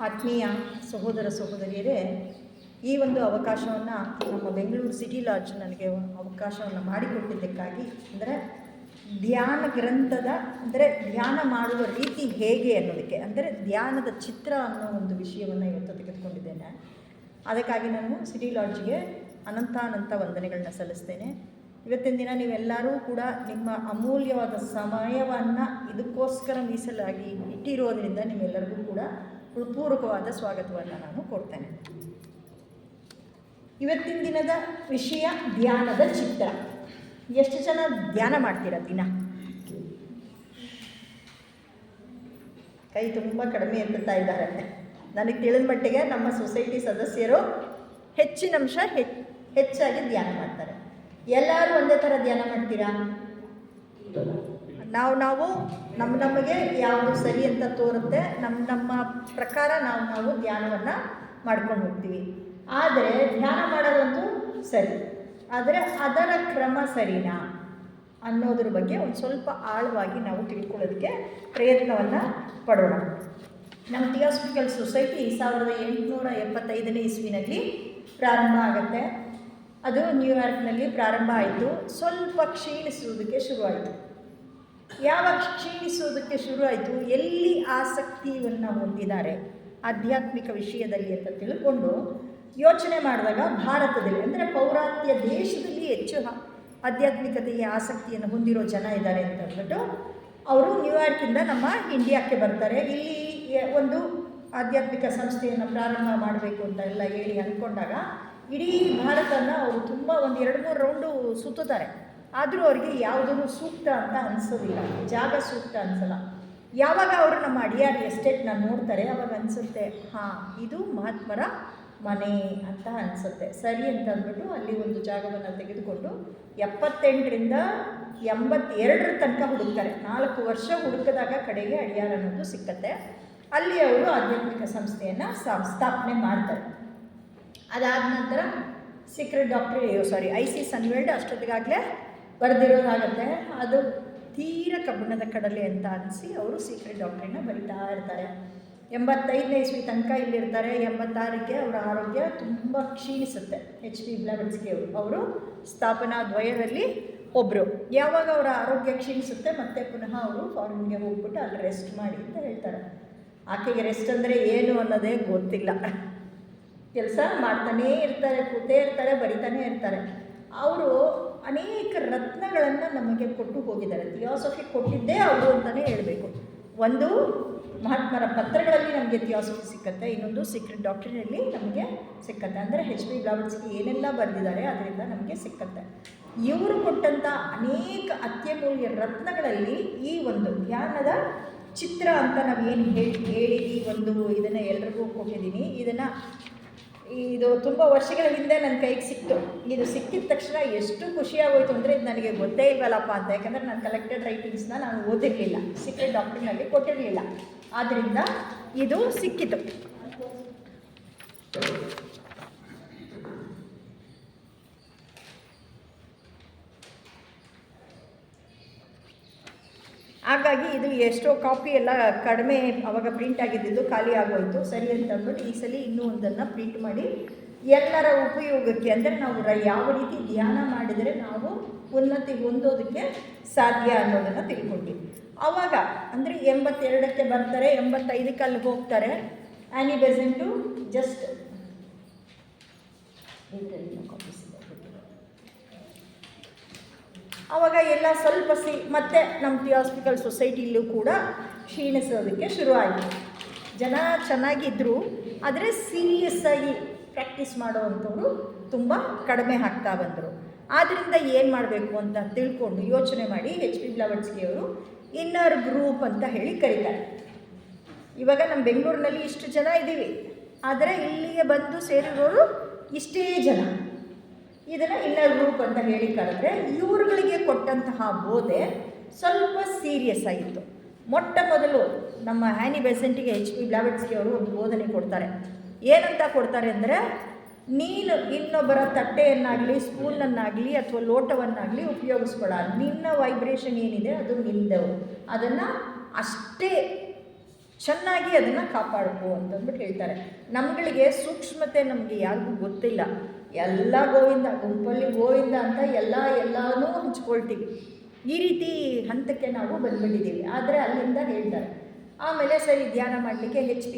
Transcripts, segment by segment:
ಆತ್ಮೀಯ ಸಹೋದರ ಸಹೋದರಿಯರೇ, ಈ ಒಂದು ಅವಕಾಶವನ್ನು ನಮ್ಮ ಬೆಂಗಳೂರು ಸಿಟಿ ಲಾಡ್ಜ್ ನನಗೆ ಅವಕಾಶವನ್ನು ಮಾಡಿಕೊಟ್ಟಿದ್ದಕ್ಕಾಗಿ, ಅಂದರೆ ಧ್ಯಾನ ಗ್ರಂಥದ ಧ್ಯಾನ ಮಾಡುವ ರೀತಿ ಹೇಗೆ ಅನ್ನೋದಕ್ಕೆ, ಅಂದರೆ ಧ್ಯಾನದ ಚಿತ್ರ ಅನ್ನೋ ಒಂದು ವಿಷಯವನ್ನು ಇವತ್ತು ತೆಗೆದುಕೊಂಡಿದ್ದೇನೆ. ಅದಕ್ಕಾಗಿ ನಾನು ಸಿಟಿ ಲಾಡ್ಜ್ಗೆ ಅನಂತ ವಂದನೆಗಳನ್ನ ಸಲ್ಲಿಸ್ತೇನೆ. ಇವತ್ತಿನ ದಿನ ನೀವೆಲ್ಲರೂ ಕೂಡ ನಿಮ್ಮ ಅಮೂಲ್ಯವಾದ ಸಮಯವನ್ನು ಇದಕ್ಕೋಸ್ಕರ ಮೀಸಲಾಗಿ ಇಟ್ಟಿರೋದರಿಂದ ನಿಮ್ಮೆಲ್ಲರಿಗೂ ಕೂಡ ಹೃತ್ಪೂರ್ವಕವಾದ ಸ್ವಾಗತವನ್ನು ನಾನು ಕೊಡ್ತೇನೆ. ಇವತ್ತಿನ ದಿನದ ವಿಷಯ ಧ್ಯಾನದ ಚಿತ್ರ. ಎಷ್ಟು ಜನ ಧ್ಯಾನ ಮಾಡ್ತೀರ ದಿನ? ಕೈ ತುಂಬ ಕಡಿಮೆ ಎತ್ತುತ್ತಾ ಇದ್ದಾರೆ. ನನಗೆ ತಿಳಿದ ಮಟ್ಟಿಗೆ ನಮ್ಮ ಸೊಸೈಟಿ ಸದಸ್ಯರು ಹೆಚ್ಚಾಗಿ ಧ್ಯಾನ ಮಾಡ್ತಾರೆ. ಎಲ್ಲರೂ ಒಂದೇ ಥರ ಧ್ಯಾನ ಮಾಡ್ತೀರಾ? ನಾವು ನಮಗೆ ಯಾವುದು ಸರಿ ಅಂತ ತೋರುತ್ತೆ, ನಮ್ಮ ಪ್ರಕಾರ ನಾವು ಧ್ಯಾನವನ್ನು ಮಾಡ್ಕೊಂಡು ಹೋಗ್ತೀವಿ. ಆದರೆ ಧ್ಯಾನ ಮಾಡೋದಂತೂ ಸರಿ, ಆದರೆ ಅದರ ಕ್ರಮ ಸರಿನಾ ಅನ್ನೋದ್ರ ಬಗ್ಗೆ ಒಂದು ಸ್ವಲ್ಪ ಆಳವಾಗಿ ನಾವು ತಿಳ್ಕೊಳ್ಳೋದಕ್ಕೆ ಪ್ರಯತ್ನವನ್ನು ಪಡೋಣ. ನಮ್ಮ ಥಿಯಾಸಫಿಕಲ್ ಸೊಸೈಟಿ 1875ನೇ ಇಸ್ವಿನಲ್ಲಿ ಪ್ರಾರಂಭ ಆಗುತ್ತೆ. ಅದು ನ್ಯೂಯಾರ್ಕ್ನಲ್ಲಿ ಪ್ರಾರಂಭ ಆಯಿತು. ಸ್ವಲ್ಪ ಕ್ಷೀಣಿಸುವುದಕ್ಕೆ ಶುರುವಾಯಿತು. ಯಾವಾಗ ಕ್ಷೀಣಿಸುವುದಕ್ಕೆ ಶುರುವಾಯಿತು, ಎಲ್ಲಿ ಆಸಕ್ತಿಯನ್ನು ಹೊಂದಿದ್ದಾರೆ ಆಧ್ಯಾತ್ಮಿಕ ವಿಷಯದಲ್ಲಿ ಅಂತ ತಿಳ್ಕೊಂಡು ಯೋಚನೆ ಮಾಡಿದಾಗ ಭಾರತದಲ್ಲಿ, ಅಂದರೆ ಪೌರಾತ್ಯ ದೇಶದಲ್ಲಿ ಹೆಚ್ಚು ಆಧ್ಯಾತ್ಮಿಕತೆಗೆ ಆಸಕ್ತಿಯನ್ನು ಹೊಂದಿರೋ ಜನ ಇದ್ದಾರೆ ಅಂತ ಅಂದ್ಬಿಟ್ಟು ಅವರು ನ್ಯೂಯಾರ್ಕಿಂದ ನಮ್ಮ ಇಂಡಿಯಾಕ್ಕೆ ಬರ್ತಾರೆ. ಇಲ್ಲಿ ಒಂದು ಆಧ್ಯಾತ್ಮಿಕ ಸಂಸ್ಥೆಯನ್ನು ಪ್ರಾರಂಭ ಮಾಡಬೇಕು ಅಂತ ಎಲ್ಲ ಹೇಳಿ ಅಂದ್ಕೊಂಡಾಗ ಇಡೀ ಭಾರತನ ಅವರು ತುಂಬ ಒಂದು 2-3 ರೌಂಡು ಸುತ್ತುತ್ತಾರೆ. ಆದರೂ ಅವರಿಗೆ ಯಾವುದೂ ಸೂಕ್ತ ಅಂತ ಅನಿಸೋದಿಲ್ಲ, ಜಾಗ ಸೂಕ್ತ ಅನಿಸಲ್ಲ. ಯಾವಾಗ ಅವರು ನಮ್ಮ ಅಡಿಯಾರ್ ಎಸ್ಟೇಟ್ನ ನೋಡ್ತಾರೆ ಆವಾಗ ಅನಿಸುತ್ತೆ, ಇದು ಮಹಾತ್ಮರ ಮನೆ ಅಂತ ಅನಿಸುತ್ತೆ. ಸರಿ ಅಂತ ಅಂದ್ಬಿಟ್ಟು ಅಲ್ಲಿ ಒಂದು ಜಾಗವನ್ನು ತೆಗೆದುಕೊಂಡು 78ರಿಂದ 82 ತನಕ ಹುಡುಕ್ತಾರೆ. 4 ವರ್ಷ ಹುಡುಕಿದಾಗ ಕಡೆಗೆ ಅಡಿಯಾರ್ ಅನ್ನೋದು ಸಿಕ್ಕತ್ತೆ. ಅಲ್ಲಿ ಅವರು ಆಧ್ಯಾತ್ಮಿಕ ಸಂಸ್ಥೆಯನ್ನು ಸ್ಥಾಪನೆ ಮಾಡ್ತಾರೆ. ಅದಾದ ನಂತರ ಐ ಸಿ ಸನ್ವರ್ಲ್ಡ್ ಅಷ್ಟೊತ್ತಿಗಾಗಲೇ ಬರೆದಿರೋದಾಗತ್ತೆ. ಅದು ತೀರ ಕಬ್ಬಿಣದ ಕಡಲೆ ಅಂತ ಅನಿಸಿ ಅವರು ಸೀಕ್ರೆಟ್ ಡಾಕ್ಟ್ರಿನ ಬರಿತಾ ಇರ್ತಾರೆ. 85ನೇ ಇಸ್ವಿ ತನಕ ಇಲ್ಲಿರ್ತಾರೆ. 86ಕ್ಕೆ ಅವರ ಆರೋಗ್ಯ ತುಂಬ ಕ್ಷೀಣಿಸುತ್ತೆ. HP ಬ್ಲಾವಟ್ಸ್ಕಿ ಅವರು ಸ್ಥಾಪನಾ ದ್ವಯದಲ್ಲಿ ಒಬ್ಬರು. ಯಾವಾಗ ಅವರ ಆರೋಗ್ಯ ಕ್ಷೀಣಿಸುತ್ತೆ ಮತ್ತೆ ಪುನಃ ಅವರು ಫಾರಿನ್ಗೆ ಹೋಗ್ಬಿಟ್ಟು ಅಲ್ಲಿ ರೆಸ್ಟ್ ಮಾಡಿ ಅಂತ ಹೇಳ್ತಾರೆ. ಆಕೆಗೆ ರೆಸ್ಟ್ ಅಂದರೆ ಏನು ಅನ್ನೋದೇ ಗೊತ್ತಿಲ್ಲ. ಕೆಲಸ ಮಾಡ್ತಾನೇ ಇರ್ತಾರೆ, ಕೂತೇ ಇರ್ತಾರೆ, ಬರಿತಾನೇ ಇರ್ತಾರೆ. ಅವರು ಅನೇಕ ರತ್ನಗಳನ್ನು ನಮಗೆ ಕೊಟ್ಟು ಹೋಗಿದ್ದಾರೆ. ಥಿಯಾಸಫಿ ಕೊಟ್ಟಿದ್ದೇ ಅವರು ಅಂತಲೇ ಹೇಳಬೇಕು. ಒಂದು ಮಹಾತ್ಮರ ಪತ್ರಗಳಲ್ಲಿ ನಮಗೆ ಥಿಯಾಸಫಿ ಸಿಕ್ಕತ್ತೆ, ಇನ್ನೊಂದು ಸೀಕ್ರೆಟ್ ಡಾಕ್ಟ್ರಿನಲ್ಲಿ ನಮಗೆ ಸಿಕ್ಕತ್ತೆ. ಅಂದರೆ HP ಬ್ಲಾವಟ್ಸ್ಕಿ ಏನೆಲ್ಲ ಬರೆದಿದ್ದಾರೆ ಅದರಿಂದ ನಮಗೆ ಸಿಕ್ಕತ್ತೆ. ಇವರು ಕೊಟ್ಟಂಥ ಅನೇಕ ಅತ್ಯಮೂಲ್ಯ ರತ್ನಗಳಲ್ಲಿ ಈ ಒಂದು ಧ್ಯಾನದ ಚಿತ್ರ ಅಂತ ನಾವು ಏನು ಹೇಳಿ ಇದನ್ನು ಎಲ್ರಿಗೂ ಕೊಟ್ಟಿದ್ದೀನಿ. ಇದು ತುಂಬ ವರ್ಷಗಳ ಹಿಂದೆ ನನ್ನ ಕೈಗೆ ಸಿಕ್ತು. ಇದು ಸಿಕ್ಕಿದ ತಕ್ಷಣ ಎಷ್ಟು ಖುಷಿಯಾಗೋಯ್ತು ಅಂದರೆ ಇದು ನನಗೆ ಗೊತ್ತೇ ಇಲ್ವಲ್ಲಪ್ಪ ಅಂತ. ಯಾಕಂದರೆ ನಾನು ಕಲೆಕ್ಟೆಡ್ ರೈಟಿಂಗ್ಸ್ನ ನಾನು ಓದಿರಲಿಲ್ಲ, ಸೀಕ್ರೆಟ್ ಡಾಕ್ಟ್ರಿನಲ್ಲಿ ಕೊಟ್ಟಿರಲಿಲ್ಲ. ಆದ್ದರಿಂದ ಇದು ಸಿಕ್ಕಿತು. ಹಾಗಾಗಿ ಇದು ಎಷ್ಟೋ ಕಾಪಿ ಎಲ್ಲ ಕಡಿಮೆ ಆವಾಗ ಪ್ರಿಂಟ್ ಆಗಿದ್ದು ಖಾಲಿ ಆಗೋಯಿತು. ಸರಿ ಅಂತ ಅಂದ್ಬಿಟ್ಟು ಈ ಸಲ ಇನ್ನೂ ಒಂದನ್ನು ಪ್ರಿಂಟ್ ಮಾಡಿ ಎಲ್ಲರ ಉಪಯೋಗಕ್ಕೆ, ಅಂದರೆ ನಾವು ಯಾವ ರೀತಿ ಧ್ಯಾನ ಮಾಡಿದರೆ ನಾವು ಉನ್ನತಿ ಹೊಂದೋದಕ್ಕೆ ಸಾಧ್ಯ ಅನ್ನೋದನ್ನು ತಿಳ್ಕೊಂಡ್ವಿ. ಆವಾಗ ಅಂದರೆ 82ಕ್ಕೆ ಬರ್ತಾರೆ, 85ಕ್ಕೆ ಅಲ್ಲಿ ಹೋಗ್ತಾರೆ. ಆ್ಯನಿ ಬೆಸೆಂಟು ಜಸ್ಟ್ ಆವಾಗ ಎಲ್ಲ ಸ್ವಲ್ಪ ಮತ್ತು ನಮ್ಮ ಥಿಯಾಸಫಿಕಲ್ ಸೊಸೈಟಿಯಲ್ಲೂ ಕೂಡ ಕ್ಷೀಣಿಸೋದಕ್ಕೆ ಶುರುವಾಯಿತು. ಜನ ಚೆನ್ನಾಗಿದ್ದರು, ಆದರೆ ಸೀರಿಯಸ್ಸಾಗಿ ಪ್ರಾಕ್ಟೀಸ್ ಮಾಡೋವಂಥವ್ರು ತುಂಬ ಕಡಿಮೆ ಆಗ್ತಾ ಬಂದರು. ಆದ್ದರಿಂದ ಏನು ಮಾಡಬೇಕು ಅಂತ ತಿಳ್ಕೊಂಡು ಯೋಚನೆ ಮಾಡಿ HP ಬ್ಲಾವಟ್ಸ್ಕಿ ಅವರು ಇನ್ನರ್ ಗ್ರೂಪ್ ಅಂತ ಹೇಳಿ ಕರೀತಾರೆ. ಇವಾಗ ನಮ್ಮ ಬೆಂಗಳೂರಿನಲ್ಲಿ ಇಷ್ಟು ಜನ ಇದ್ದೀವಿ, ಆದರೆ ಇಲ್ಲಿಗೆ ಬಂದು ಸೇರಿರೋರು ಇಷ್ಟೇ ಜನ. ಇದನ್ನು ಇನ್ನರ್ ಗ್ರೂಪ್ ಅಂತ ಹೇಳಿ ಕರೆದ್ರೆ ಇವ್ರುಗಳಿಗೆ ಕೊಟ್ಟಂತಹ ಬೋಧೆ ಸ್ವಲ್ಪ ಸೀರಿಯಸ್ ಆಗಿತ್ತು. ಮೊಟ್ಟ ಮೊದಲು ನಮ್ಮ ಆ್ಯನಿ ಬೆಸೆಂಟಿಗೆ HP ಬ್ಲಾವಟ್ಸ್ಕಿ ಅವರು ಒಂದು ಬೋಧನೆ ಕೊಡ್ತಾರೆ. ಏನಂತ ಕೊಡ್ತಾರೆ ಅಂದರೆ, ನೀನು ಇನ್ನೊಬ್ಬರ ತಟ್ಟೆಯನ್ನಾಗಲಿ ಸ್ಪೂನನ್ನಾಗಲಿ ಅಥವಾ ಲೋಟವನ್ನಾಗಲಿ ಉಪಯೋಗಿಸ್ಕೊಳ್ಳ. ನಿನ್ನ ವೈಬ್ರೇಷನ್ ಏನಿದೆ ಅದು ನಿಂದವು, ಅದನ್ನು ಅಷ್ಟೇ ಚೆನ್ನಾಗಿ ಅದನ್ನು ಕಾಪಾಡ್ಕೋ ಅಂತಂದ್ಬಿಟ್ಟು ಹೇಳ್ತಾರೆ. ನಮ್ಗಳಿಗೆ ಸೂಕ್ಷ್ಮತೆ ನಮಗೆ ಯಾರಿಗೂ ಗೊತ್ತಿಲ್ಲ. ಎಲ್ಲ ಗೋವಿಂದ, ಗುಂಪಲ್ಲಿ ಗೋವಿಂದ ಅಂತ ಎಲ್ಲನೂ ಹಂಚ್ಕೊಳ್ತೀವಿ. ಈ ರೀತಿ ಹಂತಕ್ಕೆ ನಾವು ಬಂದ್ಬಿಟ್ಟಿದ್ದೀವಿ. ಆದರೆ ಅಲ್ಲಿಂದ ಹೇಳ್ತಾರೆ. ಆಮೇಲೆ ಸರಿ ಧ್ಯಾನ ಮಾಡಲಿಕ್ಕೆ HP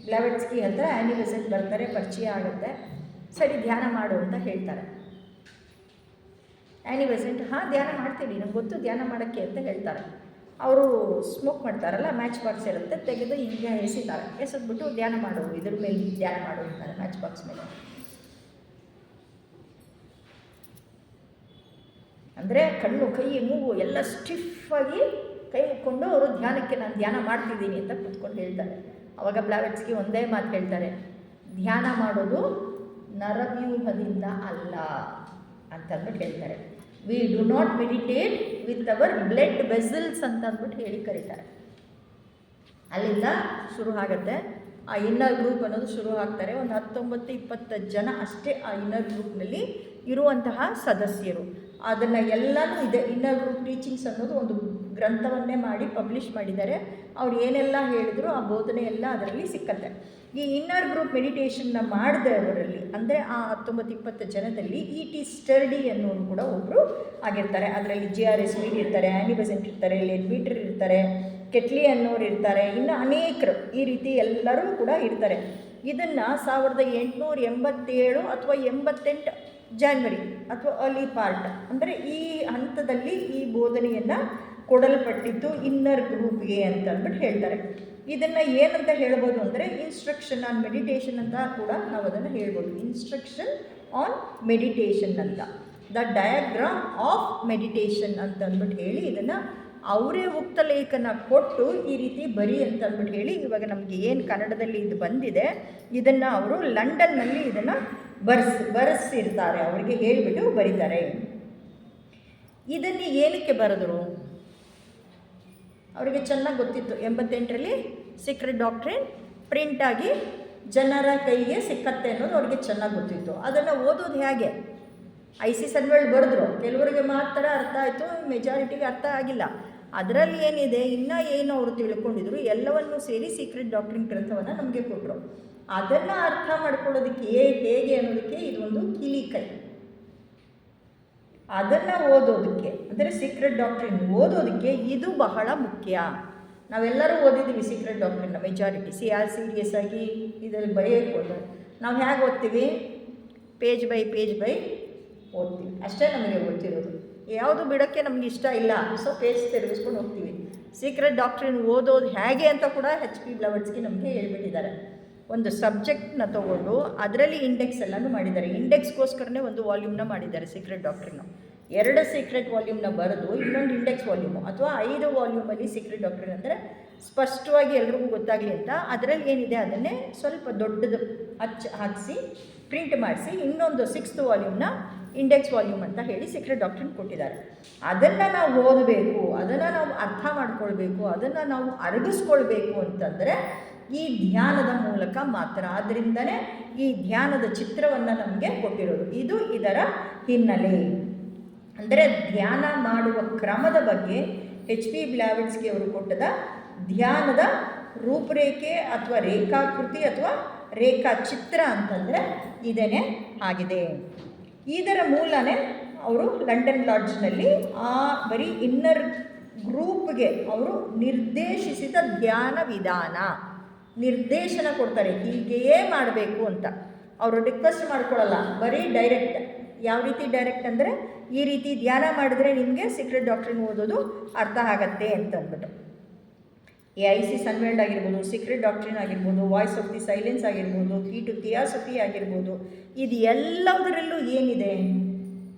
ಬ್ಲಾವೆಟ್ಸ್ಕಿ ಹತ್ರ ಆ್ಯನಿ ಬೆಸೆಂಟ್ ಬರ್ತಾರೆ, ಪರಿಚಯ ಆಗುತ್ತೆ. ಸರಿ ಧ್ಯಾನ ಮಾಡು ಅಂತ ಹೇಳ್ತಾರೆ. ಆ್ಯನಿ ಬೆಸೆಂಟ್ ಧ್ಯಾನ ಮಾಡ್ತೀವಿ, ನಮ್ಗೆ ಗೊತ್ತು ಧ್ಯಾನ ಮಾಡೋಕ್ಕೆ ಅಂತ ಹೇಳ್ತಾರೆ. ಅವರು ಸ್ಮೋಕ್ ಮಾಡ್ತಾರಲ್ಲ, ಮ್ಯಾಚ್ ಬಾಕ್ಸ್ ಇರುತ್ತೆ, ತೆಗೆದು ಹಿಂಗೆ ಎಸೆದ್ಬಿಟ್ಟು ಧ್ಯಾನ ಮಾಡು, ಇದ್ರ ಮೇಲೆ ಧ್ಯಾನ ಮಾಡು ಅಂತಾರೆ, ಮ್ಯಾಚ್ ಬಾಕ್ಸ್ ಮೇಲೆ. ಅಂದರೆ ಕಣ್ಣು, ಕೈ, ಮೂಗು ಎಲ್ಲ ಸ್ಟಿಫಾಗಿ ಕೈ ಮುಕ್ಕೊಂಡು ಅವರು ಧ್ಯಾನಕ್ಕೆ ನಾನು ಧ್ಯಾನ ಮಾಡ್ತಿದ್ದೀನಿ ಅಂತ ಕೂತ್ಕೊಂಡು ಹೇಳ್ತಾರೆ. ಅವಾಗ ಬ್ಲಾವೆಟ್ಸ್ಕಿ ಒಂದೇ ಮಾತು ಹೇಳ್ತಾರೆ, ಧ್ಯಾನ ಮಾಡೋದು ನರವ್ಯೂಹದಿಂದ ಅಲ್ಲ ಅಂತಂದ್ಬಿಟ್ಟು ಹೇಳ್ತಾರೆ. We do not meditate with our blood vessels ಅಂತ ಅಂದ್ಬಿಟ್ಟು ಹೇಳಿ ಕರೀತಾರೆ. ಅಲ್ಲಿಂದ ಶುರು ಆಗುತ್ತೆ. ಆ ಇನ್ನರ್ ಗ್ರೂಪ್ ಅನ್ನೋದು ಶುರು ಆಗ್ತಾರೆ. ಒಂದು 19-20 ಜನ ಅಷ್ಟೇ ಆ ಇನ್ನರ್ ಗ್ರೂಪ್ನಲ್ಲಿ ಇರುವಂತಹ ಸದಸ್ಯರು. ಅದನ್ನು ಎಲ್ಲನೂ ಇದೆ. ಇನ್ನರ್ ಗ್ರೂಪ್ ಟೀಚಿಂಗ್ಸ್ ಅನ್ನೋದು ಒಂದು ಗ್ರಂಥವನ್ನೇ ಮಾಡಿ ಪಬ್ಲಿಷ್ ಮಾಡಿದ್ದಾರೆ. ಅವ್ರು ಏನೆಲ್ಲ ಹೇಳಿದ್ರು ಆ ಬೋಧನೆ ಎಲ್ಲ ಅದರಲ್ಲಿ ಸಿಕ್ಕತ್ತೆ. ಈ ಇನ್ನರ್ ಗ್ರೂಪ್ ಮೆಡಿಟೇಷನ್ನ ಮಾಡಿದವರಲ್ಲಿ ಅಂದರೆ ಆ 19-20 ಜನದಲ್ಲಿ E.T. ಸ್ಟರ್ಡಿ ಅನ್ನೋರು ಕೂಡ ಒಬ್ಬರು ಆಗಿರ್ತಾರೆ. ಅದರಲ್ಲಿ J.R.S. ರೀಡ್ ಇರ್ತಾರೆ, ಆ್ಯನಿ ಬೆಸೆಂಟ್ ಇರ್ತಾರೆ, ಲೆಡ್ಬೀಟರ್ ಇರ್ತಾರೆ, ಕೆಟ್ಲಿ ಅನ್ನೋರು ಇರ್ತಾರೆ, ಇನ್ನು ಅನೇಕರು ಈ ರೀತಿ ಎಲ್ಲರೂ ಕೂಡ ಇರ್ತಾರೆ. ಇದನ್ನು 1887 ಅಥವಾ 88 ಜಾನ್ವರಿ ಅಥವಾ ಅರ್ಲಿ ಪಾರ್ಟ್ ಅಂದರೆ ಈ ಹಂತದಲ್ಲಿ ಈ ಬೋಧನೆಯನ್ನು ಕೊಡಲ್ಪಟ್ಟಿದ್ದು ಇನ್ನರ್ ಗ್ರೂಪ್ಗೆ ಅಂತ ಅಂದ್ಬಿಟ್ಟು ಹೇಳ್ತಾರೆ. ಇದನ್ನು ಏನಂತ ಹೇಳ್ಬೋದು ಅಂದರೆ ಇನ್ಸ್ಟ್ರಕ್ಷನ್ ಆನ್ ಮೆಡಿಟೇಷನ್ ಅಂತ ಕೂಡ ನಾವು ಅದನ್ನು ಹೇಳ್ಬೋದು. ಇನ್ಸ್ಟ್ರಕ್ಷನ್ ಆನ್ ಮೆಡಿಟೇಷನ್ ಅಂತ, ದ ಡಯಾಗ್ರಾಮ್ ಆಫ್ ಮೆಡಿಟೇಷನ್ ಅಂತ ಅಂದ್ಬಿಟ್ಟು ಹೇಳಿ ಇದನ್ನು ಅವರೇ ಉಕ್ತ ಲೇಖನ ಕೊಟ್ಟು ಈ ರೀತಿ ಬರಿ ಅಂತ ಅಂದ್ಬಿಟ್ಟು ಹೇಳಿ ಇವಾಗ ನಮಗೆ ಏನು ಕನ್ನಡದಲ್ಲಿ ಇದು ಬಂದಿದೆ ಇದನ್ನು ಅವರು ಲಂಡನ್ನಲ್ಲಿ ಇದನ್ನು ಬರೆಸಿರ್ತಾರೆ. ಅವರಿಗೆ ಹೇಳಿಬಿಟ್ಟು ಬರೀತಾರೆ. ಇದನ್ನು ಏನಕ್ಕೆ ಬರೆದರು? ಅವರಿಗೆ ಚೆನ್ನಾಗಿ ಗೊತ್ತಿತ್ತು. 88ರಲ್ಲಿ ಸೀಕ್ರೆಟ್ ಡಾಕ್ಟ್ರಿನ್ ಪ್ರಿಂಟಾಗಿ ಜನರ ಕೈಗೆ ಸಿಕ್ಕತ್ತೆ ಅನ್ನೋದು ಅವ್ರಿಗೆ ಚೆನ್ನಾಗಿ ಗೊತ್ತಿತ್ತು. ಅದನ್ನು ಓದೋದು ಹೇಗೆ? I.C. ಸನ್ವೆಲ್ಡ್ ಬರೆದ್ರು, ಕೆಲವರಿಗೆ ಮಾತ್ರ ಅರ್ಥ ಆಯಿತು, ಮೆಜಾರಿಟಿಗೆ ಅರ್ಥ ಆಗಿಲ್ಲ. ಅದರಲ್ಲಿ ಏನಿದೆ ಇನ್ನೂ ಏನು ಅವರು ತಿಳ್ಕೊಂಡಿದ್ರು ಎಲ್ಲವನ್ನೂ ಸೇರಿ ಸೀಕ್ರೆಟ್ ಡಾಕ್ಟ್ರಿನ್ ಗ್ರಂಥವನ್ನು ನಮಗೆ ಕೊಟ್ಟರು. ಅದನ್ನು ಅರ್ಥ ಮಾಡ್ಕೊಳ್ಳೋದಕ್ಕೆ ಹೇಗೆ ಅನ್ನೋದಕ್ಕೆ ಇದೊಂದು ಕೀಲಿಕೈ. ಅದನ್ನು ಓದೋದಕ್ಕೆ ಅಂದರೆ ಸೀಕ್ರೆಟ್ ಡಾಕ್ಟ್ರಿನ್ ಓದೋದಕ್ಕೆ ಇದು ಬಹಳ ಮುಖ್ಯ. ನಾವೆಲ್ಲರೂ ಓದಿದ್ದೀವಿ ಸೀಕ್ರೆಟ್ ಡಾಕ್ಟ್ರಿನ್ನ ಮೆಜಾರಿಟಿ. ಸೀರಿಯಸ್ ಆಗಿ ಇದರಲ್ಲಿ ಬರೆಯೋಕ್ಕೆ ಹೋದ್ರೆ ನಾವು ಹೇಗೆ ಓದ್ತೀವಿ? ಪೇಜ್ ಬೈ ಓದ್ತೀವಿ, ಅಷ್ಟೇ ನಮಗೆ ಗೊತ್ತಿರೋದು. ಯಾವುದು ಬಿಡೋಕ್ಕೆ ನಮಗೆ ಇಷ್ಟ ಇಲ್ಲ, ಸೊ ಪೇಜ್ ತಿರುಗಿಸ್ಕೊಂಡು ಹೋಗ್ತೀವಿ. ಸೀಕ್ರೆಟ್ ಡಾಕ್ಟ್ರಿನ್ ಓದೋದು ಹೇಗೆ ಅಂತ ಕೂಡ HP ಬ್ಲಾವೆಟ್ಸ್ಕಿ ನಮಗೆ ಹೇಳ್ಬಿಟ್ಟಿದ್ದಾರೆ. ಒಂದು ಸಬ್ಜೆಕ್ಟ್ನ ತೊಗೊಂಡು ಅದರಲ್ಲಿ ಇಂಡೆಕ್ಸ್ ಎಲ್ಲನೂ ಮಾಡಿದ್ದಾರೆ. ಇಂಡೆಕ್ಸ್ಗೋಸ್ಕರನೇ ಒಂದು ವಾಲ್ಯೂಮ್ನ ಮಾಡಿದ್ದಾರೆ ಸೀಕ್ರೆಟ್ ಡಾಕ್ಟ್ರಿನ್ನು. 2 ಸೀಕ್ರೆಟ್ ವಾಲ್ಯೂಮ್ನ ಬರೆದು ಇನ್ನೊಂದು ಇಂಡೆಕ್ಸ್ ವಾಲ್ಯೂಮು ಅಥವಾ 5 ವಾಲ್ಯೂಮಲ್ಲಿ ಸೀಕ್ರೆಟ್ ಡಾಕ್ಟ್ರಿನ್ ಅಂದರೆ ಸ್ಪಷ್ಟವಾಗಿ ಎಲ್ರಿಗೂ ಗೊತ್ತಾಗಲಿ ಅಂತ ಅದರಲ್ಲಿ ಏನಿದೆ ಅದನ್ನೇ ಸ್ವಲ್ಪ ದೊಡ್ಡದು ಹಾಕಿಸಿ ಪ್ರಿಂಟ್ ಮಾಡಿಸಿ ಇನ್ನೊಂದು 6th ವಾಲ್ಯೂಮ್ನ ಇಂಡೆಕ್ಸ್ ವಾಲ್ಯೂಮ್ ಅಂತ ಹೇಳಿ ಸೀಕ್ರೆಟ್ ಡಾಕ್ಟ್ರಿನ್ ಕೊಟ್ಟಿದ್ದಾರೆ. ಅದನ್ನು ನಾವು ಓದಬೇಕು, ಅದನ್ನು ನಾವು ಅರ್ಥ ಮಾಡ್ಕೊಳ್ಬೇಕು, ಅದನ್ನು ನಾವು ಅರಗಿಸ್ಕೊಳ್ಬೇಕು ಅಂತಂದರೆ ಈ ಧ್ಯಾನದ ಮೂಲಕ ಮಾತ್ರ. ಆದ್ದರಿಂದಲೇ ಈ ಧ್ಯಾನದ ಚಿತ್ರವನ್ನು ನಮಗೆ ಕೊಟ್ಟಿರೋದು. ಇದು ಇದರ ಹಿನ್ನೆಲೆ. ಅಂದರೆ ಧ್ಯಾನ ಮಾಡುವ ಕ್ರಮದ ಬಗ್ಗೆ HP ಬ್ಲಾವೆಟ್ಸ್ಕಿ ಅವರು ಕೊಟ್ಟದ ಧ್ಯಾನದ ರೂಪರೇಖೆ ಅಥವಾ ರೇಖಾಕೃತಿ ಅಥವಾ ರೇಖಾಚಿತ್ರ ಅಂತಂದರೆ ಇದೇನೇ ಆಗಿದೆ. ಇದರ ಮೂಲನೇ ಅವರು ಲಂಡನ್ ಲಾಡ್ಜ್ನಲ್ಲಿ ಆ ಬರೀ ಇನ್ನರ್ ಗ್ರೂಪ್ಗೆ ಅವರು ನಿರ್ದೇಶಿಸಿದ ಧ್ಯಾನ ವಿಧಾನ ನಿರ್ದೇಶನ ಕೊಡ್ತಾರೆ. ಹೀಗೆಯೇ ಮಾಡಬೇಕು ಅಂತ ಅವರು ರಿಕ್ವೆಸ್ಟ್ ಮಾಡ್ಕೊಳ್ಳಲ್ಲ, ಬರೀ ಡೈರೆಕ್ಟ್. ಯಾವ ರೀತಿ ಡೈರೆಕ್ಟ್ ಅಂದರೆ ಈ ರೀತಿ ಧ್ಯಾನ ಮಾಡಿದ್ರೆ ನಿಮಗೆ ಸೀಕ್ರೆಟ್ ಡಾಕ್ಟ್ರಿನ್ ಓದೋದು ಅರ್ಥ ಆಗತ್ತೆ ಅಂತಂದ್ಬಿಟ್ಟು. I.C. ಸನ್ವೆಲ್ಡ್ ಆಗಿರ್ಬೋದು, ಸೀಕ್ರೆಟ್ ಡಾಕ್ಟ್ರಿನ್ ಆಗಿರ್ಬೋದು, ವಾಯ್ಸ್ ಆಫ್ ದಿ ಸೈಲೆನ್ಸ್ ಆಗಿರ್ಬೋದು, ಕೀ ಟು ಥಿಯಾಸಫಿ ಆಗಿರ್ಬೋದು, ಇದು ಎಲ್ಲದರಲ್ಲೂ ಏನಿದೆ?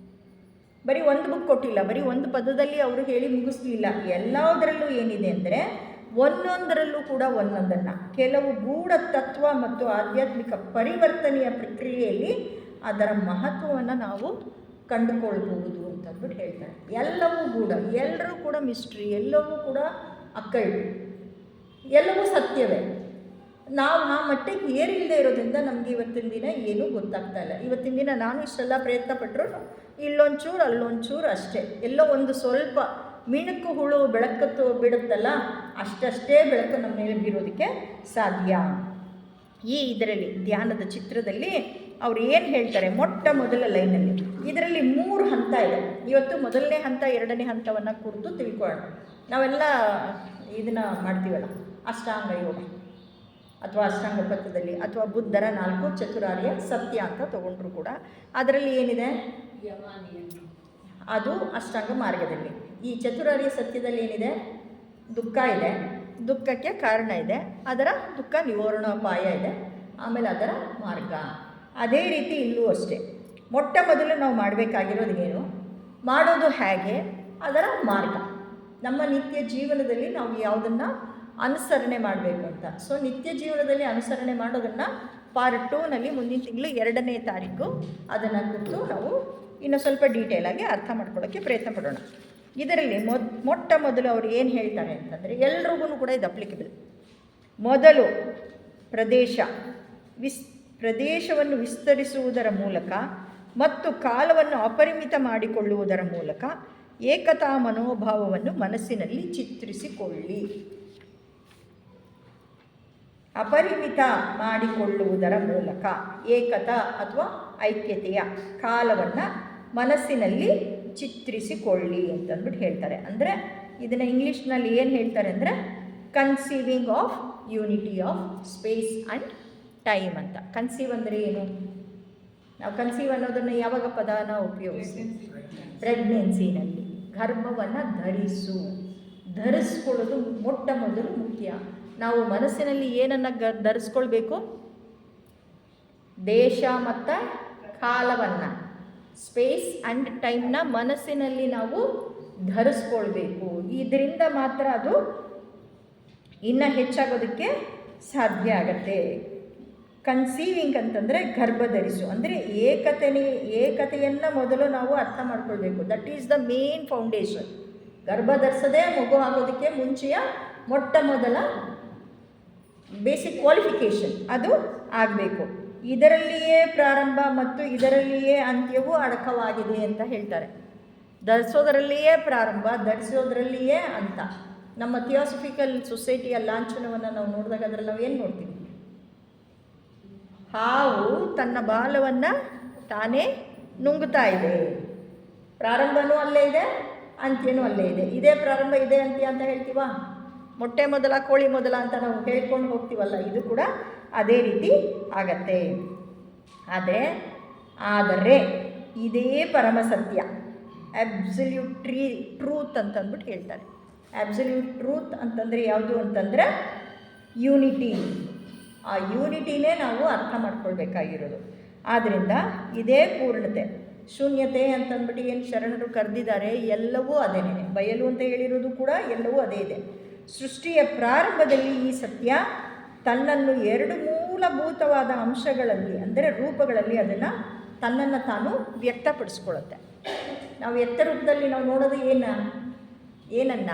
ಬರೀ ಒಂದು ಬುಕ್ ಕೊಟ್ಟಿಲ್ಲ, ಬರೀ ಒಂದು ಪದದಲ್ಲಿ ಅವರು ಹೇಳಿ ಮುಗಿಸ್ಲಿಲ್ಲ. ಎಲ್ಲದರಲ್ಲೂ ಏನಿದೆ ಅಂದರೆ ಒಂದೊಂದರಲ್ಲೂ ಕೂಡ ಒಂದೊಂದನ್ನು ಕೆಲವು ಗೂಢ ತತ್ವ ಮತ್ತು ಆಧ್ಯಾತ್ಮಿಕ ಪರಿವರ್ತನೆಯ ಪ್ರಕ್ರಿಯೆಯಲ್ಲಿ ಅದರ ಮಹತ್ವವನ್ನು ನಾವು ಕಂಡುಕೊಳ್ಬಹುದು ಅಂತಂದ್ಬಿಟ್ಟು ಹೇಳ್ತಾರೆ. ಎಲ್ಲವೂ ಗೂಢ, ಎಲ್ಲರೂ ಕೂಡ ಮಿಸ್ಟ್ರಿ, ಎಲ್ಲವೂ ಕೂಡ ಅಕ್ಕಳ್ಳು, ಎಲ್ಲವೂ ಸತ್ಯವೇ. ನಾವು ಆ ಮಟ್ಟಿಗೆ ಏರಿಲ್ಲದೆ ಇರೋದ್ರಿಂದ ನಮಗೆ ಇವತ್ತಿನ ದಿನ ಏನೂ ಗೊತ್ತಾಗ್ತಾ ಇಲ್ಲ. ಇವತ್ತಿನ ದಿನ ನಾನು ಇಷ್ಟೆಲ್ಲ ಪ್ರಯತ್ನ ಪಟ್ಟರು ಇಲ್ಲೊಂಚೂರು ಅಲ್ಲೊಂಚೂರು ಅಷ್ಟೇ, ಎಲ್ಲೋ ಒಂದು ಸ್ವಲ್ಪ ಮಿಣುಕು ಹುಳು ಬೆಳಕತ್ತು ಬಿಡುತ್ತಲ್ಲ ಅಷ್ಟೇ ಬೆಳಕು ನಮ್ಮ ಮೇಲೆ ಬೀರೋದಕ್ಕೆ ಸಾಧ್ಯ. ಇದರಲ್ಲಿ ಧ್ಯಾನದ ಚಿತ್ರದಲ್ಲಿ ಅವ್ರು ಏನು ಹೇಳ್ತಾರೆ, ಮೊಟ್ಟ ಮೊದಲ ಲೈನಲ್ಲಿ ಇದರಲ್ಲಿ 3 ಹಂತ ಇದೆ. ಇವತ್ತು ಮೊದಲನೇ ಹಂತ, ಎರಡನೇ ಹಂತವನ್ನು ಕುರಿತು ತಿಳ್ಕೊಳ್ಳೋಣ. ನಾವೆಲ್ಲ ಇದನ್ನು ಮಾಡ್ತೀವಲ್ಲ, ಅಷ್ಟಾಂಗ ಯೋಗ ಅಥವಾ ಅಷ್ಟಾಂಗ ಪಥದಲ್ಲಿ ಅಥವಾ ಬುದ್ಧರ 4 ಚತುರಾರ್ಯ ಸತ್ಯ ಅಂತ ತಗೊಂಡ್ರು ಕೂಡ ಅದರಲ್ಲಿ ಏನಿದೆ, ಅದು ಅಷ್ಟಾಂಗ ಮಾರ್ಗದಲ್ಲಿ. ಈ ಚತುರಾರ್ಯ ಸತ್ಯದಲ್ಲಿ ಏನಿದೆ, ದುಃಖ ಇದೆ, ದುಃಖಕ್ಕೆ ಕಾರಣ ಇದೆ, ಅದರ ದುಃಖ ನಿವಾರಣೋಪಾಯ ಇದೆ, ಆಮೇಲೆ ಅದರ ಮಾರ್ಗ. ಅದೇ ರೀತಿ ಇಲ್ಲೂ ಅಷ್ಟೇ. ಮೊಟ್ಟ ಮೊದಲು ನಾವು ಮಾಡಬೇಕಾಗಿರೋದು ಏನು, ಮಾಡೋದು ಹೇಗೆ, ಅದರ ಮಾರ್ಗ. ನಮ್ಮ ನಿತ್ಯ ಜೀವನದಲ್ಲಿ ನಾವು ಯಾವುದನ್ನು ಅನುಸರಣೆ ಮಾಡಬೇಕು ಅಂತ. ಸೊ ನಿತ್ಯ ಜೀವನದಲ್ಲಿ ಅನುಸರಣೆ ಮಾಡೋದನ್ನು ಪಾರ್ಟ್ 2ನಲ್ಲಿ ಮುಂದಿನ ತಿಂಗಳು 2ನೇ ತಾರೀಕು ಅದನ್ನು ಕುರಿತು ನಾವು ಇನ್ನೂ ಸ್ವಲ್ಪ ಡೀಟೇಲಾಗಿ ಅರ್ಥ ಮಾಡ್ಕೊಳ್ಳೋಕ್ಕೆ ಪ್ರಯತ್ನ ಪಡೋಣ. ಇದರಲ್ಲಿ ಮೊಟ್ಟ ಮೊದಲು ಅವರು ಏನು ಹೇಳ್ತಾರೆ ಅಂತಂದರೆ, ಎಲ್ರಿಗೂ ಕೂಡ ಇದು ಅಪ್ಲಿಕಬಲ್. ಮೊದಲು ಪ್ರದೇಶವನ್ನು ವಿಸ್ತರಿಸುವುದರ ಮೂಲಕ ಮತ್ತು ಕಾಲವನ್ನು ಅಪರಿಮಿತ ಮಾಡಿಕೊಳ್ಳುವುದರ ಮೂಲಕ ಏಕತಾ ಮನೋಭಾವವನ್ನು ಮನಸ್ಸಿನಲ್ಲಿ ಚಿತ್ರಿಸಿಕೊಳ್ಳಿ. ಅಪರಿಮಿತ ಮಾಡಿಕೊಳ್ಳುವುದರ ಮೂಲಕ ಏಕತಾ ಅಥವಾ ಐಕ್ಯತೆಯ ಕಾಲವನ್ನು ಮನಸ್ಸಿನಲ್ಲಿ ಚಿತ್ರಿಸಿಕೊಳ್ಳಿ ಅಂತಂದ್ಬಿಟ್ಟು ಹೇಳ್ತಾರೆ. ಅಂದರೆ ಇದನ್ನು ಇಂಗ್ಲೀಷ್ನಲ್ಲಿ ಏನು ಹೇಳ್ತಾರೆ ಅಂದರೆ conceiving of unity of space and time ಅಂತ. ಕನ್ಸೀವ್ ಅಂದರೆ ಏನು, ನಾವು ಕನ್ಸೀವ್ ಅನ್ನೋದನ್ನು ಯಾವಾಗ ಪದನ ಉಪಯೋಗಿಸಿ, ಪ್ರೆಗ್ನೆನ್ಸಿನಲ್ಲಿ ಗರ್ಭವನ್ನು ಧರಿಸ್ಕೊಳ್ಳೋದು ಮೊಟ್ಟ ಮೊದಲು ಮುಖ್ಯ. ನಾವು ಮನಸ್ಸಿನಲ್ಲಿ ಏನನ್ನು ಧರಿಸ್ಕೊಳ್ಬೇಕು, ದೇಶ ಮತ್ತು ಕಾಲವನ್ನು, ಸ್ಪೇಸ್ ಆ್ಯಂಡ್ ಟೈಮ್ನ ಮನಸ್ಸಿನಲ್ಲಿ ನಾವು ಧರಿಸ್ಕೊಳ್ಬೇಕು. ಇದರಿಂದ ಮಾತ್ರ ಅದು ಇನ್ನೂ ಹೆಚ್ಚಾಗೋದಕ್ಕೆ ಸಾಧ್ಯ ಆಗತ್ತೆ. ಕನ್ಸೀವಿಂಗ್ ಅಂತಂದರೆ ಗರ್ಭಧರಿಸು, ಅಂದರೆ ಏಕತೆಯನ್ನು ಮೊದಲು ನಾವು ಅರ್ಥ ಮಾಡ್ಕೊಳ್ಬೇಕು. That is the main foundation. ಗರ್ಭಧರಿಸದೇ ಮಗು ಆಗೋದಕ್ಕೆ ಮುಂಚೆಯ ಮೊಟ್ಟ ಮೊದಲ ಬೇಸಿಕ್ ಕ್ವಾಲಿಫಿಕೇಷನ್ ಅದು ಆಗಬೇಕು. ಇದರಲ್ಲಿಯೇ ಪ್ರಾರಂಭ ಮತ್ತು ಇದರಲ್ಲಿಯೇ ಅಂತ್ಯವೂ ಅಡಕವಾಗಿದೆ ಅಂತ ಹೇಳ್ತಾರೆ. ಧರಿಸೋದರಲ್ಲಿಯೇ ಪ್ರಾರಂಭ, ಧರಿಸೋದ್ರಲ್ಲಿಯೇ ಅಂತ. ನಮ್ಮ ಥಿಯಾಸಫಿಕಲ್ ಸೊಸೈಟಿಯ ಲಾಂಛನವನ್ನು ನಾವು ನೋಡಿದಾಗ ಅದರಲ್ಲಿ ನಾವು ಏನು ನೋಡ್ತೀವಿ, ಹಾವು ತನ್ನ ಬಾಲವನ್ನು ತಾನೇ ನುಂಗುತ್ತಾ ಇದೆ. ಪ್ರಾರಂಭವೂ ಅಲ್ಲೇ ಇದೆ, ಅಂತ್ಯನೂ ಅಲ್ಲೇ ಇದೆ. ಇದೇ ಪ್ರಾರಂಭ ಇದೇ ಅಂತ್ಯ ಅಂತ ಹೇಳ್ತೀವ, ಮೊಟ್ಟೆ ಮೊದಲ ಕೋಳಿ ಮೊದಲ ಅಂತ ನಾವು ಹೇಳ್ಕೊಂಡು ಹೋಗ್ತೀವಲ್ಲ, ಇದು ಕೂಡ ಅದೇ ರೀತಿ ಆಗತ್ತೆ. ಆದರೆ ಇದೇ ಪರಮ ಸತ್ಯ, ಅಬ್ಸಲ್ಯೂಟ್ ಟ್ರೂತ್ ಅಂತಂದ್ಬಿಟ್ಟು ಹೇಳ್ತಾರೆ. ಅಬ್ಸಲ್ಯೂಟ್ ಟ್ರೂತ್ ಅಂತಂದರೆ ಯಾವುದು ಅಂತಂದರೆ ಯೂನಿಟಿ. ಆ ಯೂನಿಟಿನೇ ನಾವು ಅರ್ಥ ಮಾಡ್ಕೊಳ್ಬೇಕಾಗಿರೋದು. ಆದ್ದರಿಂದ ಇದೇ ಪೂರ್ಣತೆ. ಶೂನ್ಯತೆ ಅಂತಂದ್ಬಿಟ್ಟು ಏನು ಶರಣರು ಕರೆದಿದ್ದಾರೆ, ಎಲ್ಲವೂ ಅದೇನೇ. ಬಯಲು ಅಂತ ಹೇಳಿರೋದು ಕೂಡ ಎಲ್ಲವೂ ಅದೇ ಇದೆ. ಸೃಷ್ಟಿಯ ಪ್ರಾರಂಭದಲ್ಲಿ ಈ ಸತ್ಯ ತನ್ನನ್ನು 2 ಮೂಲಭೂತವಾದ ಅಂಶಗಳಲ್ಲಿ, ಅಂದರೆ ರೂಪಗಳಲ್ಲಿ ಅದನ್ನು ತನ್ನನ್ನು ತಾನು ವ್ಯಕ್ತಪಡಿಸ್ಕೊಳ್ಳುತ್ತೆ. ನಾವು ವ್ಯಕ್ತ ರೂಪದಲ್ಲಿ ನಾವು ನೋಡೋದು ಏನನ್ನ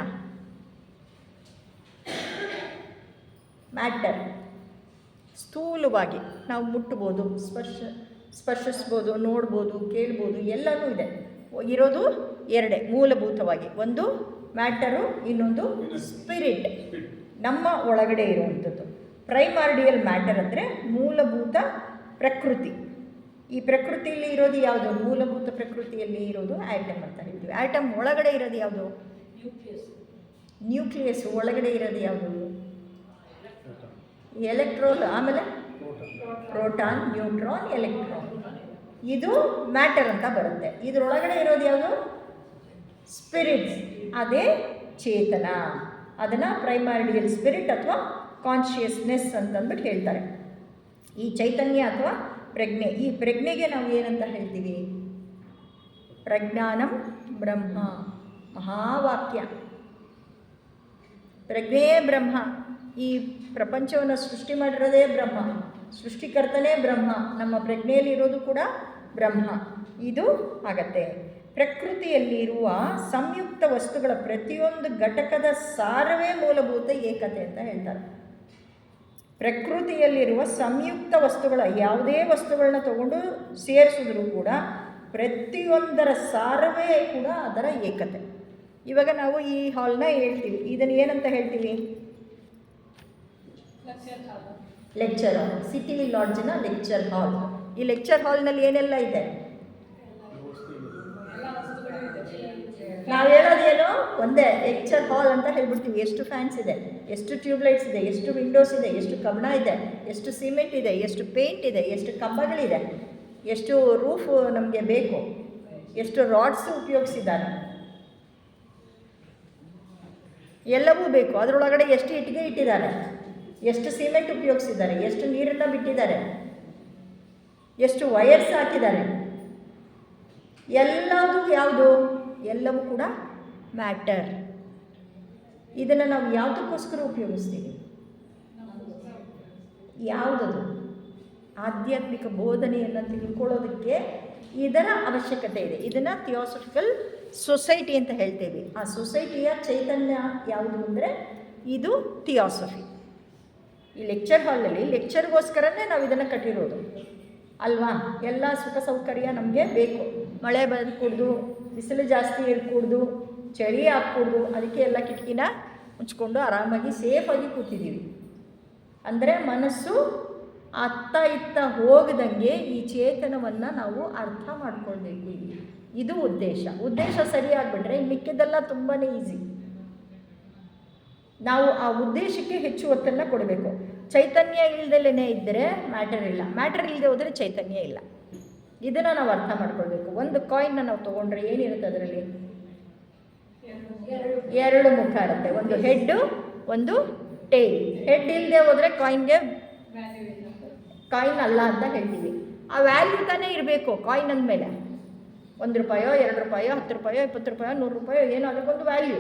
ಮ್ಯಾಟರ್. ಸ್ಥೂಲವಾಗಿ ನಾವು ಮುಟ್ಬೋದು, ಸ್ಪರ್ಶಿಸ್ಬೋದು, ನೋಡ್ಬೋದು, ಕೇಳ್ಬೋದು, ಎಲ್ಲನೂ ಇದೆ. ಇರೋದು 2 ಮೂಲಭೂತವಾಗಿ, ಒಂದು ಮ್ಯಾಟರು, ಇನ್ನೊಂದು ಸ್ಪಿರಿಟ್, ನಮ್ಮ ಒಳಗಡೆ ಇರುವಂಥದ್ದು. ಪ್ರೈಮಾರ್ಡಿಯಲ್ ಮ್ಯಾಟರ್ ಅಂದರೆ ಮೂಲಭೂತ ಪ್ರಕೃತಿ. ಈ ಪ್ರಕೃತಿಯಲ್ಲಿ ಇರೋದು ಯಾವುದು, ಮೂಲಭೂತ ಪ್ರಕೃತಿಯಲ್ಲಿ ಇರೋದು ಆ್ಯಟಮ್ ಅಂತ ಹೇಳ್ತೀವಿ. ಆ್ಯಟಮ್ ಒಳಗಡೆ ಇರೋದು ಯಾವುದು, ನ್ಯೂಕ್ಲಿಯಸ್ ಒಳಗಡೆ ಇರೋದು ಯಾವುದು, ಎಲೆಕ್ಟ್ರಾನ್, ಆಮೇಲೆ ಪ್ರೋಟಾನ್, ನ್ಯೂಟ್ರಾನ್, ಎಲೆಕ್ಟ್ರಾನ್. ಇದು ಮ್ಯಾಟರ್ ಅಂತ ಬರುತ್ತೆ. ಇದರೊಳಗಡೆ ಇರೋದು ಯಾವುದು, ಸ್ಪಿರಿಟ್ಸ್, ಅದೇ ಚೇತನ. ಅದನ್ನು ಪ್ರೈಮಾರ್ಡಿಯಲ್ ಸ್ಪಿರಿಟ್ ಅಥವಾ ಕಾನ್ಷಿಯಸ್ನೆಸ್ ಅಂತಂದ್ಬಿಟ್ಟು ಹೇಳ್ತಾರೆ. ಈ ಚೈತನ್ಯ ಅಥವಾ ಪ್ರಜ್ಞೆ, ಈ ಪ್ರಜ್ಞೆಗೆ ನಾವು ಏನಂತ ಹೇಳ್ತೀವಿ, ಪ್ರಜ್ಞಾನಂ ಬ್ರಹ್ಮ, ಮಹಾವಾಕ್ಯ. ಪ್ರಜ್ಞೆಯೇ ಬ್ರಹ್ಮ. ಈ ಪ್ರಪಂಚವನ್ನು ಸೃಷ್ಟಿ ಮಾಡಿರೋದೇ ಬ್ರಹ್ಮ, ಸೃಷ್ಟಿಕರ್ತನೇ ಬ್ರಹ್ಮ. ನಮ್ಮ ಪ್ರಜ್ಞೆಯಲ್ಲಿ ಇರೋದು ಕೂಡ ಬ್ರಹ್ಮ. ಇದು ಆಗತ್ತೆ. ಪ್ರಕೃತಿಯಲ್ಲಿರುವ ಸಂಯುಕ್ತ ವಸ್ತುಗಳ ಪ್ರತಿಯೊಂದು ಘಟಕದ ಸಾರವೇ ಮೂಲಭೂತ ಏಕತೆ ಅಂತ ಹೇಳ್ತಾರೆ. ಪ್ರಕೃತಿಯಲ್ಲಿರುವ ಸಂಯುಕ್ತ ವಸ್ತುಗಳ ಯಾವುದೇ ವಸ್ತುಗಳನ್ನ ತಗೊಂಡು ಸೇರಿಸಿದ್ರೂ ಕೂಡ ಪ್ರತಿಯೊಂದರ ಸಾರವೇ ಕೂಡ ಅದರ ಏಕತೆ. ಇವಾಗ ನಾವು ಈ ಹಾಲ್ನ ಹೇಳ್ತೀವಿ, ಇದನ್ನು ಏನಂತ ಹೇಳ್ತೀವಿ? ಲೆಕ್ಚರ್ ಹಾಲ್. ಸಿಟಿ ಲಾಡ್ಜಿನ ಲೆಕ್ಚರ್ ಹಾಲ್. ಈ ಲೆಕ್ಚರ್ ಹಾಲ್ನಲ್ಲಿ ಏನೆಲ್ಲ ಇದೆ? ನಾವು ಹೇಳೋದೇನು ಒಂದೇ, ಲೆಕ್ಚರ್ ಹಾಲ್ ಅಂತ ಹೇಳ್ಬಿಡ್ತೀವಿ. ಎಷ್ಟು ಫ್ಯಾನ್ಸ್ ಇದೆ, ಎಷ್ಟು ಟ್ಯೂಬ್ಲೈಟ್ಸ್ ಇದೆ, ಎಷ್ಟು ವಿಂಡೋಸ್ ಇದೆ, ಎಷ್ಟು ಕಬ್ಬಣ ಇದೆ, ಎಷ್ಟು ಸಿಮೆಂಟ್ ಇದೆ, ಎಷ್ಟು ಪೇಂಟ್ ಇದೆ, ಎಷ್ಟು ಕಂಬಗಳಿದೆ, ಎಷ್ಟು ರೂಫ್ ನಮಗೆ ಬೇಕು, ಎಷ್ಟು ರಾಡ್ಸ್ ಉಪಯೋಗಿಸಿದ್ದಾರೆ, ಎಲ್ಲವೂ ಬೇಕು. ಅದರೊಳಗಡೆ ಎಷ್ಟು ಇಟ್ಟಿಗೆ ಇಟ್ಟಿದ್ದಾರೆ, ಎಷ್ಟು ಸಿಮೆಂಟ್ ಉಪಯೋಗಿಸಿದ್ದಾರೆ, ಎಷ್ಟು ನೀರನ್ನು ಬಿಟ್ಟಿದ್ದಾರೆ, ಎಷ್ಟು ವೈರ್ಸ್ ಹಾಕಿದ್ದಾರೆ, ಎಲ್ಲವೂ ಯಾವುದು? ಎಲ್ಲವೂ ಕೂಡ ಮ್ಯಾಟರ್. ಇದನ್ನು ನಾವು ಯಾವುದಕ್ಕೋಸ್ಕರ ಉಪಯೋಗಿಸ್ತೀವಿ? ಯಾವುದದು? ಆಧ್ಯಾತ್ಮಿಕ ಬೋಧನೆಯನ್ನು ತಿಳ್ಕೊಳ್ಳೋದಕ್ಕೆ ಇದರ ಅವಶ್ಯಕತೆ ಇದೆ. ಇದನ್ನು ಥಿಯಾಸಫಿಕಲ್ ಸೊಸೈಟಿ ಅಂತ ಹೇಳ್ತೇವೆ. ಆ ಸೊಸೈಟಿಯ ಚೈತನ್ಯ ಯಾವುದು ಅಂದರೆ ಇದು ಥಿಯಾಸಫಿ. ಈ ಲೆಕ್ಚರ್ ಹಾಲಲ್ಲಿ ಲೆಕ್ಚರ್ಗೋಸ್ಕರನೇ ನಾವು ಇದನ್ನು ಕಟ್ಟಿರೋದು ಅಲ್ವಾ? ಎಲ್ಲ ಸುಖ ಸೌಕರ್ಯ ನಮಗೆ ಬೇಕು. ಮಳೆ ಬಂದು ಬಿಸಿಲು ಜಾಸ್ತಿ ಇರ್ಕೂಡ್ದು, ಚಳಿ ಹಾಕ್ಕೂಡ್ದು, ಅದಕ್ಕೆ ಎಲ್ಲ ಕಿಟಕಿನ ಮುಚ್ಕೊಂಡು ಆರಾಮಾಗಿ ಸೇಫಾಗಿ ಕೂತಿದ್ದೀವಿ. ಅಂದರೆ ಮನಸ್ಸು ಅತ್ತ ಇತ್ತ ಹೋಗದಂಗೆ ಈ ಚೇತನವನ್ನು ನಾವು ಅರ್ಥ ಮಾಡ್ಕೊಳ್ಬೇಕು. ಇದು ಉದ್ದೇಶ ಸರಿಯಾಗಿಬಿಟ್ರೆ ಮಿಕ್ಕಿದ್ದೆಲ್ಲ ತುಂಬಾ ಈಸಿ. ನಾವು ಆ ಉದ್ದೇಶಕ್ಕೆ ಹೆಚ್ಚು ಒತ್ತನ್ನು ಕೊಡಬೇಕು. ಚೈತನ್ಯ ಇಲ್ಲದಲ್ಲೇ ಇದ್ದರೆ ಮ್ಯಾಟರ್ ಇಲ್ಲ, ಮ್ಯಾಟರ್ ಇಲ್ಲದೆ ಹೋದರೆ ಚೈತನ್ಯ ಇಲ್ಲ. ಇದನ್ನು ನಾವು ಅರ್ಥ ಮಾಡ್ಕೊಳ್ಬೇಕು. ಒಂದು ಕಾಯಿನ್ನ ನಾವು ತೊಗೊಂಡ್ರೆ ಏನಿರುತ್ತೆ ಅದರಲ್ಲಿ? ಎರಡು ಮುಖ ಇರುತ್ತೆ, ಒಂದು ಹೆಡ್ಡು, ಒಂದು ಟೇಲ್. ಹೆಡ್ ಇಲ್ಲದೆ ಹೋದರೆ ಕಾಯಿನ್ಗೆ ಕಾಯಿನ್ ಅಲ್ಲ ಅಂತ ಹೇಳ್ತೀವಿ. ಆ ವ್ಯಾಲ್ಯೂ ತಾನೇ ಇರಬೇಕು ಕಾಯಿನ್ ಅಂದಮೇಲೆ. 1 ರೂಪಾಯೋ 2 ರೂಪಾಯೋ 10 ರೂಪಾಯೋ 20 ರೂಪಾಯೋ 100 ರೂಪಾಯೋ ಏನೋ ಅದಕ್ಕೊಂದು ವ್ಯಾಲ್ಯೂ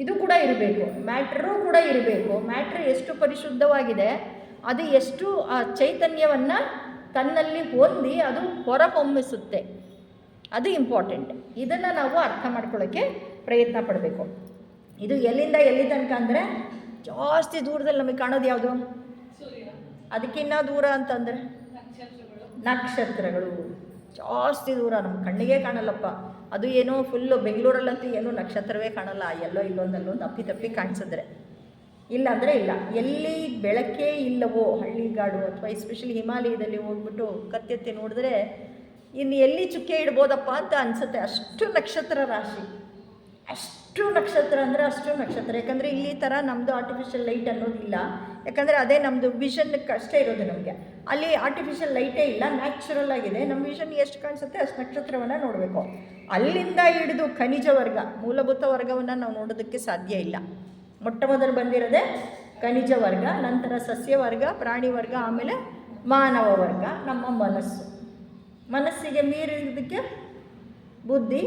ಇದು ಕೂಡ ಇರಬೇಕು. ಮ್ಯಾಟ್ರೂ ಕೂಡ ಇರಬೇಕು. ಮ್ಯಾಟ್ರ್ ಎಷ್ಟು ಪರಿಶುದ್ಧವಾಗಿದೆ, ಅದು ಎಷ್ಟು ಆ ಚೈತನ್ಯವನ್ನು ತನ್ನಲ್ಲಿ ಹೊಂದಿ ಅದು ಹೊರಹೊಮ್ಮಿಸುತ್ತೆ, ಅದು ಇಂಪಾರ್ಟೆಂಟ್. ಇದನ್ನು ನಾವು ಅರ್ಥ ಮಾಡ್ಕೊಳ್ಳೋಕ್ಕೆ ಪ್ರಯತ್ನ ಪಡಬೇಕು. ಇದು ಎಲ್ಲಿಂದ ಎಲ್ಲಿ ತನಕ ಅಂದರೆ ಜಾಸ್ತಿ ದೂರದಲ್ಲಿ ನಮಗೆ ಕಾಣೋದು ಯಾವುದು? ಅದಕ್ಕಿನ್ನ ದೂರ ಅಂತಂದರೆ ನಕ್ಷತ್ರಗಳು. ಜಾಸ್ತಿ ದೂರ, ನಮ್ಮ ಕಣ್ಣಿಗೆ ಕಾಣಲ್ಲಪ್ಪ. ಅದು ಏನೋ ಫುಲ್ಲು ಬೆಂಗಳೂರಲ್ಲಂತೂ ಏನೂ ನಕ್ಷತ್ರವೇ ಕಾಣಲ್ಲ. ಎಲ್ಲೋ ಇಲ್ಲೊಂದಲ್ಲೊಂದು ಅಪ್ಪಿ ಕಾಣಿಸಿದ್ರೆ, ಇಲ್ಲಾಂದರೆ ಇಲ್ಲ. ಎಲ್ಲಿ ಬೆಳಕೇ ಇಲ್ಲವೋ ಹಳ್ಳಿಗಾಡು ಅಥವಾ ಎಸ್ಪೆಷಲಿ ಹಿಮಾಲಯದಲ್ಲಿ ಹೋಗ್ಬಿಟ್ಟು ಕತ್ತೆತ್ತಿ ನೋಡಿದ್ರೆ ಇನ್ನು ಎಲ್ಲಿ ಚುಕ್ಕೆ ಇಡ್ಬೋದಪ್ಪ ಅಂತ ಅನಿಸುತ್ತೆ. ಅಷ್ಟು ನಕ್ಷತ್ರ ರಾಶಿ, ಅಷ್ಟು ನಕ್ಷತ್ರ ಅಂದರೆ ಅಷ್ಟು ನಕ್ಷತ್ರ. ಯಾಕಂದರೆ ಇಲ್ಲಿ ಥರ ನಮ್ಮದು ಆರ್ಟಿಫಿಷಿಯಲ್ ಲೈಟ್ ಅನ್ನೋದಿಲ್ಲ. ಯಾಕಂದರೆ ಅದೇ ನಮ್ಮದು ವಿಷನ್ಗೆ ಅಷ್ಟೇ ಇರೋದು. ನಮಗೆ ಅಲ್ಲಿ ಆರ್ಟಿಫಿಷಿಯಲ್ ಲೈಟೇ ಇಲ್ಲ, ನ್ಯಾಚುರಲ್ ಆಗಿದೆ. ನಮ್ಮ ವಿಷನ್ ಎಷ್ಟು ಕಾಣಿಸುತ್ತೆ ಅಷ್ಟು ನಕ್ಷತ್ರವನ್ನು ನೋಡಬೇಕು. ಅಲ್ಲಿಂದ ಹಿಡಿದು ಖನಿಜ ವರ್ಗ, ಮೂಲಭೂತ ವರ್ಗವನ್ನು ನಾವು ನೋಡೋದಕ್ಕೆ ಸಾಧ್ಯ ಇಲ್ಲ. ಮೊಟ್ಟ ಮೊದಲು ಬಂದಿರೋದೇ ಖನಿಜ ವರ್ಗ, ನಂತರ ಸಸ್ಯ ವರ್ಗ, ಪ್ರಾಣಿ ವರ್ಗ, ಆಮೇಲೆ ಮಾನವ ವರ್ಗ. ನಮ್ಮ ಮನಸ್ಸಿಗೆ ಮೀರಿದ್ದಕ್ಕೆ ಬುದ್ಧಿ,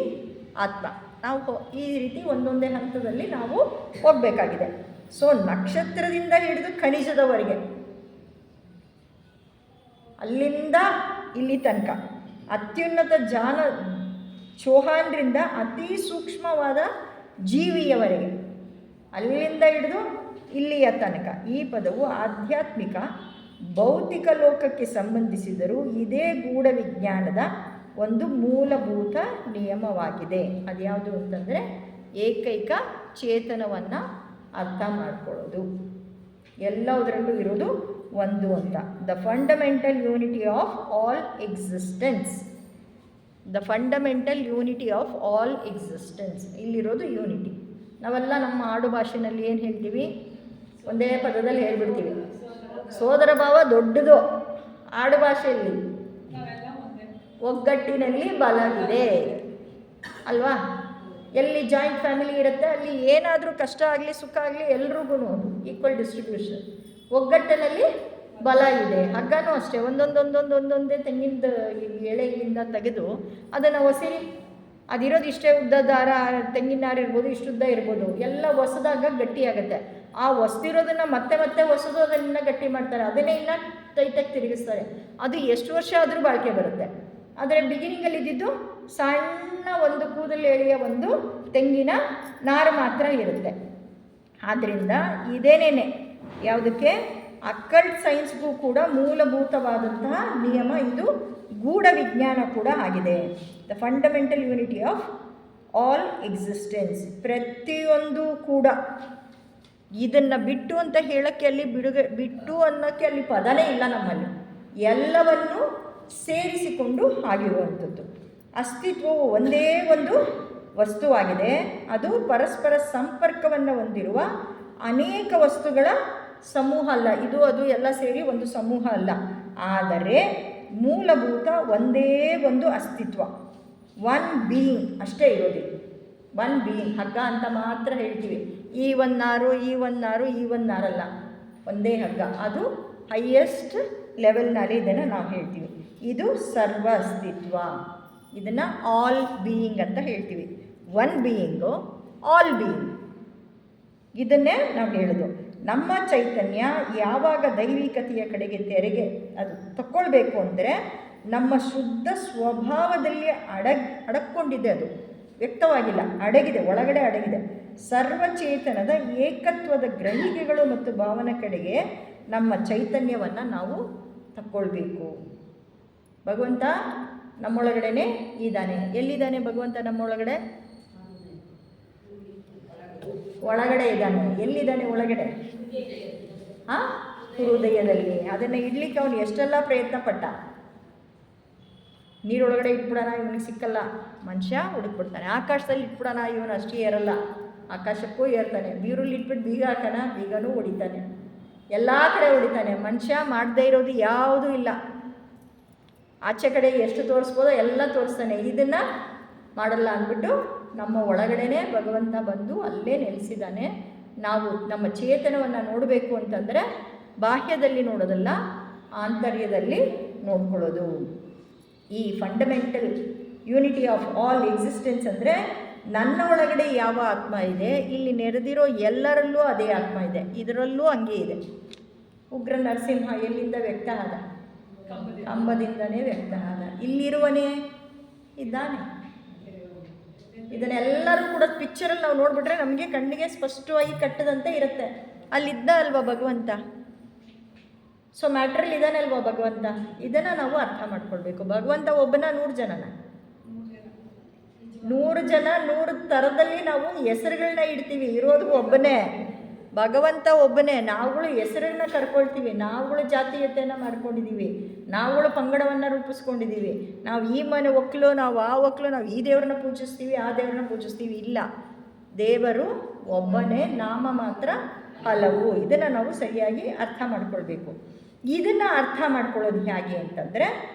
ಆತ್ಮ. ನಾವು ಈ ರೀತಿ ಒಂದೊಂದೇ ಹಂತದಲ್ಲಿ ನಾವು ಹೋಗಬೇಕಾಗಿದೆ. ಸೊ ನಕ್ಷತ್ರದಿಂದ ಹಿಡಿದು ಖನಿಜದವರೆಗೆ, ಅಲ್ಲಿಂದ ಇಲ್ಲಿ ತನಕ ಅತ್ಯುನ್ನತ ಚೋಹಾನ್ರಿಂದ ಅತಿ ಸೂಕ್ಷ್ಮವಾದ ಜೀವಿಯವರೆಗೆ, ಅಲ್ಲಿಂದ ಹಿಡಿದು ಇಲ್ಲಿಯ ತನಕ ಈ ಪದವು ಆಧ್ಯಾತ್ಮಿಕ ಭೌತಿಕ ಲೋಕಕ್ಕೆ ಸಂಬಂಧಿಸಿದರೂ ಇದೇ ಗೂಢ ವಿಜ್ಞಾನದ ಒಂದು ಮೂಲಭೂತ ನಿಯಮವಾಗಿದೆ. ಅದ್ಯಾವುದು ಅಂತಂದರೆ ಏಕೈಕ ಚೇತನವನ್ನು ಅರ್ಥ ಮಾಡ್ಕೊಳ್ಳೋದು. ಎಲ್ಲದರಲ್ಲೂ ಇರೋದು ಒಂದು ಅಂತ. The fundamental unity of all existence. The fundamental unity of all existence. ಇಲ್ಲಿರೋದು ಯೂನಿಟಿ. ನಾವೆಲ್ಲ ನಮ್ಮ ಆಡು ಭಾಷೆಯಲ್ಲಿ ಏನು ಹೇಳ್ತೀವಿ? ಒಂದೇ ಪದದಲ್ಲಿ ಹೇಳ್ಬಿಡ್ತೀವಿ. ಸೋದರ ಭಾವ ದೊಡ್ಡದು. ಆಡು ಭಾಷೆಯಲ್ಲಿ ಒಗ್ಗಟ್ಟಿನಲ್ಲಿ ಬಲವಿದೆ ಅಲ್ವಾ? ಎಲ್ಲಿ ಜಾಯಿಂಟ್ ಫ್ಯಾಮಿಲಿ ಇರುತ್ತೆ ಅಲ್ಲಿ ಏನಾದರೂ ಕಷ್ಟ ಆಗಲಿ ಸುಖ ಆಗಲಿ ಎಲ್ರಿಗೂ ಈಕ್ವಲ್ ಡಿಸ್ಟ್ರಿಬ್ಯೂಷನ್. ಒಗ್ಗಟ್ಟಿನಲ್ಲಿ ಬಲ ಇದೆ. ಹಗ್ಗನೂ ಅಷ್ಟೇ, ಒಂದೊಂದೇ ತೆಂಗಿನ ಎಳೆಯಿಂದ ತೆಗೆದು ಅದನ್ನು ಒಸಿರಿ, ಅದಿರೋದು ಇಷ್ಟೇ ಉದ್ದ ದಾರ, ತೆಂಗಿನ ನಾರು ಇರ್ಬೋದು, ಇಷ್ಟು ಉದ್ದ ಇರ್ಬೋದು, ಎಲ್ಲ ಹೊಸದಾಗ ಗಟ್ಟಿಯಾಗುತ್ತೆ. ಆ ಹೊಸ್ತಿರೋದನ್ನು ಮತ್ತೆ ಹೊಸದು ಅದನ್ನು ಗಟ್ಟಿ ಮಾಡ್ತಾರೆ. ಅದನ್ನೇ ಇನ್ನು ಟೈಟಾಗಿ ತಿರುಗಿಸ್ತಾರೆ. ಅದು ಎಷ್ಟು ವರ್ಷ ಆದರೂ ಬಾಳಿಕೆ ಬರುತ್ತೆ. ಆದರೆ ಬಿಗಿನಿಂಗಲ್ಲಿ ಇದ್ದಿದ್ದು ಸಣ್ಣ ಒಂದು ಕೂದಲು ಎಳೆಯ ಒಂದು ತೆಂಗಿನ ನಾರು ಮಾತ್ರ ಇರುತ್ತೆ. ಆದ್ದರಿಂದ ಇದೇನೇನೆ ಯಾವುದಕ್ಕೆ ಅಕಲ್ಟ್ ಸೈನ್ಸ್ಗೂ ಕೂಡ ಮೂಲಭೂತವಾದಂತಹ ನಿಯಮ ಇದು. ಗೂಢ ವಿಜ್ಞಾನ ಕೂಡ ಆಗಿದೆ. The fundamental unity of all existence, ಪ್ರತಿಯೊಂದು ಕೂಡ. ಇದನ್ನು ಬಿಟ್ಟು ಅಂತ ಹೇಳೋಕ್ಕೆ ಅಲ್ಲಿ ಬಿಟ್ಟು ಅನ್ನೋಕ್ಕೆ ಅಲ್ಲಿ ಪದನೇ ಇಲ್ಲ ನಮ್ಮಲ್ಲಿ. ಎಲ್ಲವನ್ನು ಸೇರಿಸಿಕೊಂಡು ಆಗಿರುವಂಥದ್ದು. ಅಸ್ತಿತ್ವವು ಒಂದೇ ಒಂದು ವಸ್ತುವಾಗಿದೆ. ಅದು ಪರಸ್ಪರ ಸಂಪರ್ಕವನ್ನು ಹೊಂದಿರುವ ಅನೇಕ ವಸ್ತುಗಳ ಸಮೂಹ ಅಲ್ಲ. ಇದು ಅದು ಎಲ್ಲ ಸೇರಿ ಒಂದು ಸಮೂಹ ಅಲ್ಲ. ಆದರೆ ಮೂಲಭೂತ ಒಂದೇ ಒಂದು ಅಸ್ತಿತ್ವ, ಒನ್ ಬೀಯಿಂಗ್ ಅಷ್ಟೇ ಇರೋದಿಲ್ಲ. ಒನ್ ಬೀಯಿಂಗ್, ಹಗ್ಗ ಅಂತ ಮಾತ್ರ ಹೇಳ್ತೀವಿ. ಈ ಒನ್ ನಾರು, ಈ ಒನ್ ನಾರು, ಈ ಒನ್ ನಾರಲ್ಲ, ಒಂದೇ ಹಗ್ಗ. ಅದು ಹೈಯೆಸ್ಟ್ ಲೆವೆಲ್ನಲ್ಲಿ ಇದನ್ನು ನಾವು ಹೇಳ್ತೀವಿ. ಇದು ಸರ್ವ ಅಸ್ತಿತ್ವ. ಇದನ್ನು ಆಲ್ ಬೀಯಿಂಗ್ ಅಂತ ಹೇಳ್ತೀವಿ. ಒನ್ ಬೀಯಿಂಗು, ಆಲ್ ಬೀಯಿಂಗ್, ಇದನ್ನೇ ನಾವು ಹೇಳೋದು. ನಮ್ಮ ಚೈತನ್ಯ ಯಾವಾಗ ದೈವಿಕತೆಯ ಕಡೆಗೆ ತೆರೆಗೆ ಅದು ತಕ್ಕೊಳ್ಬೇಕು ಅಂದರೆ ನಮ್ಮ ಶುದ್ಧ ಸ್ವಭಾವದಲ್ಲಿ ಅಡಕ್ಕೊಂಡಿದೆ. ಅದು ವ್ಯಕ್ತವಾಗಿಲ್ಲ, ಅಡಗಿದೆ, ಒಳಗಡೆ ಅಡಗಿದೆ. ಸರ್ವಚೇತನದ ಏಕತ್ವದ ಗ್ರಹಿಕೆಗಳು ಮತ್ತು ಭಾವನೆ ಕಡೆಗೆ ನಮ್ಮ ಚೈತನ್ಯವನ್ನು ನಾವು ತಕ್ಕೊಳ್ಬೇಕು. ಭಗವಂತ ನಮ್ಮೊಳಗಡೆನೇ ಇದ್ದಾನೆ. ಎಲ್ಲಿದ್ದಾನೆ ಭಗವಂತ? ನಮ್ಮೊಳಗಡೆ ಒಳಗಡೆ ಇದ್ದಾನೆ. ಎಲ್ಲಿದ್ದಾನೆ ಒಳಗಡೆ? ಹೃದಯದಲ್ಲಿ. ಅದನ್ನು ಇಡ್ಲಿಕ್ಕೆ ಅವನು ಎಷ್ಟೆಲ್ಲ ಪ್ರಯತ್ನ ಪಟ್ಟ. ನೀರೊಳಗಡೆ ಇಟ್ಬಿಡೋಣ, ಇವನಿಗೆ ಸಿಕ್ಕಲ್ಲ, ಮನುಷ್ಯ ಹುಡುಕ್ಬಿಡ್ತಾನೆ. ಆಕಾಶದಲ್ಲಿ ಇಟ್ಬಿಡೋಣ, ಇವನು ಅಷ್ಟೇ ಏರಲ್ಲ, ಆಕಾಶಕ್ಕೂ ಏರ್ತಾನೆ. ಬೀರಲ್ಲಿ ಇಟ್ಬಿಟ್ಟು ಬೀಗ ಹಾಕೋಣ, ಬೀಗನೂ ಹೊಡಿತಾನೆ, ಎಲ್ಲ ಕಡೆ ಹೊಡಿತಾನೆ. ಮನುಷ್ಯ ಮಾಡದೇ ಇರೋದು ಯಾವುದೂ ಇಲ್ಲ. ಆಚೆ ಕಡೆ ಎಷ್ಟು ತೋರಿಸ್ಬೋದೋ ಎಲ್ಲ ತೋರಿಸ್ತಾನೆ. ಇದನ್ನು ಮಾಡಲ್ಲ ಅಂದ್ಬಿಟ್ಟು ನಮ್ಮ ಒಳಗಡೆನೇ ಭಗವಂತ ಬಂದು ಅಲ್ಲೇ ನೆಲೆಸಿದ್ದಾನೆ. ನಾವು ನಮ್ಮ ಚೇತನವನ್ನು ನೋಡಬೇಕು ಅಂತಂದರೆ ಬಾಹ್ಯದಲ್ಲಿ ನೋಡೋದಲ್ಲ, ಆಂತರ್ಯದಲ್ಲಿ ನೋಡ್ಕೊಳ್ಳೋದು. ಈ fundamental unity of all existence ಅಂದರೆ ನನ್ನ ಒಳಗಡೆ ಯಾವ ಆತ್ಮ ಇದೆ, ಇಲ್ಲಿ ನೆರೆದಿರೋ ಎಲ್ಲರಲ್ಲೂ ಅದೇ ಆತ್ಮ ಇದೆ. ಇದರಲ್ಲೂ ಹಂಗೆ ಇದೆ. ಉಗ್ರ ನರಸಿಂಹ ಎಲ್ಲಿಂದ ವ್ಯಕ್ತ ಆದ? ಕಂಬದಿಂದನೇ ವ್ಯಕ್ತ ಆದ. ಇಲ್ಲಿರುವನೇ ಇದ್ದಾನೆ. ಇದನ್ನೆಲ್ಲರೂ ಕೂಡ ಪಿಕ್ಚರಲ್ಲಿ ನಾವು ನೋಡಿಬಿಟ್ರೆ ನಮಗೆ ಕಣ್ಣಿಗೆ ಸ್ಪಷ್ಟವಾಗಿ ಕಟ್ಟದಂತೆ ಇರುತ್ತೆ. ಅಲ್ಲಿದ್ದ ಅಲ್ವಾ ಭಗವಂತ? ಸೊ ಮ್ಯಾಟ್ರಲ್ಲಿ ಇದ್ದಾನೆ ಅಲ್ವಾ ಭಗವಂತ? ಇದನ್ನು ನಾವು ಅರ್ಥ ಮಾಡ್ಕೊಳ್ಬೇಕು. ಭಗವಂತ ಒಬ್ಬನ 100 ಜನನ? 100 ಜನ 100 ಥರದಲ್ಲಿ ನಾವು ಹೆಸರುಗಳನ್ನ ಇಡ್ತೀವಿ. ಇರೋದು ಒಬ್ಬನೇ ಭಗವಂತ, ಒಬ್ಬನೇ. ನಾವುಗಳು ಹೆಸರನ್ನ ಕರ್ಕೊಳ್ತೀವಿ, ನಾವುಗಳು ಜಾತೀಯತೆಯನ್ನು ಮಾಡ್ಕೊಂಡಿದ್ದೀವಿ, ನಾವುಗಳು ಪಂಗಡವನ್ನು ರೂಪಿಸ್ಕೊಂಡಿದ್ದೀವಿ. ನಾವು ಈ ಮನೆ ಒಕ್ಕಲು, ನಾವು ಆ ಒಕ್ಕಲು, ನಾವು ಈ ದೇವ್ರನ್ನ ಪೂಜಿಸ್ತೀವಿ, ಆ ದೇವ್ರನ್ನ ಪೂಜಿಸ್ತೀವಿ. ಇಲ್ಲ, ದೇವರು ಒಬ್ಬನೇ, ನಾಮ ಮಾತ್ರ ಹಲವು. ಇದನ್ನು ನಾವು ಸರಿಯಾಗಿ ಅರ್ಥ ಮಾಡ್ಕೊಳ್ಬೇಕು. ಇದನ್ನು ಅರ್ಥ ಮಾಡ್ಕೊಳ್ಳೋದು ಹೇಗೆ ಅಂತಂದರೆ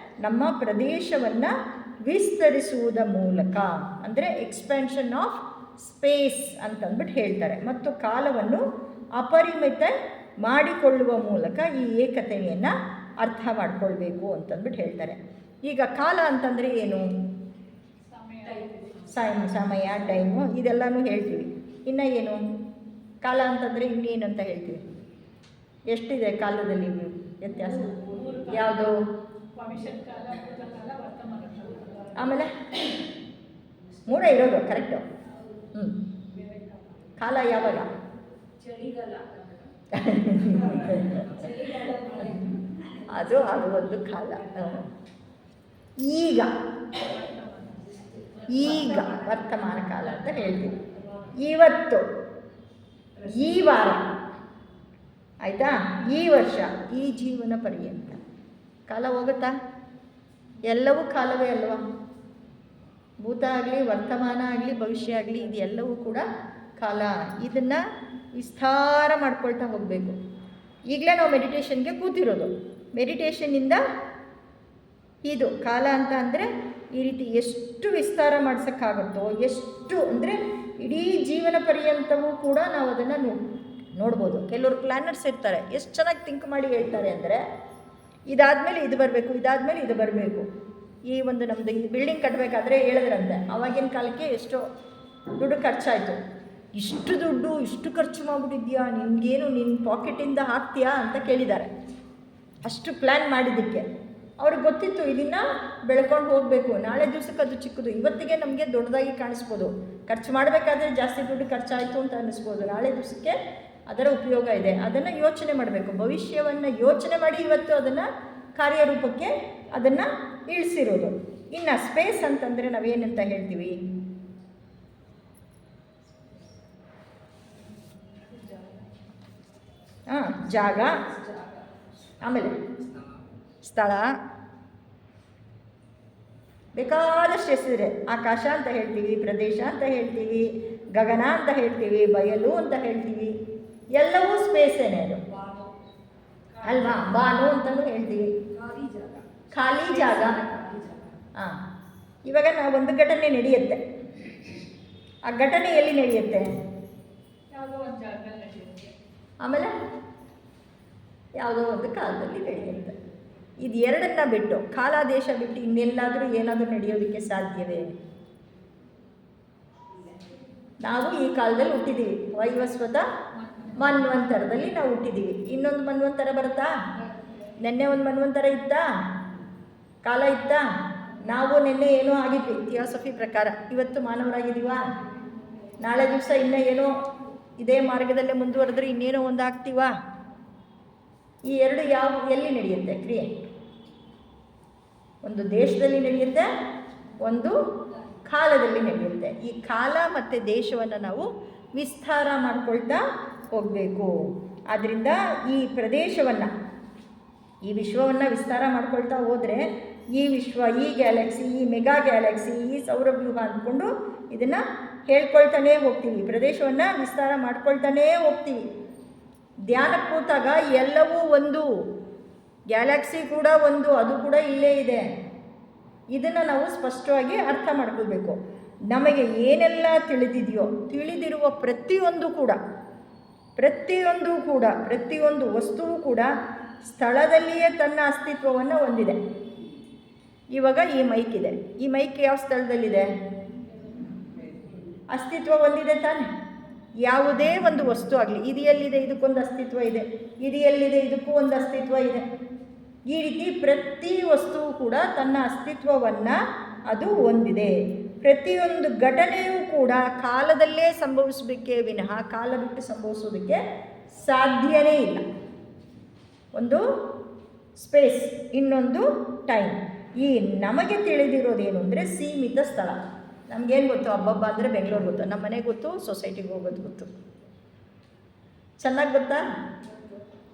ನಮ್ಮ ಪ್ರದೇಶವನ್ನು ವಿಸ್ತರಿಸುವುದ ಮೂಲಕ, ಅಂದರೆ ಎಕ್ಸ್ಪ್ಯಾನ್ಷನ್ ಆಫ್ ಸ್ಪೇಸ್ ಅಂತಂದ್ಬಿಟ್ಟು ಹೇಳ್ತಾರೆ. ಮತ್ತು ಕಾಲವನ್ನು ಅಪರಿಮಿತ ಮಾಡಿಕೊಳ್ಳುವ ಮೂಲಕ ಈ ಏಕತೆಯನ್ನು ಅರ್ಥ ಮಾಡ್ಕೊಳ್ಬೇಕು ಅಂತಂದ್ಬಿಟ್ಟು ಹೇಳ್ತಾರೆ. ಈಗ ಕಾಲ ಅಂತಂದರೆ ಏನು? ಸಮಯ, ಟೈಮು, ಇದೆಲ್ಲನೂ ಹೇಳ್ತೀವಿ. ಇನ್ನು ಏನು ಕಾಲ ಅಂತಂದರೆ ಇನ್ನೇನು ಅಂತ ಹೇಳ್ತೀವಿ? ಎಷ್ಟಿದೆ ಕಾಲದಲ್ಲಿ ವ್ಯತ್ಯಾಸ? ಯಾವುದು? ಆಮೇಲೆ 3 ಇರೋದು ಕರೆಕ್ಟು. ಕಾಲ ಯಾವಾಗ? ಅದು ಒಂದು ಕಾಲ. ಈಗ ವರ್ತಮಾನ ಕಾಲ ಅಂತ ಹೇಳ್ತೀವಿ. ಇವತ್ತು, ಈ ವಾರ, ಆಯಿತಾ, ಈ ವರ್ಷ, ಈ ಜೀವನ ಪರ್ಯಂತ ಕಾಲ ಹೋಗುತ್ತಾ? ಎಲ್ಲವೂ ಕಾಲವೇ ಅಲ್ವಾ? ಭೂತ ಆಗಲಿ, ವರ್ತಮಾನ ಆಗಲಿ, ಭವಿಷ್ಯ ಆಗಲಿ, ಇದು ಎಲ್ಲವೂ ಕೂಡ ಕಾಲ. ಇದನ್ನು ವಿಸ್ತಾರ ಮಾಡ್ಕೊಳ್ತಾ ಹೋಗಬೇಕು. ಈಗಲೇ ನಾವು ಮೆಡಿಟೇಷನ್ಗೆ ಕೂತಿರೋದು. ಮೆಡಿಟೇಷನ್ನಿಂದ ಇದು ಕಾಲ ಅಂತ ಅಂದರೆ ಈ ರೀತಿ ಎಷ್ಟು ವಿಸ್ತಾರ ಮಾಡಿಸೋಕ್ಕಾಗುತ್ತೋ, ಎಷ್ಟು ಅಂದರೆ ಇಡೀ ಜೀವನ ಪರ್ಯಂತವೂ ಕೂಡ ನಾವು ಅದನ್ನು ನೋಡ್ಬೋದು. ಕೆಲವರು ಪ್ಲ್ಯಾನರ್ಸ್ ಇರ್ತಾರೆ, ಎಷ್ಟು ಚೆನ್ನಾಗಿ ಥಿಂಕ್ ಮಾಡಿ ಹೇಳ್ತಾರೆ ಅಂದರೆ ಇದಾದಮೇಲೆ ಇದು ಬರಬೇಕು, ಇದಾದಮೇಲೆ ಇದು ಬರಬೇಕು. ಈ ಒಂದು ನಮ್ಮದು ಈ ಬಿಲ್ಡಿಂಗ್ ಕಟ್ಟಬೇಕಾದ್ರೆ ಹೇಳಿದ್ರಂತೆ, ಆವಾಗಿನ ಕಾಲಕ್ಕೆ ಎಷ್ಟೋ ದುಡ್ಡು ಖರ್ಚಾಯಿತು. ಇಷ್ಟು ದುಡ್ಡು ಇಷ್ಟು ಖರ್ಚು ಮಾಡಿಬಿಟ್ಟಿದ್ಯಾ, ನಿಮಗೇನು ನಿನ್ನ ಪಾಕೆಟಿಂದ ಹಾಕ್ತೀಯಾ ಅಂತ ಕೇಳಿದ್ದಾರೆ. ಅಷ್ಟು ಪ್ಲ್ಯಾನ್ ಮಾಡಿದ್ದಕ್ಕೆ ಅವ್ರಿಗೆ ಗೊತ್ತಿತ್ತು ಇದನ್ನು ಬೆಳ್ಕೊಂಡು ಹೋಗಬೇಕು. ನಾಳೆ ದಿವಸಕ್ಕೆ ಅದು ಚಿಕ್ಕದು, ಇವತ್ತಿಗೆ ನಮಗೆ ದೊಡ್ಡದಾಗಿ ಕಾಣಿಸ್ಬೋದು. ಖರ್ಚು ಮಾಡಬೇಕಾದ್ರೆ ಜಾಸ್ತಿ ದುಡ್ಡು ಖರ್ಚಾಯಿತು ಅಂತ ಅನ್ನಿಸ್ಬೋದು. ನಾಳೆ ದಿವಸಕ್ಕೆ ಅದರ ಉಪಯೋಗ ಇದೆ. ಅದನ್ನು ಯೋಚನೆ ಮಾಡಬೇಕು. ಭವಿಷ್ಯವನ್ನು ಯೋಚನೆ ಮಾಡಿ ಇವತ್ತು ಅದನ್ನು ಕಾರ್ಯರೂಪಕ್ಕೆ ಅದನ್ನು ಇಳಿಸಿರೋದು. ಇನ್ನು ಸ್ಪೇಸ್ ಅಂತಂದರೆ ನಾವೇನಂತ ಹೇಳ್ತೀವಿ? ಜಾಗ, ಆಮೇಲೆ ಸ್ಥಳ, ಬೇಕಾದಷ್ಟು ಹೆಸರಿದೆ. ಆಕಾಶ ಅಂತ ಹೇಳ್ತೀವಿ, ಪ್ರದೇಶ ಅಂತ ಹೇಳ್ತೀವಿ, ಗಗನ ಅಂತ ಹೇಳ್ತೀವಿ, ಬಯಲು ಅಂತ ಹೇಳ್ತೀವಿ. ಎಲ್ಲವೂ ಸ್ಪೇಸೇನೆ ಅದು ಅಲ್ವಾ. ಬಾನು ಅಂತಲೂ ಹೇಳ್ತೀವಿ, ಖಾಲಿ ಜಾಗ. ಹಾಂ, ಇವಾಗ ನಾವು ಒಂದು ಘಟನೆ ನಡೆಯುತ್ತೆ, ಆ ಘಟನೆ ಎಲ್ಲಿ ನಡೆಯುತ್ತೆ? ಆಮೇಲೆ ಯಾವುದೋ ಒಂದು ಕಾಲದಲ್ಲಿ ನಡೆಯುತ್ತೆ. ಇದು ಎರಡನ್ನ ಬಿಟ್ಟು, ಕಾಲಾದೇಶ ಬಿಟ್ಟು ಇನ್ನೆಲ್ಲಾದರೂ ಏನಾದರೂ ನಡೆಯೋದಕ್ಕೆ ಸಾಧ್ಯವೇ? ನಾವು ಈ ಕಾಲದಲ್ಲಿ ಹುಟ್ಟಿದ್ದೀವಿ, ವೈವಸ್ವತ ಮನ್ವಂತರದಲ್ಲಿ ನಾವು ಹುಟ್ಟಿದ್ದೀವಿ. ಇನ್ನೊಂದು ಮನ್ವಂತರ ಬರುತ್ತಾ? ನೆನ್ನೆ ಒಂದು ಮನ್ವಂತರ ಇತ್ತಾ? ಕಾಲ ಇತ್ತಾ? ನಾವು ನಿನ್ನೆ ಏನೋ ಆಗಿದ್ವಿ ಥಿಯಾಸಫಿ ಪ್ರಕಾರ, ಇವತ್ತು ಮಾನವರಾಗಿದ್ದೀವಾ? ನಾಳೆ ದಿವಸ ಇನ್ನೂ ಏನೋ ಇದೇ ಮಾರ್ಗದಲ್ಲೇ ಮುಂದುವರೆದ್ರೆ ಇನ್ನೇನೋ ಒಂದು ಆಗ್ತೀವಾ? ಈ ಎರಡು ಎಲ್ಲಿ ನಡೆಯುತ್ತೆ ಕ್ರಿಯೆ? ಒಂದು ದೇಶದಲ್ಲಿ ನಡೆಯುತ್ತೆ, ಒಂದು ಕಾಲದಲ್ಲಿ ನಡೆಯುತ್ತೆ. ಈ ಕಾಲ ಮತ್ತು ದೇಶವನ್ನು ನಾವು ವಿಸ್ತಾರ ಮಾಡಿಕೊಳ್ತಾ ಹೋಗಬೇಕು. ಆದ್ದರಿಂದ ಈ ಪ್ರದೇಶವನ್ನು, ಈ ವಿಶ್ವವನ್ನು ವಿಸ್ತಾರ ಮಾಡ್ಕೊಳ್ತಾ ಹೋದರೆ ಈ ವಿಶ್ವ, ಈ ಗ್ಯಾಲಕ್ಸಿ, ಈ ಮೆಗಾ ಗ್ಯಾಲಕ್ಸಿ, ಈ ಸೌರವ್ಯೂಹ ಅಂದ್ಕೊಂಡು ಇದನ್ನು ಹೇಳ್ಕೊಳ್ತಾನೇ ಹೋಗ್ತೀವಿ. ಪ್ರದೇಶವನ್ನು ವಿಸ್ತಾರ ಮಾಡ್ಕೊಳ್ತಾನೇ ಹೋಗ್ತೀವಿ. ಧ್ಯಾನ ಕೂತಾಗ ಎಲ್ಲವೂ ಒಂದು, ಗ್ಯಾಲಕ್ಸಿ ಕೂಡ ಒಂದು, ಅದು ಕೂಡ ಇಲ್ಲೇ ಇದೆ. ಇದನ್ನು ನಾವು ಸ್ಪಷ್ಟವಾಗಿ ಅರ್ಥ ಮಾಡ್ಕೊಳ್ಬೇಕು. ನಮಗೆ ಏನೆಲ್ಲ ತಿಳಿದಿದೆಯೋ, ತಿಳಿದಿರುವ ಪ್ರತಿಯೊಂದು ಕೂಡ ಪ್ರತಿಯೊಂದು ವಸ್ತುವು ಕೂಡ ಸ್ಥಳದಲ್ಲಿಯೇ ತನ್ನ ಅಸ್ತಿತ್ವವನ್ನು ಹೊಂದಿದೆ. ಇವಾಗ ಈ ಮೈಕ್ ಇದೆ, ಈ ಮೈಕ್ ಯಾವ ಸ್ಥಳದಲ್ಲಿದೆ? ಅಸ್ತಿತ್ವ ಹೊಂದಿದೆ ತಾನೆ. ಯಾವುದೇ ಒಂದು ವಸ್ತು ಆಗಲಿ, ಇದು ಎಲ್ಲಿದೆ, ಇದಕ್ಕೊಂದು ಅಸ್ತಿತ್ವ ಇದೆ, ಇದು ಎಲ್ಲಿದೆ, ಇದಕ್ಕೂ ಒಂದು ಅಸ್ತಿತ್ವ ಇದೆ. ಈ ರೀತಿ ಪ್ರತಿ ವಸ್ತುವು ಕೂಡ ತನ್ನ ಅಸ್ತಿತ್ವವನ್ನು ಅದು ಹೊಂದಿದೆ. ಪ್ರತಿಯೊಂದು ಘಟನೆಯೂ ಕೂಡ ಕಾಲದಲ್ಲೇ ಸಂಭವಿಸಬೇಕೇ ವಿನಃ ಕಾಲ ಬಿಟ್ಟು ಸಂಭವಿಸೋದಕ್ಕೆ ಸಾಧ್ಯವೇ ಇಲ್ಲ. ಒಂದು ಸ್ಪೇಸ್, ಇನ್ನೊಂದು ಟೈಮ್. ಈ ನಮಗೆ ತಿಳಿದಿರೋದೇನು ಅಂದರೆ ಸೀಮಿತ ಸ್ಥಳ. ನಮಗೇನು ಗೊತ್ತು? ಹಬ್ಬಬ್ಬ ಅಂದರೆ ಬೆಂಗಳೂರು ಗೊತ್ತು, ನಮ್ಮ ಮನೆಗೆ ಗೊತ್ತು, ಸೊಸೈಟಿಗೆ ಹೋಗೋದು ಗೊತ್ತು. ಚೆನ್ನಾಗಿ ಗೊತ್ತಾ?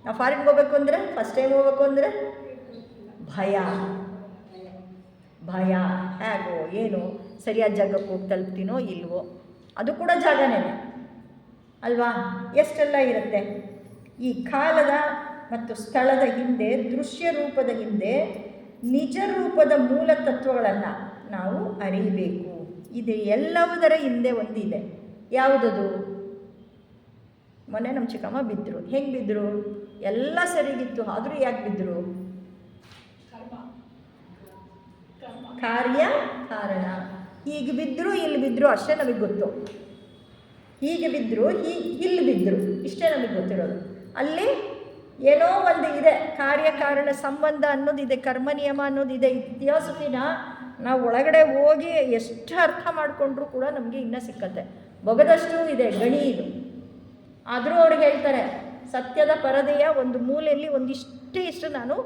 ನಾವು ಫಾರಿನ್ಗೆ ಹೋಗ್ಬೇಕು ಅಂದರೆ, ಫಸ್ಟ್ ಟೈಮ್ ಹೋಗ್ಬೇಕು ಅಂದರೆ ಭಯ ಹೇಗೋ ಏನೋ, ಸರಿಯಾದ ಜಾಗಕ್ಕೆ ಹೋಗಿ ತಲುಪ್ತೀನೋ ಇಲ್ವೋ, ಅದು ಕೂಡ ಜಾಗನೇ ಅಲ್ವಾ? ಎಷ್ಟೆಲ್ಲ ಇರುತ್ತೆ. ಈ ಕಾಲದ ಮತ್ತು ಸ್ಥಳದ ಹಿಂದೆ, ದೃಶ್ಯ ರೂಪದ ಹಿಂದೆ ನಿಜ ರೂಪದ ಮೂಲ ತತ್ವಗಳನ್ನು ನಾವು ಅರಿಯಬೇಕು. ಇದು ಎಲ್ಲವುದರ ಹಿಂದೆ ಒಂದಿದೆ. ಯಾವುದದು? ಮೊನ್ನೆ ನಮ್ಮ ಚಿಕ್ಕಮ್ಮ ಬಿದ್ದರು. ಹೆಂಗೆ ಬಿದ್ದರು? ಎಲ್ಲ ಸರಿಗಿತ್ತು, ಆದರೂ ಯಾಕೆ ಬಿದ್ದರು? ಕಾರ್ಯ ಕಾರಣ. ಹೀಗೆ ಬಿದ್ದರು, ಇಲ್ಲಿ ಬಿದ್ದರು, ಅಷ್ಟೇ ನಮಗೆ ಗೊತ್ತು. ಹೀಗೆ ಬಿದ್ದರು, ಇಲ್ಲಿ ಬಿದ್ದರು, ಇಷ್ಟೇ ನಮಗೆ ಗೊತ್ತಿರೋದು. ಅಲ್ಲಿ ಏನೋ ಒಂದು ಇದೆ, ಕಾರ್ಯಕಾರಣ ಸಂಬಂಧ ಅನ್ನೋದಿದೆ, ಕರ್ಮ ನಿಯಮ ಅನ್ನೋದಿದೆ. ಇತಿಹಾಸಫಿನ ನಾವು ಒಳಗಡೆ ಹೋಗಿ ಎಷ್ಟು ಅರ್ಥ ಮಾಡಿಕೊಂಡ್ರೂ ಕೂಡ ನಮಗೆ ಇನ್ನೂ ಸಿಕ್ಕತ್ತೆ. ಬೊಗದಷ್ಟು ಇದೆ, ಗಣಿ ಇದು. ಆದರೂ ಅವ್ರು ಹೇಳ್ತಾರೆ, ಸತ್ಯದ ಪರದೆಯ ಒಂದು ಮೂಲೆಯಲ್ಲಿ ಇಷ್ಟು ನಾನು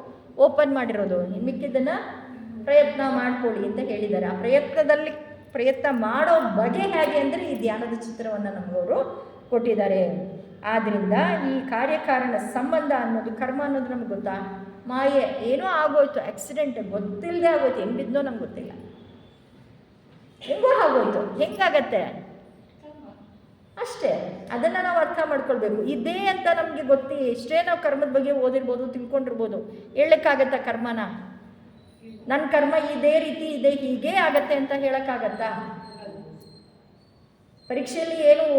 ಓಪನ್ ಮಾಡಿರೋದು, ಮಿಕ್ಕಿದ್ದನ್ನು ಪ್ರಯತ್ನ ಮಾಡಿಕೊಳ್ಳಿ ಅಂತ ಹೇಳಿದ್ದಾರೆ. ಆ ಪ್ರಯತ್ನ ಮಾಡೋ ಬಗೆ ಹೇಗೆ ಅಂದರೆ ಈ ಧ್ಯಾನದ ಚಿತ್ರವನ್ನು ನಮಗವರು ಕೊಟ್ಟಿದ್ದಾರೆ. ಆದ್ದರಿಂದ ಈ ಕಾರ್ಯಕಾರಣ ಸಂಬಂಧ ಅನ್ನೋದು, ಕರ್ಮ ಅನ್ನೋದು ನಮ್ಗೆ ಗೊತ್ತಾ? ಮಾಯೆ, ಏನೋ ಆಗೋಯ್ತು, ಆಕ್ಸಿಡೆಂಟ್, ಗೊತ್ತಿಲ್ಲದೆ ಆಗೋಯ್ತು, ಹೆಂಗೆ ಬಿದ್ದೋ ನಮ್ಗೆ ಗೊತ್ತಿಲ್ಲ, ಹೆಂಗೋ ಆಗೋಯ್ತು, ಹೆಂಗಾಗತ್ತೆ ಅಷ್ಟೇ. ಅದನ್ನು ನಾವು ಅರ್ಥ ಮಾಡ್ಕೊಳ್ಬೇಕು. ಇದೇ ಅಂತ ನಮಗೆ ಗೊತ್ತಿ ಎಷ್ಟೇ ನಾವು ಕರ್ಮದ ಬಗ್ಗೆ ಓದಿರ್ಬೋದು, ತಿಳ್ಕೊಂಡಿರ್ಬೋದು, ಹೇಳಕ್ಕಾಗತ್ತಾ ಕರ್ಮನ? ನನ್ನ ಕರ್ಮ ಇದೇ ರೀತಿ ಇದೆ, ಹೀಗೇ ಆಗತ್ತೆ ಅಂತ ಹೇಳೋಕ್ಕಾಗತ್ತಾ? ಪರೀಕ್ಷೆಯಲ್ಲಿ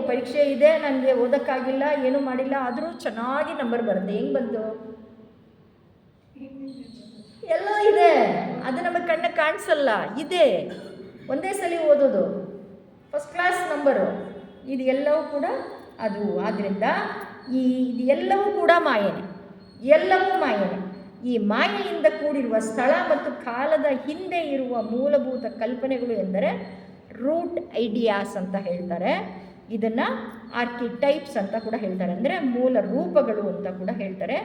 ಪರೀಕ್ಷೆ ಇದೆ, ನನಗೆ ಓದೋಕ್ಕಾಗಿಲ್ಲ, ಏನೂ ಮಾಡಿಲ್ಲ, ಆದರೂ ಚೆನ್ನಾಗಿ ನಂಬರ್ ಬರುತ್ತೆ. ಹೆಂಗೆ ಬಂತು? ಎಲ್ಲ ಇದೆ, ಅದು ನಮಗೆ ಕಣ್ಣಿಗೆ ಕಾಣಿಸಲ್ಲ, ಇದೆ. ಒಂದೇ ಸಲ ಓದೋದು, ಫಸ್ಟ್ ಕ್ಲಾಸ್ ನಂಬರು, ಇದು ಎಲ್ಲವೂ ಕೂಡ ಅದು. ಆದ್ದರಿಂದ ಇದು ಎಲ್ಲವೂ ಕೂಡ ಮಾಯೆನೆ, ಎಲ್ಲವೂ ಮಾಯೆನೆ. ಈ ಮಾಯೆಯಿಂದ ಕೂಡಿರುವ ಸ್ಥಳ ಮತ್ತು ಕಾಲದ ಹಿಂದೆ ಇರುವ ಮೂಲಭೂತ ಕಲ್ಪನೆಗಳು ಎಂದರೆ ರೂಟ್ ಐಡಿಯಾಸ್ ಅಂತ ಹೇಳ್ತಾರೆ. ಇದನ್ನು ಆರ್ಕಿಟೈಪ್ಸ್ ಅಂತ ಕೂಡ ಹೇಳ್ತಾರೆ, ಅಂದರೆ ಮೂಲ ರೂಪಗಳು ಅಂತ ಕೂಡ ಹೇಳ್ತಾರೆ,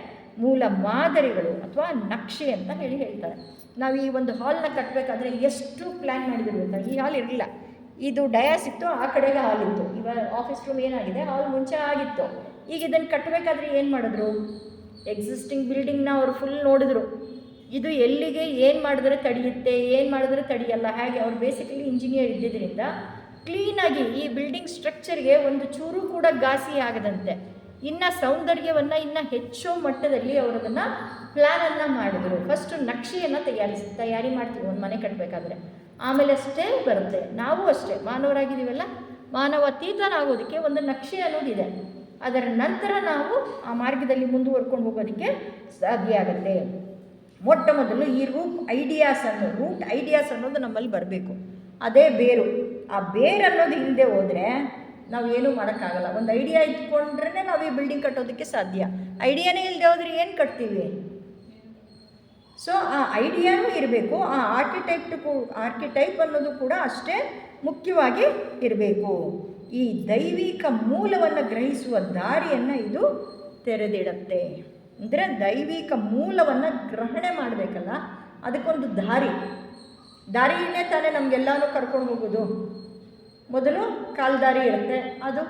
ಮೂಲ ಮಾದರಿಗಳು ಅಥವಾ ನಕ್ಷೆ ಅಂತ ಹೇಳ್ತಾರೆ. ನಾವು ಈ ಒಂದು ಹಾಲ್ನ ಕಟ್ಟಬೇಕಾದ್ರೆ ಎಷ್ಟು ಪ್ಲ್ಯಾನ್ ಮಾಡಿದ್ರು ಅಂತ. ಈ ಹಾಲ್ ಇರಲಿಲ್ಲ, ಇದು ಡಯಾಸ್ ಇತ್ತು, ಆ ಕಡೆಗೆ ಹಾಲ್ ಇತ್ತು. ಇವಾಗ ಆಫೀಸ್ ರೂಮ್ ಏನಾಗಿದೆ, ಹಾಲ್ ಮುಂಚೆ ಆಗಿತ್ತು. ಈಗ ಇದನ್ನು ಕಟ್ಟಬೇಕಾದ್ರೆ ಏನು ಮಾಡಿದ್ರು? ಎಕ್ಸಿಸ್ಟಿಂಗ್ ಬಿಲ್ಡಿಂಗ್ನ ಅವರು ಫುಲ್ ನೋಡಿದ್ರು, ಇದು ಎಲ್ಲಿಗೆ ಏನು ಮಾಡಿದ್ರೆ ತಡೆಯುತ್ತೆ, ಏನು ಮಾಡಿದ್ರೆ ತಡೆಯಲ್ಲ. ಹಾಗೆ ಅವ್ರು ಬೇಸಿಕಲಿ ಇಂಜಿನಿಯರ್ ಇದ್ದಿದ್ದರಿಂದ ಕ್ಲೀನಾಗಿ ಈ ಬಿಲ್ಡಿಂಗ್ ಸ್ಟ್ರಕ್ಚರ್ಗೆ ಒಂದು ಚೂರು ಕೂಡ ಘಾಸಿ ಆಗದಂತೆ, ಇನ್ನು ಸೌಂದರ್ಯವನ್ನು ಇನ್ನು ಹೆಚ್ಚೋ ಮಟ್ಟದಲ್ಲಿ ಅವರು ಅದನ್ನು ಪ್ಲ್ಯಾನನ್ನು ಮಾಡಿದ್ರು. ಫಸ್ಟು ನಕ್ಷೆಯನ್ನು ತಯಾರಿ ಮಾಡ್ತೀವಿ ಒಂದು ಮನೆ ಕಟ್ಟಬೇಕಾದ್ರೆ, ಆಮೇಲೆ ಅಷ್ಟೇ ಬರುತ್ತೆ. ನಾವು ಅಷ್ಟೇ ಮಾನವರಾಗಿದ್ದೀವಲ್ಲ, ಮಾನವಾತೀತನಾಗೋದಕ್ಕೆ ಒಂದು ನಕ್ಷೆ ಅನ್ನೋದಿದೆ. ಅದರ ನಂತರ ನಾವು ಆ ಮಾರ್ಗದಲ್ಲಿ ಮುಂದುವರ್ಕೊಂಡು ಹೋಗೋದಕ್ಕೆ ಸಾಧ್ಯ ಆಗುತ್ತೆ. ಮೊಟ್ಟ ಮೊದಲು ಈ ರೂಟ್ ಐಡಿಯಾಸ್ ಅನ್ನೋದು ನಮ್ಮಲ್ಲಿ ಬರಬೇಕು. ಅದೇ ಬೇರು. ಆ ಬೇರು ಅನ್ನೋದು ಇಲ್ಲದೆ ಹೋದರೆ ನಾವು ಏನೂ ಮಾಡೋಕ್ಕಾಗಲ್ಲ. ಒಂದು ಐಡಿಯಾ ಇಟ್ಕೊಂಡ್ರೆ ನಾವು ಈ ಬಿಲ್ಡಿಂಗ್ ಕಟ್ಟೋದಕ್ಕೆ ಸಾಧ್ಯ. ಐಡಿಯಾನೇ ಇಲ್ಲದೆ ಹೋದರೆ ಏನು ಕಟ್ತೀವಿ? ಸೊ ಆ ಐಡಿಯಾನೂ ಇರಬೇಕು. ಆ ಆರ್ಕಿಟೈಪ್ ಅನ್ನೋದು ಕೂಡ ಅಷ್ಟೇ ಮುಖ್ಯವಾಗಿ ಇರಬೇಕು. ಈ ದೈವಿಕ ಮೂಲವನ್ನು ಗ್ರಹಿಸುವ ದಾರಿಯನ್ನು ಇದು ತೆರೆದಿಡುತ್ತೆ. ಅಂದರೆ ದೈವಿಕ ಮೂಲವನ್ನು ಗ್ರಹಣೆ ಮಾಡಬೇಕಲ್ಲ, ಅದಕ್ಕೊಂದು ದಾರಿಯೇ ತಾನೇ ನಮಗೆಲ್ಲನೂ ಕರ್ಕೊಂಡು ಹೋಗೋದು. ಮೊದಲು ಕಾಲ್ದಾರಿ ಇರುತ್ತೆ, ಅದು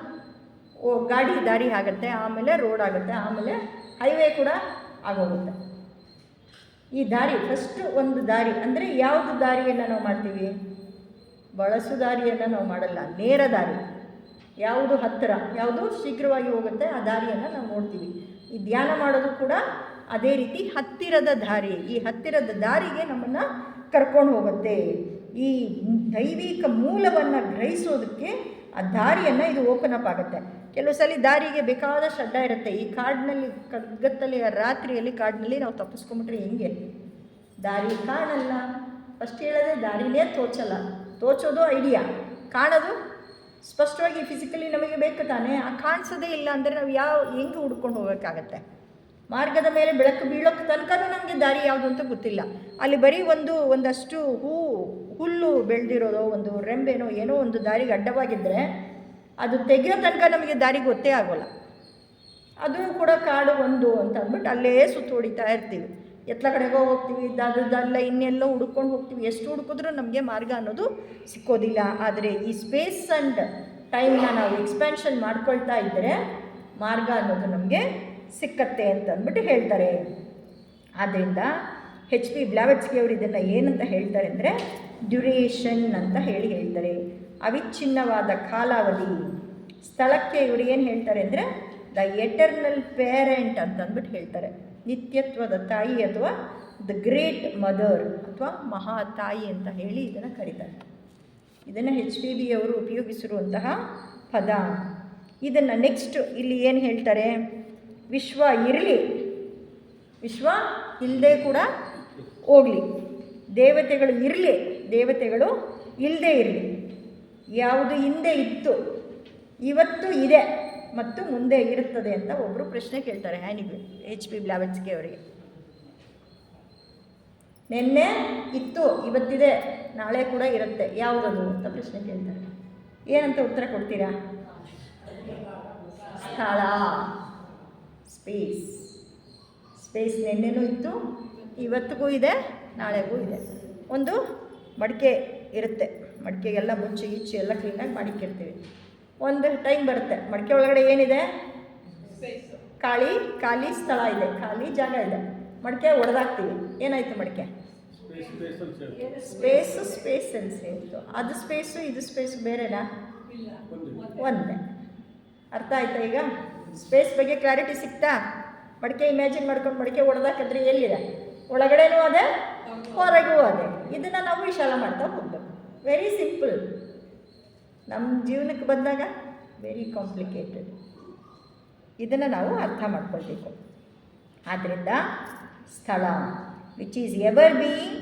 ಗಾಡಿ ದಾರಿ ಆಗುತ್ತೆ, ಆಮೇಲೆ ರೋಡ್ ಆಗುತ್ತೆ, ಆಮೇಲೆ ಹೈವೇ ಕೂಡ ಆಗೋಗುತ್ತೆ. ಈ ದಾರಿ ಫಸ್ಟು ಒಂದು ದಾರಿ. ಅಂದರೆ ಯಾವುದು ದಾರಿಯನ್ನು ನಾವು ಮಾಡ್ತೀವಿ? ಬಳಸು ದಾರಿಯನ್ನು ನಾವು ಮಾಡಲ್ಲ, ನೇರ ದಾರಿ. ಯಾವುದು ಹತ್ತಿರ, ಯಾವುದು ಶೀಘ್ರವಾಗಿ ಹೋಗುತ್ತೆ ಆ ದಾರಿಯನ್ನು ನಾವು ನೋಡ್ತೀವಿ. ಈ ಧ್ಯಾನ ಮಾಡೋದು ಕೂಡ ಅದೇ ರೀತಿ ಹತ್ತಿರದ ದಾರಿ. ಈ ಹತ್ತಿರದ ದಾರಿಗೆ ನಮ್ಮನ್ನು ಕರ್ಕೊಂಡು ಹೋಗುತ್ತೆ. ಈ ದೈವಿಕ ಮೂಲವನ್ನು ಗ್ರಹಿಸೋದಕ್ಕೆ ಆ ದಾರಿಯನ್ನು ಇದು ಓಪನ್ ಅಪ್ ಆಗುತ್ತೆ. ಕೆಲವು ಸಲ ದಾರಿಗೆ ಬೇಕಾದಷ್ಟು ಅಡ್ಡ ಇರುತ್ತೆ. ಈ ಕಾಡಿನಲ್ಲಿ ಕಗ್ಗತ್ತಲೆ ರಾತ್ರಿಯಲ್ಲಿ ಕಾಡಿನಲ್ಲಿ ನಾವು ತಪ್ಪಿಸ್ಕೊಂಬಿಟ್ರೆ ಹೆಂಗೆ? ದಾರಿ ಕಾಣಲ್ಲ. ಫಸ್ಟ್ ಹೇಳೋದೇ ದಾರಿನೇ ತೋಚೋದು ಐಡಿಯಾ, ಕಾಣೋದು ಸ್ಪಷ್ಟವಾಗಿ ಫಿಸಿಕಲಿ ನಮಗೆ ಬೇಕು ತಾನೇ. ಆ ಕಾಣಿಸೋದೇ ಇಲ್ಲ ಅಂದರೆ ನಾವು ಹೆಂಗೆ ಹುಡ್ಕೊಂಡು ಹೋಗೋಕ್ಕಾಗತ್ತೆ? ಮಾರ್ಗದ ಮೇಲೆ ಬೆಳಕು ಬೀಳೋಕ್ಕೆ ತನಕನೂ ನಮಗೆ ದಾರಿ ಯಾವುದು ಅಂತ ಗೊತ್ತಿಲ್ಲ. ಅಲ್ಲಿ ಬರೀ ಒಂದಷ್ಟು ಹುಲ್ಲು ಬೆಳೆದಿರೋದೋ, ಒಂದು ರೆಂಬೆನೋ ಏನೋ ಒಂದು ದಾರಿಗೆ ಅಡ್ಡವಾಗಿದ್ದರೆ ಅದು ತೆಗೆಯೋ ತನಕ ನಮಗೆ ದಾರಿ ಗೊತ್ತೇ ಆಗೋಲ್ಲ. ಅದು ಕೂಡ ಕಾಡು ಅಂತ ಅಂದ್ಬಿಟ್ಟು ಅಲ್ಲೇ ಸುತ್ತು ಹೊಡಿತಾ ಇರ್ತೀವಿ. ಎತ್ತಲ ಕಡೆಗೋ ಹೋಗ್ತೀವಿ, ಅದಲ್ಲ ಇನ್ನೆಲ್ಲೋ ಹುಡ್ಕೊಂಡು ಹೋಗ್ತೀವಿ. ಎಷ್ಟು ಹುಡುಕಿದ್ರೂ ನಮಗೆ ಮಾರ್ಗ ಅನ್ನೋದು ಸಿಕ್ಕೋದಿಲ್ಲ. ಆದರೆ ಈ ಸ್ಪೇಸ್ ಆ್ಯಂಡ್ ಟೈಮ್ನ ನಾವು ಎಕ್ಸ್ಪ್ಯಾನ್ಷನ್ ಮಾಡ್ಕೊಳ್ತಾ ಇದ್ದರೆ ಮಾರ್ಗ ಅನ್ನೋದು ನಮಗೆ ಸಿಕ್ಕತ್ತೆ ಅಂತ ಅಂದ್ಬಿಟ್ಟು ಹೇಳ್ತಾರೆ. ಆದ್ದರಿಂದ HP ಬ್ಲಾವೆಟ್ಸ್ಕಿ ಅವರು ಇದನ್ನು ಏನಂತ ಹೇಳ್ತಾರೆ ಅಂದರೆ ಡ್ಯುರೇಷನ್ ಅಂತ ಹೇಳ್ತಾರೆ. ಅವಿಚ್ಛಿನ್ನವಾದ ಕಾಲಾವಧಿ. ಸ್ಥಳಕ್ಕೆ ಇವರು ಏನು ಹೇಳ್ತಾರೆ ಅಂದರೆ ದ ಎಟರ್ನಲ್ ಪೇರೆಂಟ್ ಅಂತಂದ್ಬಿಟ್ಟು ಹೇಳ್ತಾರೆ. ನಿತ್ಯತ್ವದ ತಾಯಿ ಅಥವಾ ದ ಗ್ರೇಟ್ ಮದರ್ ಅಥವಾ ಮಹಾ ತಾಯಿ ಅಂತ ಹೇಳಿ ಇದನ್ನು ಕರೀತಾರೆ. ಇದನ್ನು HPB ಅವರು ಉಪಯೋಗಿಸಿರುವಂತಹ ಪದ. ಇದನ್ನು ನೆಕ್ಸ್ಟ್ ಇಲ್ಲಿ ಏನು ಹೇಳ್ತಾರೆ? ವಿಶ್ವ ಇರಲಿ, ವಿಶ್ವ ಇಲ್ಲದೆ ಕೂಡ ಹೋಗಲಿ, ದೇವತೆಗಳು ಇರಲಿ, ದೇವತೆಗಳು ಇಲ್ಲದೆ ಇರಲಿ, ಯಾವುದು ಹಿಂದೆ ಇತ್ತು ಇವತ್ತು ಇದೆ ಮತ್ತು ಮುಂದೆ ಇರುತ್ತದೆ ಅಂತ ಒಬ್ಬರು ಪ್ರಶ್ನೆ ಕೇಳ್ತಾರೆ HP ಬ್ಲಾವೆಟ್ಸ್ಕಿ ಅವರಿಗೆ. ನಿನ್ನೆ ಇತ್ತು, ಇವತ್ತಿದೆ, ನಾಳೆ ಕೂಡ ಇರುತ್ತೆ, ಯಾವುದದು ಅಂತ ಪ್ರಶ್ನೆ ಕೇಳ್ತಾರೆ. ಏನಂತ ಉತ್ತರ ಕೊಡ್ತೀರಾ? ಸ್ಥಳ, ಸ್ಪೇಸ್ ನಿನ್ನೆನೂ ಇತ್ತು, ಇವತ್ತಿಗೂ ಇದೆ, ನಾಳೆಗೂ ಇದೆ. ಒಂದು ಮಡಿಕೆ ಇರುತ್ತೆ, ಮಡಿಕೆಗೆಲ್ಲ ಮುಂಚೆ ಈಚೆ ಎಲ್ಲ ಕ್ಲೀನಾಗಿ ಮಾಡಿಕ್ಕಿರ್ತೀವಿ. ಒಂದು ಟೈಮ್ ಬರುತ್ತೆ, ಮಡಿಕೆ ಒಳಗಡೆ ಏನಿದೆ? ಖಾಲಿ ಸ್ಥಳ ಇದೆ, ಖಾಲಿ ಜಾಗ ಇದೆ. ಮಡಿಕೆ ಒಡೆದಾಕ್ತೀವಿ, ಏನಾಯಿತು? ಮಡಿಕೆ ಸ್ಪೇಸ್ ಅಂತ ಸೇರಿತು. ಅದು ಸ್ಪೇಸು ಇದು ಸ್ಪೇಸು ಬೇರೆನಾ? ಒಂದೇ. ಅರ್ಥ ಆಯ್ತಾ? ಈಗ ಸ್ಪೇಸ್ ಬಗ್ಗೆ ಕ್ಲಾರಿಟಿ ಸಿಗ್ತಾ? ಮಡಿಕೆ ಇಮ್ಯಾಜಿನ್ ಮಾಡ್ಕೊಂಡು ಮಡಿಕೆ ಒಡೆದಾಕಿದ್ರೆ ಎಲ್ಲಿದೆ? ಒಳಗಡೆನೂ ಅದೇ, ಹೊರಗೂ ಅದೇ. ಇದನ್ನು ನಾವು ವಿಶಾಲ ಮಾಡ್ತಾ ಹೋಗ್ಬೇಕು. Very simple. ನಮ್ಮ ಜೀವನಕ್ಕೆ ಬಂದಾಗ ವೆರಿ ಕಾಂಪ್ಲಿಕೇಟೆಡ್. ಇದನ್ನು ನಾವು ಅರ್ಥ ಮಾಡ್ಕೊಳ್ಬೇಕು. ಆದ್ದರಿಂದ ಸ್ಥಳ which is ever being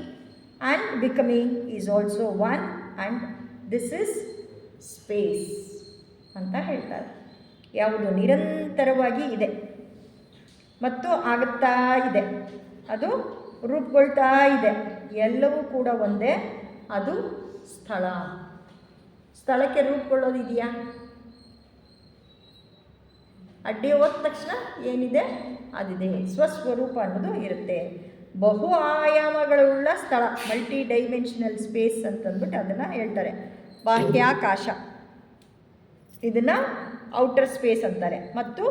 and becoming is also one and this is space ಅಂತ ಹೇಳ್ತಾರೆ. ಯಾವುದು ನಿರಂತರವಾಗಿ ಇದೆ ಮತ್ತು ಆಗುತ್ತಾ ಇದೆ, ಅದು ರೂಪುಗೊಳ್ತಾ ಇದೆ, ಎಲ್ಲವೂ ಕೂಡ ಒಂದೇ, ಅದು ಸ್ಥಳ. ಸ್ಥಳಕ್ಕೆ ರೂಪುಗೊಳ್ಳೋದಿದೆಯಾ? ಅಡ್ಡಿ ಹೋದ ತಕ್ಷಣ ಏನಿದೆ ಅದಿದೆ, ಸ್ವಸ್ವರೂಪ ಅನ್ನೋದು ಇರುತ್ತೆ. ಬಹು ಆಯಾಮಗಳುಳ್ಳ ಸ್ಥಳ, ಮಲ್ಟಿ ಡೈಮೆನ್ಷನಲ್ ಸ್ಪೇಸ್ ಅಂತಂದ್ಬಿಟ್ಟು ಅದನ್ನು ಹೇಳ್ತಾರೆ. ಬಾಹ್ಯಾಕಾಶ, ಇದನ್ನು ಔಟರ್ ಸ್ಪೇಸ್ ಅಂತಾರೆ. ಮತ್ತು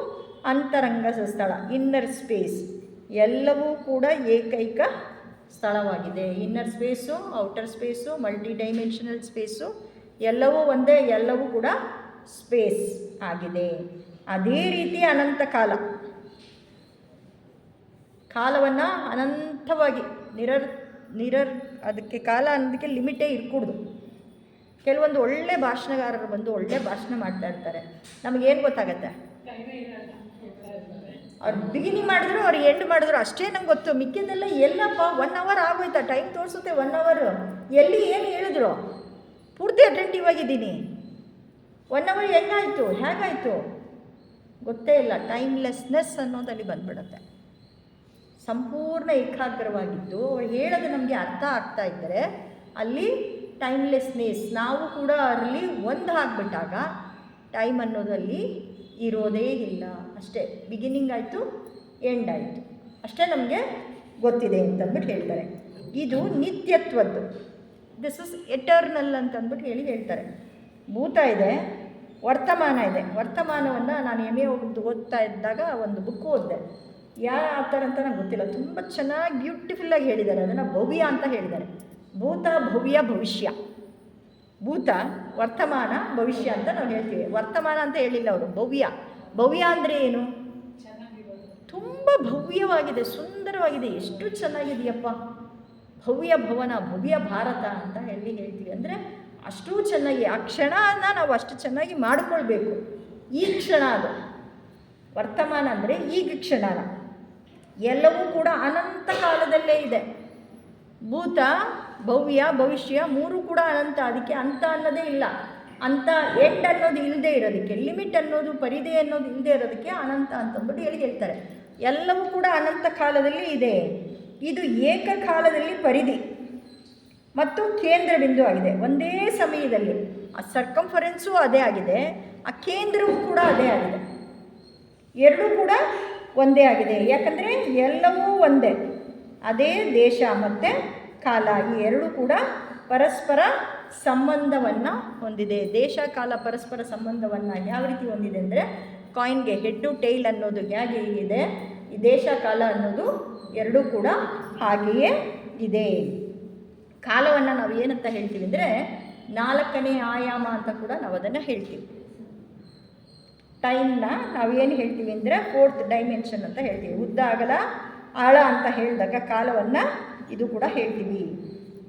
ಅಂತರಂಗದ ಸ್ಥಳ, ಇನ್ನರ್ ಸ್ಪೇಸ್, ಎಲ್ಲವೂ ಕೂಡ ಏಕೈಕ ಸ್ಥಳವಾಗಿದೆ. Inner space, outer space, multi dimensional space ಎಲ್ಲವೂ ಒಂದೇ, ಎಲ್ಲವೂ ಕೂಡ ಸ್ಪೇಸ್ ಆಗಿದೆ. ಅದೇ ರೀತಿ ಅನಂತ ಕಾಲವನ್ನು ಅನಂತವಾಗಿ ಅದಕ್ಕೆ ಕಾಲ ಅನ್ನೋದಕ್ಕೆ ಲಿಮಿಟೇ ಇರ್ಕೂಡ್ದು. ಕೆಲವೊಂದು ಒಳ್ಳೆ ಭಾಷಣಗಾರರು ಬಂದು ಒಳ್ಳೆ ಭಾಷಣ ಮಾಡ್ತಾ ಇರ್ತಾರೆ, ನಮಗೇನು ಗೊತ್ತಾಗತ್ತೆ? ಅವ್ರು ಬಿಗಿನಿಂಗ್ ಮಾಡಿದ್ರು ಅವ್ರು ಎಂಡ್ ಮಾಡಿದ್ರು ಅಷ್ಟೇ ನಮ್ಗೆ ಗೊತ್ತು. ಮಿಕ್ಕಿದ್ದೆಲ್ಲ ಎಲ್ಲಪ್ಪ 1 hour ಆಗೋಯ್ತಾ, ಟೈಮ್ ತೋರಿಸುತ್ತೆ 1 hour, ಎಲ್ಲಿ ಏನು ಹೇಳಿದ್ರು? ಪೂರ್ತಿ ಅಟೆಂಟಿವ್ ಆಗಿದ್ದೀನಿ. 1 hour ಹೆಂಗಾಯಿತು, ಹೇಗಾಯಿತು ಗೊತ್ತೇ ಇಲ್ಲ. ಟೈಮ್ಲೆಸ್ನೆಸ್ ಅನ್ನೋದಲ್ಲಿ ಬಂದ್ಬಿಡುತ್ತೆ. ಸಂಪೂರ್ಣ ಏಕಾಗ್ರವಾಗಿದ್ದು ಅವ್ರು ಹೇಳೋದು ನಮಗೆ ಅರ್ಥ ಆಗ್ತಾ ಇದ್ದರೆ ಅಲ್ಲಿ ಟೈಮ್ಲೆಸ್ನೆಸ್, ನಾವು ಕೂಡ ಅದರಲ್ಲಿ ಒಂದು ಆಗಿಬಿಟ್ಟಾಗ ಟೈಮ್ ಅನ್ನೋದಲ್ಲಿ ಇರೋದೇ ಇಲ್ಲ. ಅಷ್ಟೇ, ಬಿಗಿನಿಂಗ್ ಆಯಿತು, ಎಂಡ್ ಆಯಿತು, ಅಷ್ಟೇ ನಮಗೆ ಗೊತ್ತಿದೆ ಅಂತಂದ್ಬಿಟ್ಟು ಹೇಳ್ತಾರೆ. ಇದು ನಿತ್ಯತ್ವದ್ದು, ದಿಸ್ ಇಸ್ ಎಟರ್ನಲ್ ಅಂತಂದ್ಬಿಟ್ಟು ಹೇಳ್ತಾರೆ. ಭೂತ ಇದೆ, ವರ್ತಮಾನ ಇದೆ. ವರ್ತಮಾನವನ್ನು ನಾನು ಓದ್ತಾ ಇದ್ದಾಗ ಒಂದು ಬುಕ್ ಓದಿದೆ, ಯಾವ ಥರ ಅಂತ ನಂಗೆ ಗೊತ್ತಿಲ್ಲ, ತುಂಬ ಚೆನ್ನಾಗಿ ಬ್ಯೂಟಿಫುಲ್ಲಾಗಿ ಹೇಳಿದ್ದಾರೆ. ಅದನ್ನು ಭವ್ಯ ಅಂತ ಹೇಳಿದ್ದಾರೆ. ಭೂತ, ಭವ್ಯ, ಭವಿಷ್ಯ. ಭೂತ, ವರ್ತಮಾನ, ಭವಿಷ್ಯ ಅಂತ ನಾವು ಹೇಳ್ತೀವಿ. ವರ್ತಮಾನ ಅಂತ ಹೇಳಿಲ್ಲ ಅವರು, ಭವ್ಯ ಅಂದರೆ ಏನು? ತುಂಬ ಭವ್ಯವಾಗಿದೆ, ಸುಂದರವಾಗಿದೆ, ಎಷ್ಟು ಚೆನ್ನಾಗಿದೆಯಪ್ಪ, ಭವ್ಯ ಭವನ, ಭವ್ಯ ಭಾರತ ಅಂತ ಹೇಳ್ತೀವಿ. ಅಂದರೆ ಅಷ್ಟೂ ಚೆನ್ನಾಗಿ ಆ ಕ್ಷಣನ ನಾವು ಅಷ್ಟು ಚೆನ್ನಾಗಿ ಮಾಡಿಕೊಳ್ಬೇಕು. ಈ ಕ್ಷಣ ಅದು ವರ್ತಮಾನ ಅಂದರೆ ಈಗ ಕ್ಷಣನ, ಎಲ್ಲವೂ ಕೂಡ ಅನಂತ ಕಾಲದಲ್ಲೇ ಇದೆ. ಭೂತ, ಭವ್ಯ, ಭವಿಷ್ಯ ಮೂರು ಕೂಡ ಅನಂತ. ಅದಕ್ಕೆ ಅಂತ ಅನ್ನೋದೇ ಇಲ್ಲ, ಅಂತ ಎಂಡ್ ಅನ್ನೋದು ಇಲ್ಲದೆ ಇರೋದಕ್ಕೆ, ಲಿಮಿಟ್ ಅನ್ನೋದು, ಪರಿಧಿ ಅನ್ನೋದು ಇಲ್ಲದೆ ಇರೋದಕ್ಕೆ ಅನಂತ ಅಂತಂದ್ಬಿಟ್ಟು ಹೇಳ್ತಾರೆ. ಎಲ್ಲವೂ ಕೂಡ ಅನಂತ ಕಾಲದಲ್ಲಿ ಇದೆ. ಇದು ಏಕಕಾಲದಲ್ಲಿ ಪರಿಧಿ ಮತ್ತು ಕೇಂದ್ರ ಬಿಂದು ಆಗಿದೆ ಒಂದೇ ಸಮಯದಲ್ಲಿ. ಆ ಸರ್ಕಂಫರೆನ್ಸು ಅದೇ ಆಗಿದೆ, ಆ ಕೇಂದ್ರವೂ ಕೂಡ ಅದೇ ಆಗಿದೆ, ಎರಡೂ ಕೂಡ ಒಂದೇ ಆಗಿದೆ. ಯಾಕಂದರೆ ಎಲ್ಲವೂ ಒಂದೇ, ಅದೇ ದೇಶ ಮತ್ತು ಕಾಲ, ಈ ಎರಡೂ ಕೂಡ ಪರಸ್ಪರ ಸಂಬಂಧವನ್ನು ಹೊಂದಿದೆ. ದೇಶ ಕಾಲ ಪರಸ್ಪರ ಸಂಬಂಧವನ್ನು ಯಾವ ರೀತಿ ಹೊಂದಿದೆ ಅಂದರೆ, ಕಾಯಿನ್ಗೆ ಹೆಡ್ಡು ಟೈಲ್ ಅನ್ನೋದು ಹೇಗೆ ಇದೆ, ಈ ದೇಶ ಕಾಲ ಅನ್ನೋದು ಎರಡೂ ಕೂಡ ಹಾಗೆಯೇ ಇದೆ. ಕಾಲವನ್ನು ನಾವು ಏನಂತ ಹೇಳ್ತೀವಿ ಅಂದರೆ 4ನೇ ಆಯಾಮ ಅಂತ ಕೂಡ ನಾವು ಅದನ್ನು ಹೇಳ್ತೀವಿ. ಟೈಮ್ನ ನಾವೇನು ಹೇಳ್ತೀವಿ ಅಂದರೆ 4th ಡೈಮೆನ್ಷನ್ ಅಂತ ಹೇಳ್ತೀವಿ. ಉದ್ದ, ಅಗಲ, ಆಳ ಅಂತ ಹೇಳಿದಾಗ ಕಾಲವನ್ನು ಇದು ಕೂಡ ಹೇಳ್ತೀವಿ.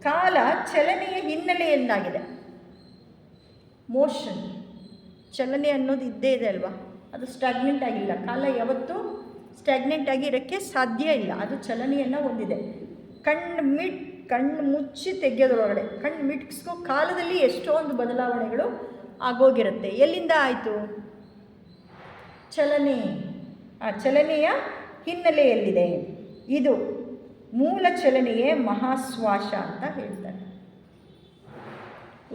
ಕಾಲ ಚಲನೆಯ ಹಿನ್ನೆಲೆಯನ್ನಾಗಿದೆ. ಮೋಷನ್, ಚಲನೆ ಅನ್ನೋದು ಇದ್ದೇ ಇದೆ ಅಲ್ವಾ, ಅದು ಸ್ಟಾಗ್ನೆಂಟ್ ಆಗಿಲ್ಲ. ಕಾಲ ಯಾವತ್ತೂ ಸ್ಟಾಗ್ನೆಂಟ್ ಆಗಿರೋಕ್ಕೆ ಸಾಧ್ಯ ಇಲ್ಲ, ಅದು ಚಲನೆಯನ್ನು ಹೊಂದಿದೆ. ಕಣ್ಣು ಮುಚ್ಚಿ ತೆಗೆಯೋದ್ರೊಳಗಡೆ, ಕಣ್ಣು ಮಿಟ್ಸ್ಕೋ ಕಾಲದಲ್ಲಿ ಎಷ್ಟೊಂದು ಬದಲಾವಣೆಗಳು ಆಗೋಗಿರುತ್ತೆ. ಎಲ್ಲಿಂದ ಆಯಿತು? ಚಲನೆ. ಆ ಚಲನೆಯ ಹಿನ್ನೆಲೆಯಲ್ಲಿದೆ. ಇದು ಮೂಲ ಚಲನೆಯೇ ಮಹಾಶ್ವಾಸ ಅಂತ ಹೇಳ್ತಾರೆ.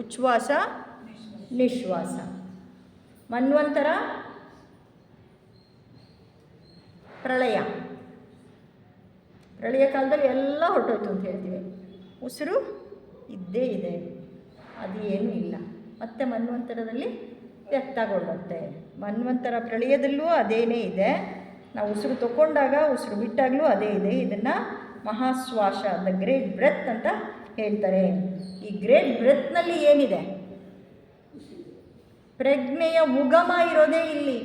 ಉಚ್ಛ್ವಾಸ, ನಿಶ್ವಾಸ. ಮನ್ವಂತರ, ಪ್ರಳಯ ಕಾಲದಲ್ಲಿ ಎಲ್ಲ ಹೊರಟೋಯ್ತು ಅಂತ ಹೇಳ್ತೀವಿ. ಉಸಿರು ಇದ್ದೇ ಇದೆ, ಅದು ಏನೂ ಇಲ್ಲ. ಮತ್ತು ಮನ್ವಂತರದಲ್ಲಿ ವ್ಯಕ್ತಗೊಳ್ಳುತ್ತೆ. ಮನ್ವಂತರ ಪ್ರಳಯದಲ್ಲೂ ಅದೇನೇ ಇದೆ. ನಾವು ಉಸಿರು ತಗೊಂಡಾಗ, ಉಸಿರು ಬಿಟ್ಟಾಗಲೂ ಅದೇ ಇದೆ. ಇದನ್ನು ಮಹಾಶ್ವಾಸ, ದ ಗ್ರೇಟ್ ಬ್ರೆತ್ ಅಂತ ಹೇಳ್ತಾರೆ. ಈ ಗ್ರೇಟ್ ಬ್ರೆತ್ನಲ್ಲಿ ಏನಿದೆ? ಪ್ರಜ್ಞೆಯ ಉಗಮ ಇರೋದೇ ಇಲ್ಲಿ.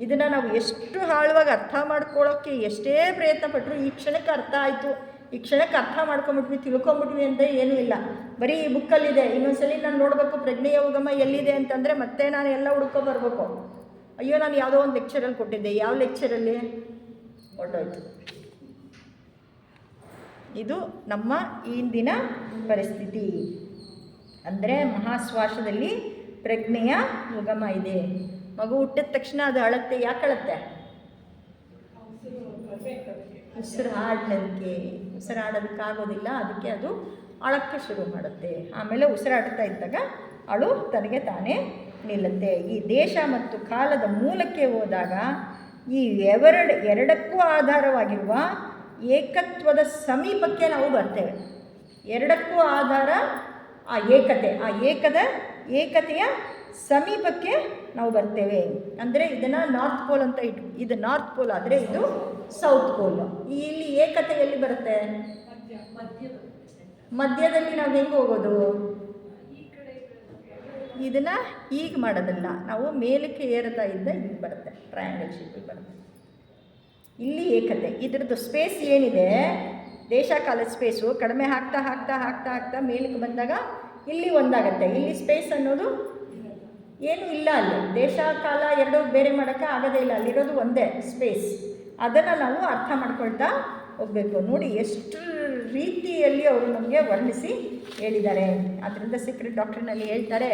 ಇದನ್ನು ನಾವು ಎಷ್ಟು ಆಳವಾಗಿ ಅರ್ಥ ಮಾಡ್ಕೊಳ್ಳೋಕ್ಕೆ ಎಷ್ಟೇ ಪ್ರಯತ್ನ ಪಟ್ಟರು, ಈ ಕ್ಷಣಕ್ಕೆ ಅರ್ಥ ಆಯಿತು, ಈ ಕ್ಷಣಕ್ಕೆ ಅರ್ಥ ಮಾಡ್ಕೊಂಬಿಟ್ವಿ, ತಿಳ್ಕೊಂಬಿಟ್ವಿ ಅಂತ ಏನೂ ಇಲ್ಲ. ಬರೀ ಈ ಬುಕ್ಕಲ್ಲಿದೆ. ಇನ್ನೊಂದ್ಸಲಿ ನಾನು ನೋಡಬೇಕು ಪ್ರಜ್ಞೆಯ ಉಗಮ ಎಲ್ಲಿದೆ ಅಂತಂದರೆ ಮತ್ತೆ ನಾನು ಎಲ್ಲ ಹುಡ್ಕೊ ಬರಬೇಕು. ಅಯ್ಯೋ, ನಾನು ಯಾವುದೋ ಒಂದು ಲೆಕ್ಚರಲ್ಲಿ ಕೊಟ್ಟಿದ್ದೆ, ಯಾವ ಲೆಕ್ಚರಲ್ಲಿ ಹೊರಟೋಯ್ತು. ಇದು ನಮ್ಮ ಇಂದಿನ ಪರಿಸ್ಥಿತಿ. ಅಂದರೆ ಮಹಾಶ್ವಾಸದಲ್ಲಿ ಪ್ರಜ್ಞೆಯ ಉಗಮ ಇದೆ. ಮಗು ಹುಟ್ಟಿದ ತಕ್ಷಣ ಅದು ಅಳತ್ತೆ. ಯಾಕೆ ಅಳತ್ತೆ? ಉಸಿರಾಡೋದಕ್ಕಾಗೋದಿಲ್ಲ, ಅದಕ್ಕೆ ಅದು ಅಳಕ್ಕೆ ಶುರು ಮಾಡುತ್ತೆ. ಆಮೇಲೆ ಉಸಿರಾಡ್ತಾ ಇದ್ದಾಗ ಅಳು ತನಗೆ ತಾನೇ ನಿಲ್ಲುತ್ತೆ. ಈ ದೇಶ ಮತ್ತು ಕಾಲದ ಮೂಲಕ್ಕೆ ಹೋದಾಗ ಈ ಎರಡಕ್ಕೂ ಆಧಾರವಾಗಿರುವ ಏಕತ್ವದ ಸಮೀಪಕ್ಕೆ ನಾವು ಬರ್ತೇವೆ. ಎರಡಕ್ಕೂ ಆಧಾರ ಆ ಏಕತೆ, ಆ ಏಕತೆಯ ಸಮೀಪಕ್ಕೆ ನಾವು ಬರ್ತೇವೆ. ಅಂದರೆ ಇದನ್ನು ನಾರ್ತ್ ಪೋಲ್ ಅಂತ ಇದು ನಾರ್ತ್ ಪೋಲ್ ಆದರೆ ಇದು ಸೌತ್ ಪೋಲ್. ಇಲ್ಲಿ ಏಕತೆ ಎಲ್ಲಿ ಬರುತ್ತೆ? ಮಧ್ಯದಲ್ಲಿ ನಾವು ಹೆಂಗೆ ಹೋಗೋದು? ಇದನ್ನು ಹೀಗೆ ಮಾಡೋದಲ್ಲ, ನಾವು ಮೇಲಕ್ಕೆ ಏರ್ತಾ ಇದ್ದ ಇಲ್ಲಿ ಬರುತ್ತೆ, ಟ್ರಯಾಂಗಲ್ ಶೇಪಲ್ಲಿ ಬರುತ್ತೆ. ಇಲ್ಲಿ ಏಕತೆ. ಇದ್ರದ್ದು ಸ್ಪೇಸ್ ಏನಿದೆ, ದೇಶ ಕಾಲದ ಸ್ಪೇಸು ಕಡಿಮೆ ಆಗ್ತಾ ಆಗ್ತಾ ಆಗ್ತಾ ಆಗ್ತಾ ಮೇಲಕ್ಕೆ ಬಂದಾಗ ಇಲ್ಲಿ ಒಂದಾಗತ್ತೆ. ಇಲ್ಲಿ ಸ್ಪೇಸ್ ಅನ್ನೋದು ಏನೂ ಇಲ್ಲ. ಅಲ್ಲಿ ದೇಶ ಕಾಲ ಎರಡೂ ಬೇರೆ ಮಾಡೋಕ್ಕೆ ಆಗೋದೇ ಇಲ್ಲ. ಅಲ್ಲಿರೋದು ಒಂದೇ ಸ್ಪೇಸ್. ಅದನ್ನು ನಾವು ಅರ್ಥ ಮಾಡ್ಕೊಳ್ತಾ ಹೋಗಬೇಕು. ನೋಡಿ ಎಷ್ಟು ರೀತಿಯಲ್ಲಿ ಅವರು ನಮಗೆ ವರ್ಣಿಸಿ ಹೇಳಿದ್ದಾರೆ. ಅದರಿಂದ ಸೀಕ್ರೆಟ್ ಡಾಕ್ಟ್ರಿನಲ್ಲಿ ಹೇಳ್ತಾರೆ,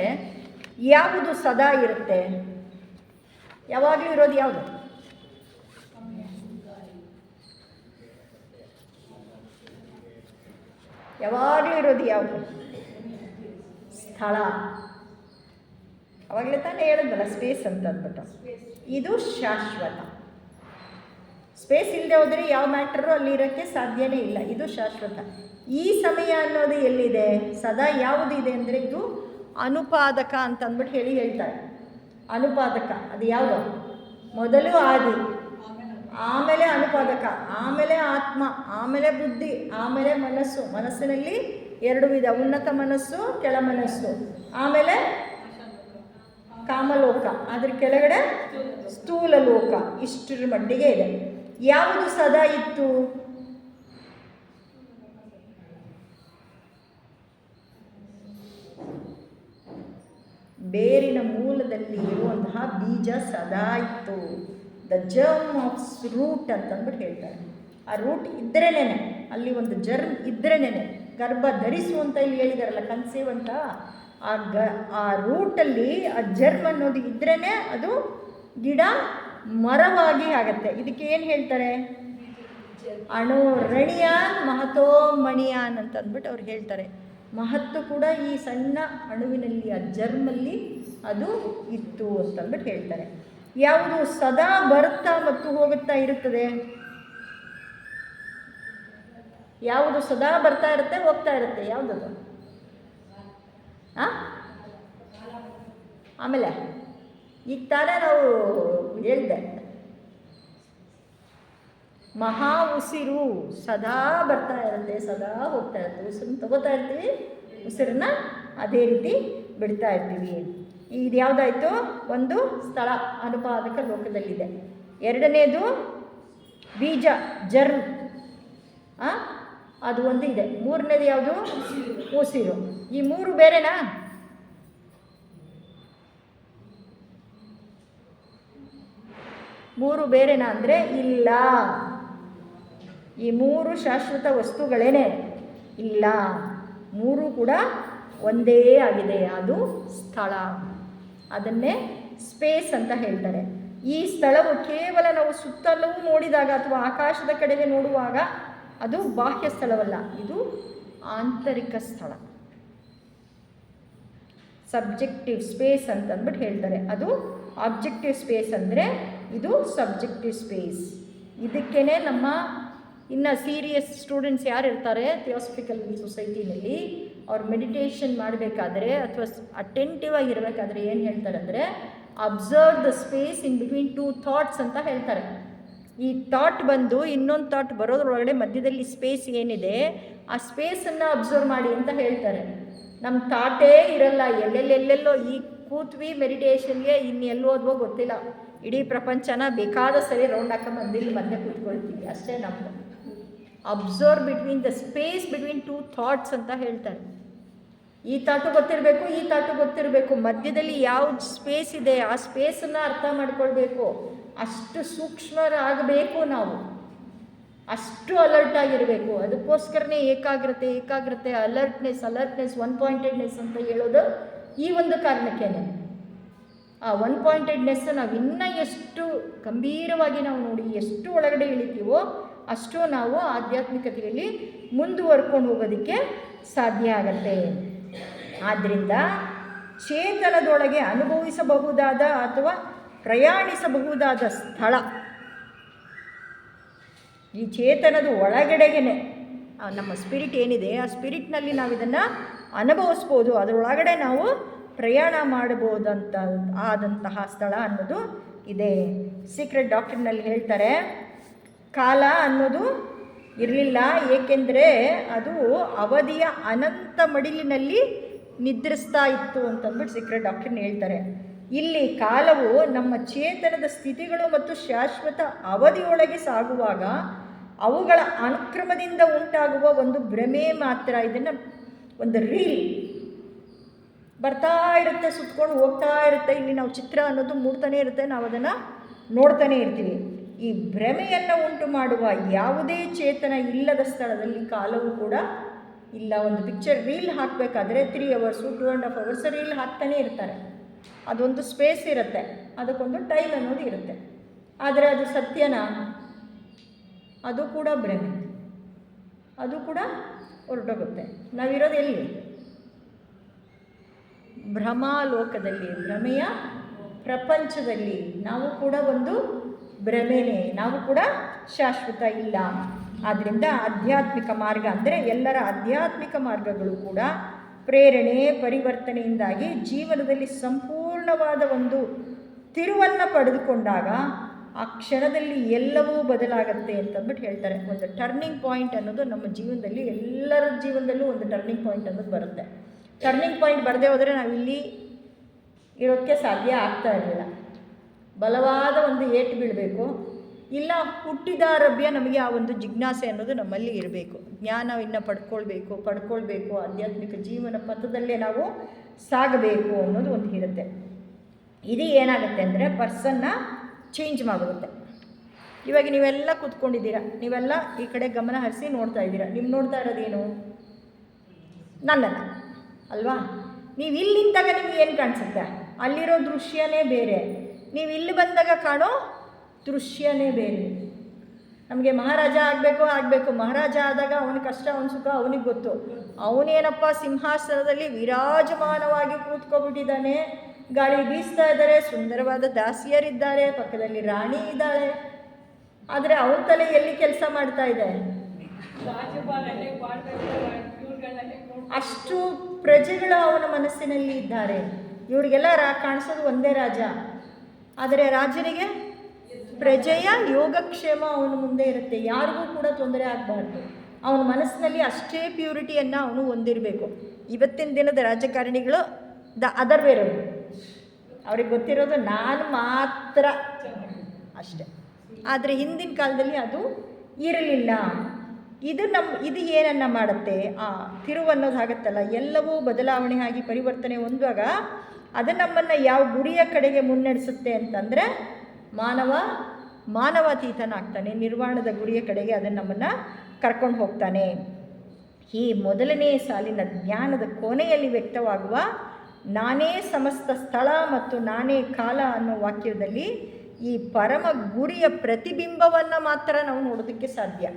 ಯಾವುದು ಸದಾ ಇರುತ್ತೆ? ಯಾವಾಗಲೂ ಇರೋದು ಯಾವುದು? ಯಾವಾಗಲೂ ಇರೋದು ಯಾವುದು? ಸ್ಥಳ. ಅವಾಗಲೇ ತಾನೇ ಹೇಳಿದ್ವಲ್ಲ ಸ್ಪೇಸ್ ಅಂತ ಅಂದ್ಬಿಟ್ಟು. ಇದು ಶಾಶ್ವತ. ಸ್ಪೇಸ್ ಇಲ್ಲದೆ ಹೋದರೆ ಯಾವ ಮ್ಯಾಟ್ರೂ ಅಲ್ಲಿ ಇರೋಕ್ಕೆ ಸಾಧ್ಯನೇ ಇಲ್ಲ. ಇದು ಶಾಶ್ವತ. ಈ ಸಮಯ ಅನ್ನೋದು ಎಲ್ಲಿದೆ? ಸದಾ ಯಾವುದಿದೆ ಅಂದರೆ ಇದು ಅನುಪಾದಕ ಅಂತ ಅಂದ್ಬಿಟ್ಟು ಹೇಳ್ತಾರೆ. ಅನುಪಾದಕ ಅದು ಯಾವುದು? ಮೊದಲು ಆದಿ, ಆಮೇಲೆ ಅನುಪಾದಕ, ಆಮೇಲೆ ಆತ್ಮ, ಆಮೇಲೆ ಬುದ್ಧಿ, ಆಮೇಲೆ ಮನಸ್ಸು. ಮನಸ್ಸಿನಲ್ಲಿ ಎರಡು ವಿಧ, ಉನ್ನತ ಮನಸ್ಸು, ಕೆಳ ಮನಸ್ಸು. ಆಮೇಲೆ ಕಾಮಲೋಕ, ಅದ್ರ ಕೆಳಗಡೆ ಸ್ಥೂಲ ಲೋಕ. ಇಷ್ಟರ ಮಟ್ಟಿಗೆ ಇದೆ. ಯಾವುದು ಸದಾ ಇತ್ತು? ಬೇರಿನ ಮೂಲದಲ್ಲಿ ಇರುವಂತಹ ಬೀಜ ಸದಾ ಇತ್ತು. ದ ಜರ್ಮ್ ಆಫ್ ರೂಟ್ ಅಂತಂದ್ಬಿಟ್ಟು ಹೇಳ್ತಾರೆ. ಆ ರೂಟ್ ಇದ್ರೇನೆ, ಅಲ್ಲಿ ಒಂದು ಜರ್ಮ್ ಇದ್ರೇನೆ, ಗರ್ಭ ಧರಿಸುವಂತ ಇಲ್ಲಿ ಹೇಳಿದಾರಲ್ಲ, ಕನ್ಸೀವ್ ಅಂತ. ಆ ರೂಟಲ್ಲಿ ಆ ಜರ್ಮ್ ಅನ್ನೋದು ಇದ್ರೇ ಅದು ಗಿಡ ಮರವಾಗಿ ಆಗುತ್ತೆ. ಇದಕ್ಕೆ ಏನು ಹೇಳ್ತಾರೆ? ಅಣು ರಣೀಯಾನ್ ಮಹತೋ ಮಣಿಯಾನ್ ಅಂತ ಅಂದ್ಬಿಟ್ಟು ಅವ್ರು ಹೇಳ್ತಾರೆ. ಮಹತ್ವ ಕೂಡ ಈ ಸಣ್ಣ ಅಣುವಿನಲ್ಲಿ, ಆ ಜರ್ಮಲ್ಲಿ ಅದು ಇತ್ತು ಅಂತಂದ್ಬಿಟ್ಟು ಹೇಳ್ತಾರೆ. ಯಾವುದು ಸದಾ ಬರುತ್ತಾ ಮತ್ತು ಹೋಗುತ್ತಾ ಇರುತ್ತದೆ? ಯಾವುದು ಸದಾ ಬರ್ತಾ ಇರುತ್ತೆ, ಹೋಗ್ತಾ ಇರುತ್ತೆ? ಯಾವುದದು? ಆಮೇಲೆ ಈಗ ತಾನೇ ನಾವು ಹೇಳಿದೆ, ಮಹಾ ಉಸಿರು ಸದಾ ಬರ್ತಾ ಇರುತ್ತೆ, ಸದಾ ಹೋಗ್ತಾ ಇರುತ್ತೆ. ಉಸಿರನ್ನ ತಗೋತಾ ಇರ್ತೀವಿ, ಉಸಿರನ್ನ ಅದೇ ರೀತಿ ಬಿಡ್ತಾ ಇರ್ತೀವಿ. ಇದು ಯಾವುದಾಯಿತು? ಒಂದು ಸ್ಥಳ ಅನುಪಾದಕ ಲೋಕದಲ್ಲಿದೆ. ಎರಡನೇದು ಬೀಜ, ಜರ್ಮ್, ಅದು ಒಂದು ಇದೆ. ಮೂರನೇದು ಯಾವುದು? ಉಸಿರು. ಈ ಮೂರು ಬೇರೆನಾ? ಮೂರು ಬೇರೆನಾ ಅಂದರೆ ಇಲ್ಲ. ಈ ಮೂರು ಶಾಶ್ವತ ವಸ್ತುಗಳೇನೆ ಇಲ್ಲ. ಮೂರು ಕೂಡ ಒಂದೇ ಆಗಿದೆ. ಅದು ಸ್ಥಳ. ಅದನ್ನೇ ಸ್ಪೇಸ್ ಅಂತ ಹೇಳ್ತಾರೆ. ಈ ಸ್ಥಳವು ಕೇವಲ ನಾವು ಸುತ್ತಲೂ ನೋಡಿದಾಗ ಅಥವಾ ಆಕಾಶದ ಕಡೆಗೆ ನೋಡುವಾಗ ಅದು ಬಾಹ್ಯ ಸ್ಥಳವಲ್ಲ, ಇದು ಆಂತರಿಕ ಸ್ಥಳ. ಸಬ್ಜೆಕ್ಟಿವ್ ಸ್ಪೇಸ್ ಅಂತಂದ್ಬಿಟ್ಟು ಹೇಳ್ತಾರೆ. ಅದು ಆಬ್ಜೆಕ್ಟಿವ್ ಸ್ಪೇಸ್ ಅಂದರೆ ಇದು ಸಬ್ಜೆಕ್ಟಿವ್ ಸ್ಪೇಸ್. ಇದಕ್ಕೇ ನಮ್ಮ ಇನ್ನು ಸೀರಿಯಸ್ ಸ್ಟೂಡೆಂಟ್ಸ್ ಯಾರು ಇರ್ತಾರೆ ಥಿಯೋಸಫಿಕಲ್ ಸೊಸೈಟಿನಲ್ಲಿ, ಅವ್ರು ಮೆಡಿಟೇಷನ್ ಮಾಡಬೇಕಾದ್ರೆ ಅಥವಾ ಅಟೆಂಟಿವ್ ಆಗಿರಬೇಕಾದ್ರೆ ಏನು ಹೇಳ್ತಾರೆ ಅಂದರೆ, observe the space in between two thoughts ಅಂತ ಹೇಳ್ತಾರೆ. ಈ ಥಾಟ್ ಬಂದು ಇನ್ನೊಂದು ಥಾಟ್ ಬರೋದ್ರೊಳಗಡೆ ಮಧ್ಯದಲ್ಲಿ ಸ್ಪೇಸ್ ಏನಿದೆ, ಆ ಸ್ಪೇಸನ್ನು ಅಬ್ಸರ್ವ್ ಮಾಡಿ ಅಂತ ಹೇಳ್ತಾರೆ. ನಮ್ಮ ಥಾಟೇ ಇರಲ್ಲ, ಎಲ್ಲೆಲ್ಲೆಲ್ಲೆಲ್ಲೋ. ಈಗ ಕೂತ್ವಿ ಮೆಡಿಟೇಷನ್ಗೆ, ಇನ್ನು ಎಲ್ಲೋದ್ವೋ ಗೊತ್ತಿಲ್ಲ. ಇಡೀ ಪ್ರಪಂಚನ ಬೇಕಾದ ಸರಿ ರೌಂಡ್ ಹಾಕೊಂಬಂದು ಇಲ್ಲಿ ಮಧ್ಯೆ ಕೂತ್ಕೊಳ್ತೀವಿ ಅಷ್ಟೇ. ನಮ್ಮದು observe between the space between two thoughts ಅಂತ ಹೇಳ್ತಾರೆ. ಈ ಥಾಟು ಗೊತ್ತಿರಬೇಕು, ಈ ಥಾಟು ಗೊತ್ತಿರಬೇಕು. ಮಧ್ಯದಲ್ಲಿ ಯಾವ ಸ್ಪೇಸ್ ಇದೆ ಆ ಸ್ಪೇಸನ್ನು ಅರ್ಥ ಮಾಡ್ಕೊಳ್ಬೇಕು. ಅಷ್ಟು ಸೂಕ್ಷ್ಮರಾಗಬೇಕು ನಾವು, ಅಷ್ಟು ಅಲರ್ಟ್ ಆಗಿರಬೇಕು. ಅದಕ್ಕೋಸ್ಕರನೇ ಏಕಾಗ್ರತೆ, ಅಲರ್ಟ್ನೆಸ್, ಒನ್ ಪಾಯಿಂಟೆಡ್ನೆಸ್ ಅಂತ ಹೇಳೋದು ಈ ಒಂದು ಕಾರಣಕ್ಕೇನೆ. ಆ ಒನ್ ಪಾಯಿಂಟೆಡ್ನೆಸ್ ನಾವು ಇನ್ನೂ ಎಷ್ಟು ಗಂಭೀರವಾಗಿ ನಾವು ನೋಡಿ ಎಷ್ಟು ಒಳಗಡೆ ಇಳಿತೀವೋ ಅಷ್ಟು ನಾವು ಆಧ್ಯಾತ್ಮಿಕತೆಯಲ್ಲಿ ಮುಂದುವರ್ಕೊಂಡು ಹೋಗೋದಕ್ಕೆ ಸಾಧ್ಯ ಆಗತ್ತೆ. ಆದ್ದರಿಂದ ಚೇತನದೊಳಗೆ ಅನುಭವಿಸಬಹುದಾದ ಅಥವಾ ಪ್ರಯಾಣಿಸಬಹುದಾದ ಸ್ಥಳ ಈ ಚೇತನದ ಒಳಗಡೆಗೇ ನಮ್ಮ ಸ್ಪಿರಿಟ್ ಏನಿದೆ, ಆ ಸ್ಪಿರಿಟ್ನಲ್ಲಿ ನಾವು ಇದನ್ನು ಅನುಭವಿಸ್ಬೋದು. ಅದರೊಳಗಡೆ ನಾವು ಪ್ರಯಾಣ ಮಾಡಬಹುದಂತ ಆದಂತಹ ಸ್ಥಳ ಅನ್ನೋದು ಇದೆ. ಸೀಕ್ರೆಟ್ ಡಾಕ್ಟ್ರಿನಲ್ಲಿ ಹೇಳ್ತಾರೆ, ಕಾಲ ಅನ್ನೋದು ಇರಲಿಲ್ಲ, ಏಕೆಂದರೆ ಅದು ಅವಧಿಯ ಅನಂತ ಮಡಿಲಿನಲ್ಲಿ ನಿದ್ರಿಸ್ತಾ ಇತ್ತು ಅಂತಂದ್ಬಿಟ್ಟು ಸೀಕ್ರೆಟ್ ಡಾಕ್ಟ್ರಿನ್ ಹೇಳ್ತಾರೆ. ಇಲ್ಲಿ ಕಾಲವು ನಮ್ಮ ಚೇತನದ ಸ್ಥಿತಿಗಳು ಮತ್ತು ಶಾಶ್ವತ ಅವಧಿಯೊಳಗೆ ಸಾಗುವಾಗ ಅವುಗಳ ಅನುಕ್ರಮದಿಂದ ಉಂಟಾಗುವ ಒಂದು ಭ್ರಮೆ ಮಾತ್ರ. ಇದನ್ನು ಒಂದು ರೀಲ್ ಬರ್ತಾ ಇರುತ್ತೆ, ಸುತ್ಕೊಂಡು ಹೋಗ್ತಾ ಇರುತ್ತೆ, ಇಲ್ಲಿ ನಾವು ಚಿತ್ರ ಅನ್ನೋದು ಮೂಡ್ತಾನೆ ಇರುತ್ತೆ, ನಾವು ಅದನ್ನು ನೋಡ್ತಾನೆ ಇರ್ತೀವಿ. ಈ ಭ್ರಮೆಯನ್ನು ಉಂಟು ಮಾಡುವ ಯಾವುದೇ ಚೇತನ ಇಲ್ಲದ ಸ್ಥಳದಲ್ಲಿ ಕಾಲವು ಕೂಡ ಇಲ್ಲ. ಒಂದು ಪಿಕ್ಚರ್ ರೀಲ್ ಹಾಕಬೇಕಾದ್ರೆ 3 hours 2.5 hours ರೀಲ್ ಹಾಕ್ತಾನೆ ಇರ್ತಾರೆ. ಅದೊಂದು ಸ್ಪೇಸ್ ಇರುತ್ತೆ, ಅದಕ್ಕೊಂದು ಟೈಮ್ ಅನ್ನೋದು ಇರುತ್ತೆ. ಆದರೆ ಅದು ಸತ್ಯನಾ? ಅದು ಕೂಡ ಭ್ರಮೆ, ಅದು ಕೂಡ ಹೊರಟೋಗುತ್ತೆ. ನಾವಿರೋದು ಎಲ್ಲಿ? ಭ್ರಮಾಲೋಕದಲ್ಲಿ, ಭ್ರಮೆಯ ಪ್ರಪಂಚದಲ್ಲಿ. ನಾವು ಕೂಡ ಒಂದು ಭ್ರಮೆನೇ, ನಾವು ಕೂಡ ಶಾಶ್ವತ ಇಲ್ಲ. ಆದ್ದರಿಂದ ಆಧ್ಯಾತ್ಮಿಕ ಮಾರ್ಗ ಅಂದರೆ ಎಲ್ಲರ ಆಧ್ಯಾತ್ಮಿಕ ಮಾರ್ಗಗಳು ಕೂಡ ಪ್ರೇರಣೆ, ಪರಿವರ್ತನೆಯಿಂದಾಗಿ ಜೀವನದಲ್ಲಿ ಸಂಪೂರ್ಣವಾದ ಒಂದು ತಿರುವನ್ನು ಪಡೆದುಕೊಂಡಾಗ ಆ ಕ್ಷಣದಲ್ಲಿ ಎಲ್ಲವೂ ಬದಲಾಗುತ್ತೆ ಅಂತಂದ್ಬಿಟ್ಟು ಹೇಳ್ತಾರೆ. ಒಂದು ಟರ್ನಿಂಗ್ ಪಾಯಿಂಟ್ ಅನ್ನೋದು ನಮ್ಮ ಜೀವನದಲ್ಲಿ, ಎಲ್ಲರ ಜೀವನದಲ್ಲೂ ಒಂದು ಟರ್ನಿಂಗ್ ಪಾಯಿಂಟ್ ಅನ್ನೋದು ಬರುತ್ತೆ. ಟರ್ನಿಂಗ್ ಪಾಯಿಂಟ್ ಬರದೇ ಹೋದರೆ ನಾವು ಇಲ್ಲಿ ಇರೋಕ್ಕೆ ಸಾಧ್ಯ ಆಗ್ತಾ ಇರಲಿಲ್ಲ. ಬಲವಾದ ಒಂದು ಏಟು ಬೀಳಬೇಕು, ಇಲ್ಲ ಹುಟ್ಟಿದಾರಭ್ಯ ನಮಗೆ ಆ ಒಂದು ಜಿಜ್ಞಾಸೆ ಅನ್ನೋದು ನಮ್ಮಲ್ಲಿ ಇರಬೇಕು. ಜ್ಞಾನವನ್ನು ಪಡ್ಕೊಳ್ಬೇಕು, ಆಧ್ಯಾತ್ಮಿಕ ಜೀವನ ಪಥದಲ್ಲೇ ನಾವು ಸಾಗಬೇಕು ಅನ್ನೋದು ಒಂದು ಇರುತ್ತೆ. ಇದು ಏನಾಗುತ್ತೆ ಅಂದರೆ ಪರ್ಸನ್ನ ಚೇಂಜ್ ಮಾಡಿಬಿಡುತ್ತೆ. ಇವಾಗ ನೀವೆಲ್ಲ ಕೂತ್ಕೊಂಡಿದ್ದೀರಾ, ನೀವೆಲ್ಲ ಈ ಕಡೆ ಗಮನ ಹರಿಸಿ ನೋಡ್ತಾ ಇದ್ದೀರಾ. ನೀವು ನೋಡ್ತಾ ಇರೋದೇನು? ನನ್ನನ್ನು ಅಲ್ವಾ? ನೀವು ಇಲ್ಲಿ ನಿಂತಾಗ ನಿಮ್ಗೆ ಏನು ಕಾಣಿಸುತ್ತೆ? ಅಲ್ಲಿರೋ ದೃಶ್ಯನೇ ಬೇರೆ, ನೀವು ಇಲ್ಲಿ ಬಂದಾಗ ಕಾಣೋ ದೃಶ್ಯನೇ ಬೇರೆ. ನಮಗೆ ಮಹಾರಾಜ ಆಗಬೇಕು. ಮಹಾರಾಜ ಆದಾಗ ಅವನ ಕಷ್ಟ, ಅವನ ಸುಖ ಅವನಿಗೆ ಗೊತ್ತು. ಅವನೇನಪ್ಪ ಸಿಂಹಾಸನದಲ್ಲಿ ವಿರಾಜಮಾನವಾಗಿ ಕೂತ್ಕೊಬಿಟ್ಟಿದ್ದಾನೆ, ಗಾಳಿ ಬೀಸ್ತಾ ಇದ್ದಾರೆ, ಸುಂದರವಾದ ದಾಸಿಯರಿದ್ದಾರೆ, ಪಕ್ಕದಲ್ಲಿ ರಾಣಿ ಇದ್ದಾಳೆ. ಆದರೆ ಅವನ ತಲೆ ಎಲ್ಲಿ ಕೆಲಸ ಮಾಡ್ತಾ ಇದೆ? ಅಷ್ಟು ಪ್ರಜೆಗಳು ಅವನ ಮನಸ್ಸಿನಲ್ಲಿ ಇದ್ದಾರೆ. ಇವರಿಗೆಲ್ಲ ಕಾಣಿಸೋದು ಒಂದೇ ರಾಜ, ಆದರೆ ರಾಜನಿಗೆ ಪ್ರಜೆಯ ಯೋಗಕ್ಷೇಮ ಅವನ ಮುಂದೆ ಇರುತ್ತೆ. ಯಾರಿಗೂ ಕೂಡ ತೊಂದರೆ ಆಗಬಾರ್ದು. ಅವನ ಮನಸ್ಸಿನಲ್ಲಿ ಅಷ್ಟೇ ಪ್ಯೂರಿಟಿಯನ್ನು ಅವನು ಹೊಂದಿರಬೇಕು. ಇವತ್ತಿನ ದಿನದ ರಾಜಕಾರಣಿಗಳು ಅದರ್ ಬೇರೆ, ಅವ್ರಿಗೆ ಗೊತ್ತಿರೋದು ನಾನು ಮಾತ್ರ ಅಷ್ಟೆ. ಆದರೆ ಹಿಂದಿನ ಕಾಲದಲ್ಲಿ ಅದು ಇರಲಿಲ್ಲ. ಇದು ಏನನ್ನ ಮಾಡುತ್ತೆ? ಆ ತಿರುವನ್ನೋದು ಆಗುತ್ತಲ್ಲ, ಎಲ್ಲವೂ ಬದಲಾವಣೆ ಆಗಿ ಪರಿವರ್ತನೆ ಹೊಂದುವಾಗ ಅದು ನಮ್ಮನ್ನು ಯಾವ ಗುರಿಯ ಕಡೆಗೆ ಮುನ್ನಡೆಸುತ್ತೆ ಅಂತಂದರೆ ಮಾನವಾತೀತನಾಗ್ತಾನೆ, ನಿರ್ವಾಣದ ಗುರಿಯ ಕಡೆಗೆ ಅದನ್ನು ನಮ್ಮನ್ನು ಕರ್ಕೊಂಡು ಹೋಗ್ತಾನೆ. ಈ ಮೊದಲನೇ ಸಾಲಿನ ಜ್ಞಾನದ ಕೊನೆಯಲ್ಲಿ ವ್ಯಕ್ತವಾಗುವ ನಾನೇ ಸಮಸ್ತ ಸ್ಥಳ ಮತ್ತು ನಾನೇ ಕಾಲ ಅನ್ನೋ ವಾಕ್ಯದಲ್ಲಿ ಈ ಪರಮ ಗುರಿಯ ಪ್ರತಿಬಿಂಬವನ್ನು ಮಾತ್ರ ನಾವು ನೋಡೋದಕ್ಕೆ ಸಾಧ್ಯ.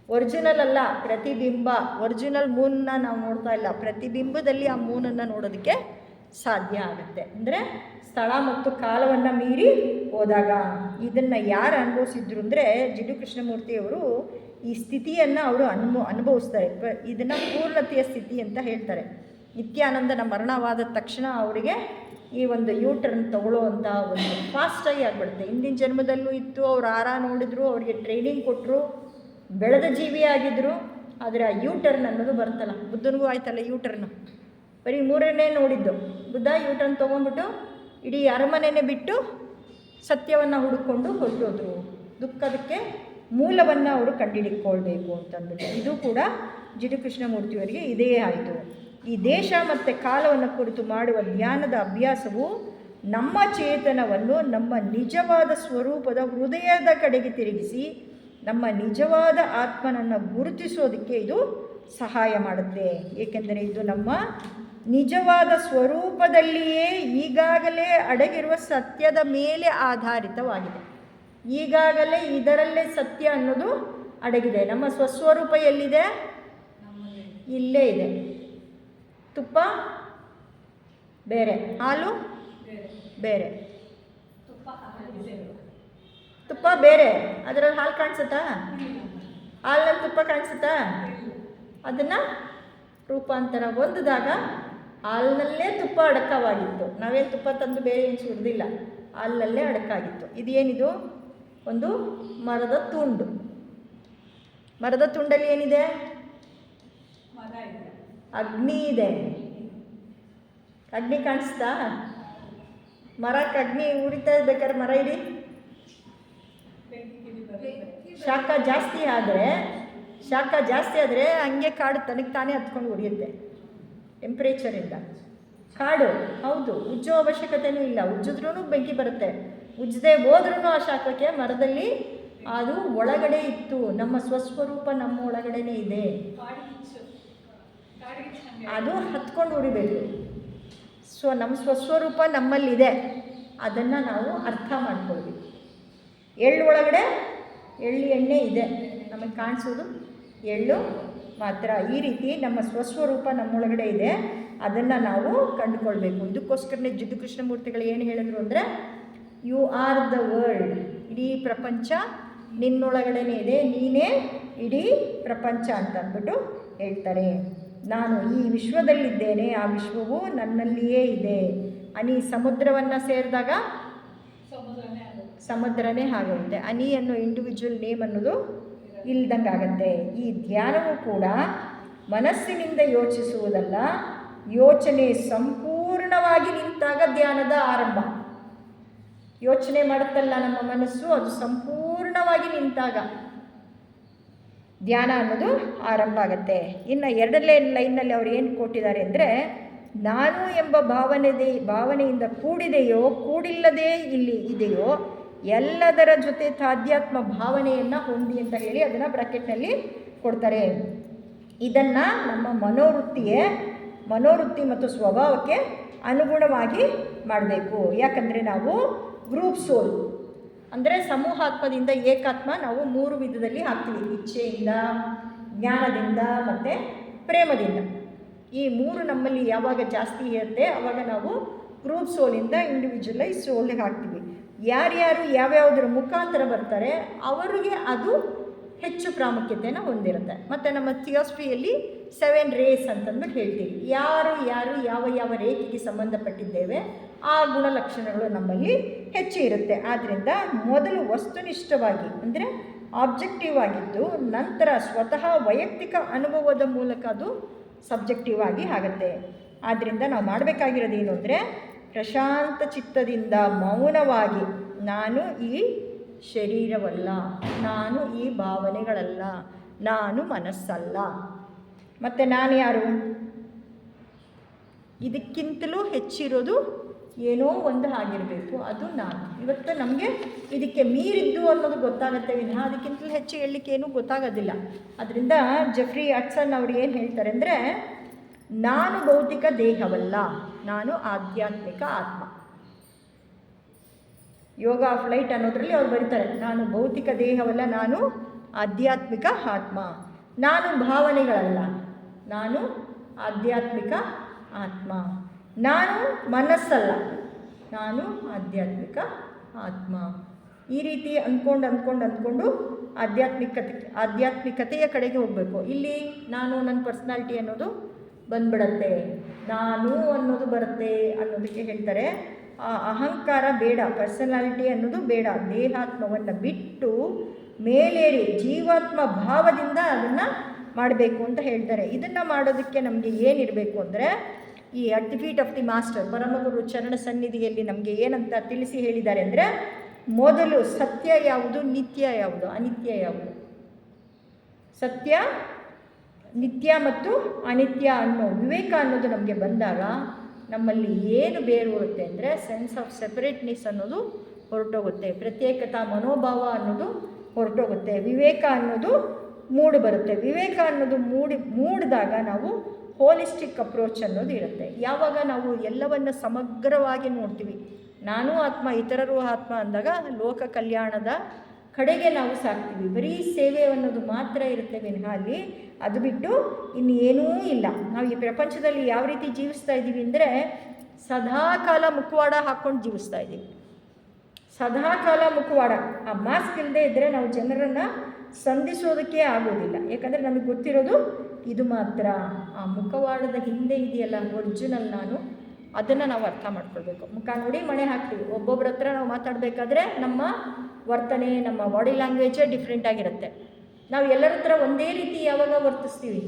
ಒರಿಜಿನಲ್ ಅಲ್ಲ, ಪ್ರತಿಬಿಂಬ. ಒರಿಜಿನಲ್ ಮೂನನ್ನ ನಾವು ನೋಡ್ತಾ ಇಲ್ಲ, ಪ್ರತಿಬಿಂಬದಲ್ಲಿ ಆ ಮೂನನ್ನು ನೋಡೋದಕ್ಕೆ ಸಾಧ್ಯ ಆಗುತ್ತೆ. ಅಂದರೆ ಸ್ಥಳ ಮತ್ತು ಕಾಲವನ್ನು ಮೀರಿ ಹೋದಾಗ. ಇದನ್ನು ಯಾರು ಅನುಭವಿಸಿದ್ರು ಅಂದರೆ ಜಿಡ್ಡು ಕೃಷ್ಣಮೂರ್ತಿಯವರು ಈ ಸ್ಥಿತಿಯನ್ನು ಅವರು ಅನುಭವಿಸ್ತಾರೆ. ಇದನ್ನು ಪೂರ್ಣತೆಯ ಸ್ಥಿತಿ ಅಂತ ಹೇಳ್ತಾರೆ. ನಿತ್ಯಾನಂದನ ಮರಣವಾದ ತಕ್ಷಣ ಅವರಿಗೆ ಈ ಒಂದು ಯೂಟರ್ನ್ ತಗೊಳ್ಳೋವಂಥ ಒಂದು ಫಾಸ್ಟಾಗಿ ಆಗಿಬಿಡುತ್ತೆ. ಹಿಂದಿನ ಜನ್ಮದಲ್ಲೂ ಇತ್ತು, ಅವ್ರು ನೋಡಿದ್ರು, ಅವರಿಗೆ ಟ್ರೈನಿಂಗ್ ಕೊಟ್ಟರು, ಬೆಳೆದ ಜೀವಿಯಾಗಿದ್ದರು. ಆದರೆ ಆ ಯೂಟರ್ನ್ ಅನ್ನೋದು ಬರ್ತಲ್ಲ, ಬುದ್ಧನಿಗೂ ಆಯ್ತಲ್ಲ ಯೂಟರ್ನು. ಬರೀ 3ನೇ ನೋಡಿದ್ದು. ಬುದ್ಧ ಯೂಟರ್ನ್ ತೊಗೊಂಡ್ಬಿಟ್ಟು ಇಡೀ ಅರಮನೆನೇ ಬಿಟ್ಟು ಸತ್ಯವನ್ನು ಹುಡುಕೊಂಡು ಹೊರಟೋದ್ರು. ದುಃಖದಕ್ಕೆ ಮೂಲವನ್ನು ಅವರು ಕಂಡುಹಿಡಿಕೊಳ್ಬೇಕು ಅಂತಂದ್ಬಿಟ್ಟು. ಇದು ಕೂಡ ಜಿಡ್ಡು ಕೃಷ್ಣಮೂರ್ತಿಯವರಿಗೆ ಇದೇ ಆಯಿತು. ಈ ದೇಶ ಮತ್ತು ಕಾಲವನ್ನು ಕುರಿತು ಮಾಡುವ ಧ್ಯಾನದ ಅಭ್ಯಾಸವು ನಮ್ಮ ಚೇತನವನ್ನು ನಮ್ಮ ನಿಜವಾದ ಸ್ವರೂಪದ ಹೃದಯದ ಕಡೆಗೆ ತಿರುಗಿಸಿ ನಮ್ಮ ನಿಜವಾದ ಆತ್ಮನನ್ನು ಗುರುತಿಸೋದಕ್ಕೆ ಇದು ಸಹಾಯ ಮಾಡುತ್ತೆ. ಏಕೆಂದರೆ ಇದು ನಮ್ಮ ನಿಜವಾದ ಸ್ವರೂಪದಲ್ಲಿಯೇ ಈಗಾಗಲೇ ಅಡಗಿರುವ ಸತ್ಯದ ಮೇಲೆ ಆಧಾರಿತವಾಗಿದೆ. ಈಗಾಗಲೇ ಇದರಲ್ಲೇ ಸತ್ಯ ಅನ್ನೋದು ಅಡಗಿದೆ. ನಮ್ಮ ಸ್ವಸ್ವರೂಪ ಎಲ್ಲಿದೆ? ಇಲ್ಲೇ ಇದೆ. ತುಪ್ಪ ಬೇರೆ, ಹಾಲು ಬೇರೆ. ತುಪ್ಪ ಬೇರೆ, ಅದರಲ್ಲಿ ಹಾಲು ಕಾಣಿಸುತ್ತಾ? ಹಾಲಲ್ಲಿ ತುಪ್ಪ ಕಾಣಿಸುತ್ತಾ? ಅದನ್ನು ರೂಪಾಂತರ ಹೊಂದಿದಾಗ ಹಾಲಿನಲ್ಲೇ ತುಪ್ಪ ಅಡಕವಾಗಿತ್ತು. ನಾವೇನು ತುಪ್ಪ ತಂದು ಬೇರೆ ಏನು ಸುರಿದಿಲ್ಲ, ಹಾಲಿನಲ್ಲೇ ಅಡಕಾಗಿತ್ತು. ಇದೇನಿದು? ಒಂದು ಮರದ ತುಂಡು. ಮರದ ತುಂಡಲ್ಲಿ ಏನಿದೆ? ಅಗ್ನಿ ಇದೆ. ಅಗ್ನಿ ಕಾಣಿಸ್ತಾ? ಮರಕ್ಕೆ ಅಗ್ನಿ ಉರಿತಾ ಇರ್ಬೇಕಾದ್ರೆ ಮರ ಇಡಿ. ಶಾಖ ಜಾಸ್ತಿ ಆದರೆ ಹಂಗೆ ಕಾಡು ತನಗೆ ತಾನೇ ಹತ್ಕೊಂಡು ಉರಿಯುತ್ತೆ ಟೆಂಪ್ರೇಚರಿಂದ. ಕಾಡು ಹೌದು, ಉಜ್ಜೋ ಅವಶ್ಯಕತೆಯೂ ಇಲ್ಲ. ಉಜ್ಜಿದ್ರೂ ಬೆಂಕಿ ಬರುತ್ತೆ. ಉಜ್ಜದೆ ಹೋದ್ರೂ ಆ ಶಾಖಕ್ಕೆ ಮರದಲ್ಲಿ ಅದು ಒಳಗಡೆ ಇತ್ತು. ನಮ್ಮ ಸ್ವಸ್ವರೂಪ ನಮ್ಮ ಒಳಗಡೆನೇ ಇದೆ. ಅದು ಹತ್ಕೊಂಡು ಉರಿಬೇಕು. ನಮ್ಮ ಸ್ವಸ್ವರೂಪ ನಮ್ಮಲ್ಲಿದೆ. ಅದನ್ನು ನಾವು ಅರ್ಥ ಮಾಡ್ಕೊಳ್ಬೇಕು. ಎಳ್ಳು ಒಳಗಡೆ ಎಳ್ಳು ಎಣ್ಣೆ ಇದೆ, ನಮಗೆ ಕಾಣಿಸೋದು ಎಳ್ಳು ಮಾತ್ರ. ಈ ರೀತಿ ನಮ್ಮ ಸ್ವಸ್ವರೂಪ ನಮ್ಮೊಳಗಡೆ ಇದೆ, ಅದನ್ನು ನಾವು ಕಂಡುಕೊಳ್ಬೇಕು. ಇದಕ್ಕೋಸ್ಕರನೇ ಜಿಡ್ಡು ಕೃಷ್ಣಮೂರ್ತಿಗಳು ಏನು ಹೇಳಿದ್ರು ಅಂದರೆ, ಯು ಆರ್ ದ ವರ್ಲ್ಡ್. ಇಡೀ ಪ್ರಪಂಚ ನಿನ್ನೊಳಗಡೆನೇ ಇದೆ, ನೀನೇ ಇಡೀ ಪ್ರಪಂಚ ಅಂತ ಅಂದ್ಬಿಟ್ಟು ಹೇಳ್ತಾರೆ. ನಾನು ಈ ವಿಶ್ವದಲ್ಲಿದ್ದೇನೆ, ಆ ವಿಶ್ವವು ನನ್ನಲ್ಲಿಯೇ ಇದೆ. ಅನಿ ಸಮುದ್ರವನ್ನು ಸೇರಿದಾಗ ಸಮುದ್ರನೇ ಆಗುತ್ತೆ. ಅನಿ ಅನ್ನೋ ಇಂಡಿವಿಜುವಲ್ ನೇಮ್ ಅನ್ನೋದು ಇಲ್ದಂಗೆ ಆಗುತ್ತೆ. ಈ ಧ್ಯಾನವು ಕೂಡ ಮನಸ್ಸಿನಿಂದ ಯೋಚಿಸುವುದಲ್ಲ, ಯೋಚನೆ ಸಂಪೂರ್ಣವಾಗಿ ನಿಂತಾಗ ಧ್ಯಾನದ ಆರಂಭ. ಯೋಚನೆ ಮಾಡುತ್ತಲ್ಲ ನಮ್ಮ ಮನಸ್ಸು, ಅದು ಸಂಪೂರ್ಣವಾಗಿ ನಿಂತಾಗ ಧ್ಯಾನ ಅನ್ನೋದು ಆರಂಭ ಆಗುತ್ತೆ. ಇನ್ನು ಎರಡನೇ ಲೈನ್ನಲ್ಲಿ ಅವ್ರು ಏನು ಕೊಟ್ಟಿದ್ದಾರೆ ಅಂದರೆ, ನಾನು ಎಂಬ ಭಾವನೆಯಿಂದ ಕೂಡಿದೆಯೋ ಕೂಡಿಲ್ಲದೆ ಇಲ್ಲಿ ಇದೆಯೋ ಎಲ್ಲದರ ಜೊತೆ ತಾಧ್ಯಾತ್ಮ ಭಾವನೆಯನ್ನು ಹೊಂದಿ ಅಂತ ಹೇಳಿ ಅದನ್ನು ಬ್ರಾಕೆಟ್ನಲ್ಲಿ ಕೊಡ್ತಾರೆ. ಇದನ್ನು ನಮ್ಮ ಮನೋವೃತ್ತಿ ಮತ್ತು ಸ್ವಭಾವಕ್ಕೆ ಅನುಗುಣವಾಗಿ ಮಾಡಬೇಕು. ಯಾಕಂದರೆ ನಾವು ಗ್ರೂಪ್ ಸೋಲ್ ಅಂದರೆ ಸಮೂಹಾತ್ಮದಿಂದ ಏಕಾತ್ಮ ನಾವು 3 ವಿಧದಲ್ಲಿ ಹಾಕ್ತೀವಿ. ಇಚ್ಛೆಯಿಂದ, ಜ್ಞಾನದಿಂದ ಮತ್ತು ಪ್ರೇಮದಿಂದ. ಈ 3 ನಮ್ಮಲ್ಲಿ ಯಾವಾಗ ಜಾಸ್ತಿ ಇರುತ್ತೆ ಆವಾಗ ನಾವು ಗ್ರೂಪ್ ಸೋಲಿಂದ ಇಂಡಿವಿಜುವಲೈಸ್ ಸೋಲ್ಗೆ ಹಾಕ್ತೀವಿ. ಯಾರ್ಯಾರು ಯಾವ್ಯಾವುದರ ಮುಖಾಂತರ ಬರ್ತಾರೆ ಅವರಿಗೆ ಅದು ಹೆಚ್ಚು ಪ್ರಾಮುಖ್ಯತೆಯನ್ನು ಹೊಂದಿರುತ್ತೆ. ಮತ್ತು ನಮ್ಮ ಥಿಯಾಸಫಿಯಲ್ಲಿ 7 ರೇಸ್ ಅಂತಂದ್ಬಿಟ್ಟು ಹೇಳ್ತೀವಿ. ಯಾರು ಯಾವ ರೇಖೆಗೆ ಸಂಬಂಧಪಟ್ಟಿದ್ದೇವೆ ಆ ಗುಣಲಕ್ಷಣಗಳು ನಮ್ಮಲ್ಲಿ ಹೆಚ್ಚು ಇರುತ್ತೆ. ಆದ್ದರಿಂದ ಮೊದಲು ವಸ್ತುನಿಷ್ಠವಾಗಿ ಅಂದರೆ ಆಬ್ಜೆಕ್ಟಿವ್ ಆಗಿದ್ದು, ನಂತರ ಸ್ವತಃ ವೈಯಕ್ತಿಕ ಅನುಭವದ ಮೂಲಕ ಅದು ಸಬ್ಜೆಕ್ಟಿವ್ ಆಗಿ ಆಗುತ್ತೆ. ಆದ್ದರಿಂದ ನಾವು ಮಾಡಬೇಕಾಗಿರೋದೇನು ಅಂದರೆ, ಪ್ರಶಾಂತ ಚಿತ್ತದಿಂದ ಮೌನವಾಗಿ, ನಾನು ಈ ಶರೀರವಲ್ಲ, ನಾನು ಈ ಭಾವನೆಗಳಲ್ಲ, ನಾನು ಮನಸ್ಸಲ್ಲ, ಮತ್ತು ನಾನು ಯಾರು? ಇದಕ್ಕಿಂತಲೂ ಹೆಚ್ಚಿರೋದು ಏನೋ ಒಂದು ಆಗಿರಬೇಕು, ಅದು ನಾನು. ಇವತ್ತು ನಮಗೆ ಇದಕ್ಕೆ ಮೀರಿದ್ದು ಅನ್ನೋದು ಗೊತ್ತಾಗುತ್ತೆ ವಿನಃ ಅದಕ್ಕಿಂತಲೂ ಹೆಚ್ಚು ಹೇಳಲಿಕ್ಕೆ ಏನೂ ಗೊತ್ತಾಗೋದಿಲ್ಲ. ಅದರಿಂದ ಜೆಫ್ರಿ ಹಡ್ಸನ್ ಅವರು ಏನು ಹೇಳ್ತಾರೆ ಅಂದರೆ, ನಾನು ಭೌತಿಕ ದೇಹವಲ್ಲ, ನಾನು ಆಧ್ಯಾತ್ಮಿಕ ಆತ್ಮ. ಯೋಗ ಆಫ್ ಲೈಟ್ ಅನ್ನೋದರಲ್ಲಿ ಅವ್ರು ಬರೀತಾರೆ, ನಾನು ಭೌತಿಕ ದೇಹವಲ್ಲ, ನಾನು ಆಧ್ಯಾತ್ಮಿಕ ಆತ್ಮ. ನಾನು ಭಾವನೆಗಳಲ್ಲ, ನಾನು ಆಧ್ಯಾತ್ಮಿಕ ಆತ್ಮ. ನಾನು ಮನಸ್ಸಲ್ಲ, ನಾನು ಆಧ್ಯಾತ್ಮಿಕ ಆತ್ಮ. ಈ ರೀತಿ ಅಂದ್ಕೊಂಡು ಆಧ್ಯಾತ್ಮಿಕತೆಯ ಕಡೆಗೆ ಹೋಗಬೇಕು. ಇಲ್ಲಿ ನಾನು ನನ್ನ ಪರ್ಸ್ನಾಲಿಟಿ ಅನ್ನೋದು ಬಂದ್ಬಿಡತ್ತೆ, ನಾನು ಅನ್ನೋದು ಬರುತ್ತೆ ಅನ್ನೋದಕ್ಕೆ ಹೇಳ್ತಾರೆ ಆ ಅಹಂಕಾರ ಬೇಡ, ಪರ್ಸನಾಲಿಟಿ ಅನ್ನೋದು ಬೇಡ. ದೇಹಾತ್ಮವನ್ನು ಬಿಟ್ಟು ಮೇಲೇರಿ ಜೀವಾತ್ಮ ಭಾವದಿಂದ ಅದನ್ನು ಮಾಡಬೇಕು ಅಂತ ಹೇಳ್ತಾರೆ. ಇದನ್ನು ಮಾಡೋದಕ್ಕೆ ನಮಗೆ ಏನಿರಬೇಕು ಅಂದರೆ, ಈ at the feet of the master ಪರಮಗುರು ಚರಣ ಸನ್ನಿಧಿಯಲ್ಲಿ ನಮಗೆ ಏನಂತ ತಿಳಿಸಿ ಹೇಳಿದ್ದಾರೆ ಅಂದರೆ, ಮೊದಲು ಸತ್ಯ ಯಾವುದು, ನಿತ್ಯ ಯಾವುದು, ಅನಿತ್ಯ ಯಾವುದು. ಸತ್ಯ, ನಿತ್ಯ ಮತ್ತು ಅನಿತ್ಯ ಅನ್ನೋ ವಿವೇಕ ಅನ್ನೋದು ನಮಗೆ ಬಂದಾಗ ನಮ್ಮಲ್ಲಿ ಏನು ಬೇರೂರುತ್ತೆ ಅಂದರೆ, ಸೆನ್ಸ್ ಆಫ್ ಸೆಪರೇಟ್ನೆಸ್ ಅನ್ನೋದು ಹೊರಟೋಗುತ್ತೆ, ಪ್ರತ್ಯೇಕತಾ ಮನೋಭಾವ ಅನ್ನೋದು ಹೊರಟೋಗುತ್ತೆ, ವಿವೇಕ ಅನ್ನೋದು ಬರುತ್ತೆ. ವಿವೇಕ ಅನ್ನೋದು ಮೂಡಿದಾಗ ನಾವು ಹೋಲಿಸ್ಟಿಕ್ ಅಪ್ರೋಚ್ ಅನ್ನೋದು ಇರುತ್ತೆ. ಯಾವಾಗ ನಾವು ಎಲ್ಲವನ್ನು ಸಮಗ್ರವಾಗಿ ನೋಡ್ತೀವಿ, ನಾನು ಆತ್ಮ ಇತರರು ಆತ್ಮ ಅಂದಾಗ ಲೋಕ ಕಲ್ಯಾಣದ ಕಡೆಗೆ ನಾವು ಸಾಕ್ತೀವಿ. ಬರೀ ಸೇವೆ ಅನ್ನೋದು ಮಾತ್ರ ಇರುತ್ತೆ ವಿನಃ ಅಲ್ಲಿ ಅದು ಬಿಟ್ಟು ಇನ್ನೇನೂ ಇಲ್ಲ. ನಾವು ಈ ಪ್ರಪಂಚದಲ್ಲಿ ಯಾವ ರೀತಿ ಜೀವಿಸ್ತಾ ಇದ್ದೀವಿ ಅಂದರೆ, ಸದಾಕಾಲ ಮುಖವಾಡ ಹಾಕ್ಕೊಂಡು ಜೀವಿಸ್ತಾ ಇದ್ದೀವಿ. ಸದಾಕಾಲ ಮುಖವಾಡ, ಆ ಮಾಸ್ಕ್ ಇಲ್ಲದೆ ಇದ್ದರೆ ನಾವು ಜನರನ್ನು ಸಂಧಿಸೋದಕ್ಕೆ ಆಗೋದಿಲ್ಲ. ಯಾಕಂದರೆ ನಮಗೆ ಗೊತ್ತಿರೋದು ಇದು ಮಾತ್ರ. ಆ ಮುಖವಾಡದ ಹಿಂದೆ ಇದೆಯಲ್ಲ ಒರಿಜಿನಲ್ ನಾನು, ಅದನ್ನು ನಾವು ಅರ್ಥ ಮಾಡ್ಕೊಳ್ಬೇಕು. ಮುಖ ನೋಡಿ ಮಣೆ ಹಾಕ್ತೀವಿ. ಒಬ್ಬೊಬ್ಬರ ಹತ್ರ ನಾವು ಮಾತಾಡಬೇಕಾದ್ರೆ ನಮ್ಮ ವರ್ತನೆ, ನಮ್ಮ ಬಾಡಿ ಲ್ಯಾಂಗ್ವೇಜೇ ಡಿಫ್ರೆಂಟ್ ಆಗಿರುತ್ತೆ. ನಾವು ಎಲ್ಲರ ಹತ್ರ ಒಂದೇ ರೀತಿ ಯಾವಾಗ ವರ್ತಿಸ್ತೀವಿ?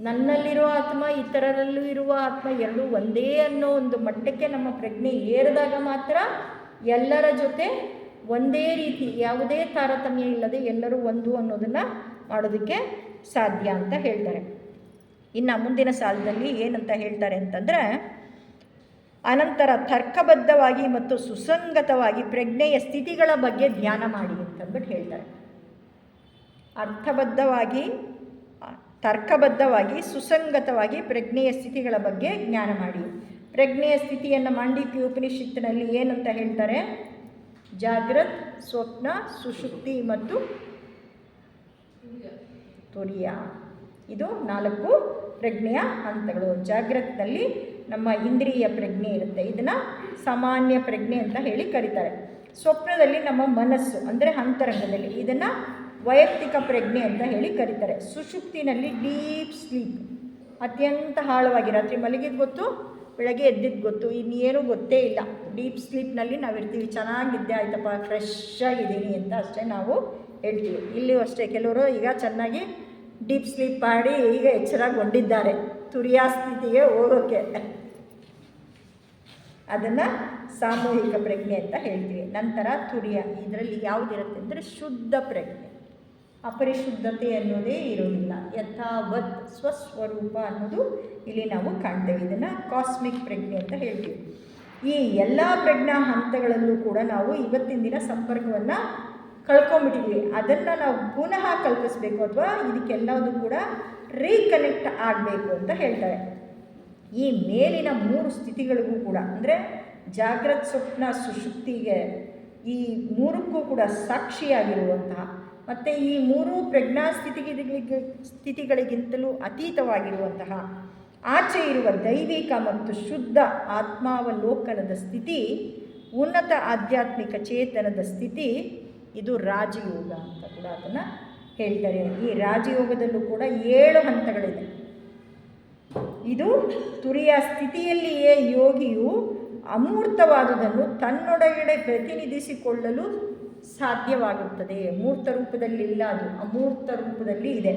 ನನ್ನಲ್ಲಿರೋ ಆತ್ಮ ಇತರರಲ್ಲೂ ಇರುವ ಆತ್ಮ ಎರಡೂ ಒಂದೇ ಅನ್ನೋ ಒಂದು ಮಟ್ಟಕ್ಕೆ ನಮ್ಮ ಪ್ರಜ್ಞೆ ಏರಿದಾಗ ಮಾತ್ರ ಎಲ್ಲರ ಜೊತೆ ಒಂದೇ ರೀತಿ, ಯಾವುದೇ ತಾರತಮ್ಯ ಇಲ್ಲದೆ ಎಲ್ಲರೂ ಒಂದು ಅನ್ನೋದನ್ನು ಮಾಡೋದಕ್ಕೆ ಸಾಧ್ಯ ಅಂತ ಹೇಳ್ತಾರೆ. ಇನ್ನು ಮುಂದಿನ ಸಾಲದಲ್ಲಿ ಏನಂತ ಹೇಳ್ತಾರೆ ಅಂತಂದರೆ, ಅನಂತರ ತರ್ಕಬದ್ಧವಾಗಿ ಮತ್ತು ಸುಸಂಗತವಾಗಿ ಪ್ರಜ್ಞೆಯ ಸ್ಥಿತಿಗಳ ಬಗ್ಗೆ ಧ್ಯಾನ ಮಾಡಿ ಅಂತಂದ್ಬಿಟ್ಟು ಹೇಳ್ತಾರೆ. ತರ್ಕಬದ್ಧವಾಗಿ ಸುಸಂಗತವಾಗಿ ಪ್ರಜ್ಞೆಯ ಸ್ಥಿತಿಗಳ ಬಗ್ಗೆ ಜ್ಞಾನ ಮಾಡಿ. ಪ್ರಜ್ಞೆಯ ಸ್ಥಿತಿಯನ್ನು ಮಾಂಡೂಕ್ಯ ಉಪನಿಷತ್ತಿನಲ್ಲಿ ಏನಂತ ಹೇಳ್ತಾರೆ? ಜಾಗ್ರತ್, ಸ್ವಪ್ನ, ಸುಷುಪ್ತಿ ಮತ್ತು ತುರಿಯ. ಇದು 4 ಪ್ರಜ್ಞೆಯ ಹಂತಗಳು. ಜಾಗ್ರತ್ನಲ್ಲಿ ನಮ್ಮ ಇಂದ್ರಿಯ ಪ್ರಜ್ಞೆ ಇರುತ್ತೆ, ಇದನ್ನು ಸಾಮಾನ್ಯ ಪ್ರಜ್ಞೆ ಅಂತ ಹೇಳಿ ಕರೀತಾರೆ. ಸ್ವಪ್ನದಲ್ಲಿ ನಮ್ಮ ಮನಸ್ಸು ಅಂದರೆ ಅಂತರಂಗದಲ್ಲಿ, ಇದನ್ನು ವೈಯಕ್ತಿಕ ಪ್ರಜ್ಞೆ ಅಂತ ಹೇಳಿ ಕರೀತಾರೆ. ಸುಷುಪ್ತಿನಲ್ಲಿ ಡೀಪ್ ಸ್ಲೀಪ್, ಅತ್ಯಂತ ಆಳವಾಗಿ ರಾತ್ರಿ ಮಲಗಿದ್ದು ಗೊತ್ತು, ಬೆಳಗ್ಗೆ ಎದ್ದಿದ್ದು ಗೊತ್ತು, ಇನ್ನೇನು ಗೊತ್ತೇ ಇಲ್ಲ. ಡೀಪ್ ಸ್ಲೀಪ್ನಲ್ಲಿ ನಾವು ಇರ್ತೀವಿ. ಚೆನ್ನಾಗಿದ್ದೆ ಆಯ್ತಪ್ಪ, ಫ್ರೆಶ್ ಆಗಿದ್ದೀನಿ ಅಂತ ಅಷ್ಟೇ ನಾವು ಹೇಳ್ತೀವಿ. ಇಲ್ಲಿಯೂ ಅಷ್ಟೇ, ಕೆಲವರು ಈಗ ಚೆನ್ನಾಗಿ ಡೀಪ್ ಸ್ಲೀಪ್ ಮಾಡಿ ಈಗ ಎಚ್ಚರಗೊಂಡಿದ್ದಾರೆ ತುರಿಯ ಸ್ಥಿತಿಗೆ ಹೋಗೋಕ್ಕೆ. ಅದನ್ನು ಸಾಮೂಹಿಕ ಪ್ರಜ್ಞೆ ಅಂತ ಹೇಳ್ತೀವಿ. ನಂತರ ತುರಿಯ, ಇದರಲ್ಲಿ ಯಾವುದಿರುತ್ತೆ ಅಂದರೆ ಶುದ್ಧ ಪ್ರಜ್ಞೆ, ಅಪರಿಶುದ್ಧತೆ ಅನ್ನೋದೇ ಇರೋದಿಲ್ಲ. ಯಥಾವತ್ ಸ್ವಸ್ವರೂಪ ಅನ್ನೋದು ಇಲ್ಲಿ ನಾವು ಕಾಣ್ತೇವೆ. ಇದನ್ನು ಕಾಸ್ಮಿಕ್ ಪ್ರಜ್ಞೆ ಅಂತ ಹೇಳ್ತೀವಿ. ಈ ಎಲ್ಲ ಪ್ರಜ್ಞಾ ಹಂತಗಳಲ್ಲೂ ಕೂಡ ನಾವು ಇವತ್ತಿನ ದಿನ ಸಂಪರ್ಕವನ್ನು ಕಳ್ಕೊಂಡ್ಬಿಟ್ಟಿದ್ವಿ. ಅದನ್ನು ನಾವು ಪುನಃ ಕಲ್ಪಿಸಬೇಕು, ಅಥವಾ ಇದಕ್ಕೆಲ್ಲದೂ ಕೂಡ ರೀಕನೆಕ್ಟ್ ಆಗಬೇಕು ಅಂತ ಹೇಳ್ತಾರೆ. ಈ ಮೇಲಿನ 3 ಸ್ಥಿತಿಗಳಿಗೂ ಕೂಡ ಅಂದರೆ ಜಾಗ್ರತ್, ಸ್ವಪ್ನ, ಸುಷುಪ್ತಿಗೆ, ಈ 3ಕ್ಕೂ ಕೂಡ ಸಾಕ್ಷಿಯಾಗಿರುವಂತಹ ಮತ್ತು ಈ 3 ಪ್ರಜ್ಞಾ ಸ್ಥಿತಿಗಳಿಗಿಂತಲೂ ಅತೀತವಾಗಿರುವಂತಹ ಆಚೆ ಇರುವ ದೈವಿಕ ಮತ್ತು ಶುದ್ಧ ಆತ್ಮಾವಲೋಕನದ ಸ್ಥಿತಿ, ಉನ್ನತ ಆಧ್ಯಾತ್ಮಿಕ ಚೇತನದ ಸ್ಥಿತಿ, ಇದು ರಾಜಯೋಗ ಅಂತ ಕೂಡ ಅದನ್ನು ಹೇಳ್ತಾರೆ. ಈ ರಾಜಯೋಗದಲ್ಲೂ ಕೂಡ 7 ಹಂತಗಳಿದೆ. ಇದು ತುರಿಯ ಸ್ಥಿತಿಯಲ್ಲಿಯೇ ಯೋಗಿಯು ಅಮೂರ್ತವಾದುದನ್ನು ತನ್ನೊಳಗಡೆ ಪ್ರತಿನಿಧಿಸಿಕೊಳ್ಳಲು ಸಾಧ್ಯವಾಗುತ್ತದೆ. ಮೂರ್ತ ರೂಪದಲ್ಲಿಲ್ಲ, ಅದು ಅಮೂರ್ತ ರೂಪದಲ್ಲಿ ಇದೆ.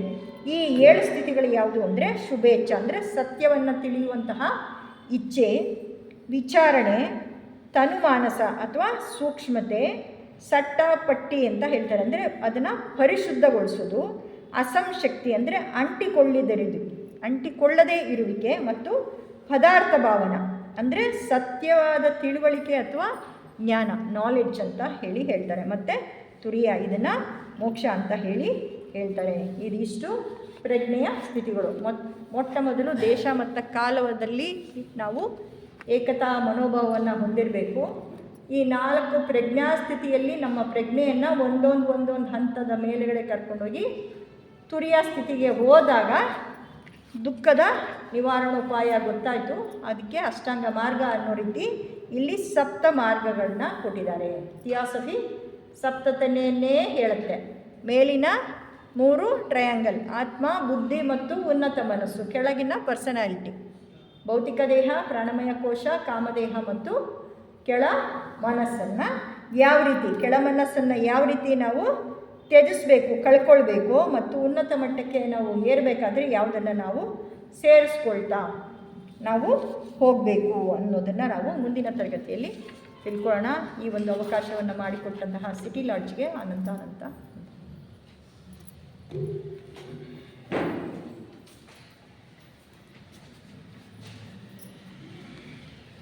ಈ 7 ಸ್ಥಿತಿಗಳು ಯಾವುದು ಅಂದರೆ ಶುಭೇಚ್ಛ ಅಂದರೆ ಸತ್ಯವನ್ನು ತಿಳಿಯುವಂತಹ ಇಚ್ಛೆ, ವಿಚಾರಣೆ, ತನುಮಾನಸ ಅಥವಾ ಸೂಕ್ಷ್ಮತೆ, ಸಟ್ಟಾಪಟ್ಟಿ ಅಂತ ಹೇಳ್ತಾರೆ ಅಂದರೆ ಅದನ್ನು ಪರಿಶುದ್ಧಗೊಳಿಸೋದು, ಅಸಂಶಕ್ತಿ ಅಂದರೆ ಅಂಟಿಕೊಳ್ಳದೇ ಇರುವಿಕೆ, ಮತ್ತು ಪದಾರ್ಥ ಭಾವನ ಅಂದರೆ ಸತ್ಯವಾದ ತಿಳುವಳಿಕೆ ಅಥವಾ ಜ್ಞಾನ, ನಾಲೆಡ್ಜ್ ಅಂತ ಹೇಳ್ತಾರೆ. ಮತ್ತು ತುರಿಯ, ಇದನ್ನು ಮೋಕ್ಷ ಅಂತ ಹೇಳ್ತಾರೆ. ಇದಿಷ್ಟು ಪ್ರಜ್ಞೆಯ ಸ್ಥಿತಿಗಳು. ಮೊಟ್ಟ ಮೊದಲು ದೇಶ ಮತ್ತು ಕಾಲದಲ್ಲಿ ನಾವು ಏಕತಾ ಮನೋಭಾವವನ್ನು ಹೊಂದಿರಬೇಕು. ಈ 4 ಪ್ರಜ್ಞಾ ಸ್ಥಿತಿಯಲ್ಲಿ ನಮ್ಮ ಪ್ರಜ್ಞೆಯನ್ನು ಒಂದೊಂದು ಹಂತದ ಮೇಲುಗಡೆ ಕರ್ಕೊಂಡೋಗಿ ತುರಿಯ ಸ್ಥಿತಿಗೆ ಹೋದಾಗ ದುಃಖದ ನಿವಾರಣೋಪಾಯ ಗೊತ್ತಾಯಿತು. ಅದಕ್ಕೆ ಅಷ್ಟಾಂಗ ಮಾರ್ಗ ಅನ್ನೋ ರೀತಿ ಇಲ್ಲಿ 7 ಮಾರ್ಗಗಳನ್ನ ಕೊಟ್ಟಿದ್ದಾರೆ. ಥಿಯಾಸಫಿ ಸಪ್ತತೆಯನ್ನೇ ಹೇಳುತ್ತೆ. ಮೇಲಿನ 3 ಟ್ರಯಾಂಗಲ್, ಆತ್ಮ, ಬುದ್ಧಿ ಮತ್ತು ಉನ್ನತ ಮನಸ್ಸು. ಕೆಳಗಿನ ಪರ್ಸನಾಲಿಟಿ, ಭೌತಿಕ ದೇಹ, ಪ್ರಾಣಮಯ ಕೋಶ, ಕಾಮದೇಹ ಮತ್ತು ಕೆಳ ಮನಸ್ಸನ್ನು ಕೆಳ ಮನಸ್ಸನ್ನು ಯಾವ ರೀತಿ ನಾವು ತ್ಯಜಿಸಬೇಕು, ಕಳ್ಕೊಳ್ಬೇಕು, ಮತ್ತು ಉನ್ನತ ಮಟ್ಟಕ್ಕೆ ನಾವು ಏರಬೇಕಾದ್ರೆ ಯಾವುದನ್ನು ನಾವು ಸೇರಿಸ್ಕೊಳ್ತಾ ನಾವು ಹೋಗಬೇಕು ಅನ್ನೋದನ್ನು ನಾವು ಮುಂದಿನ ತರಗತಿಯಲ್ಲಿ ತಿಳ್ಕೊಳ್ಳೋಣ. ಈ ಒಂದು ಅವಕಾಶವನ್ನು ಮಾಡಿಕೊಟ್ಟಂತಹ ಸಿಟಿ ಲಾಡ್ಜ್ಗೆ ಅನಂತ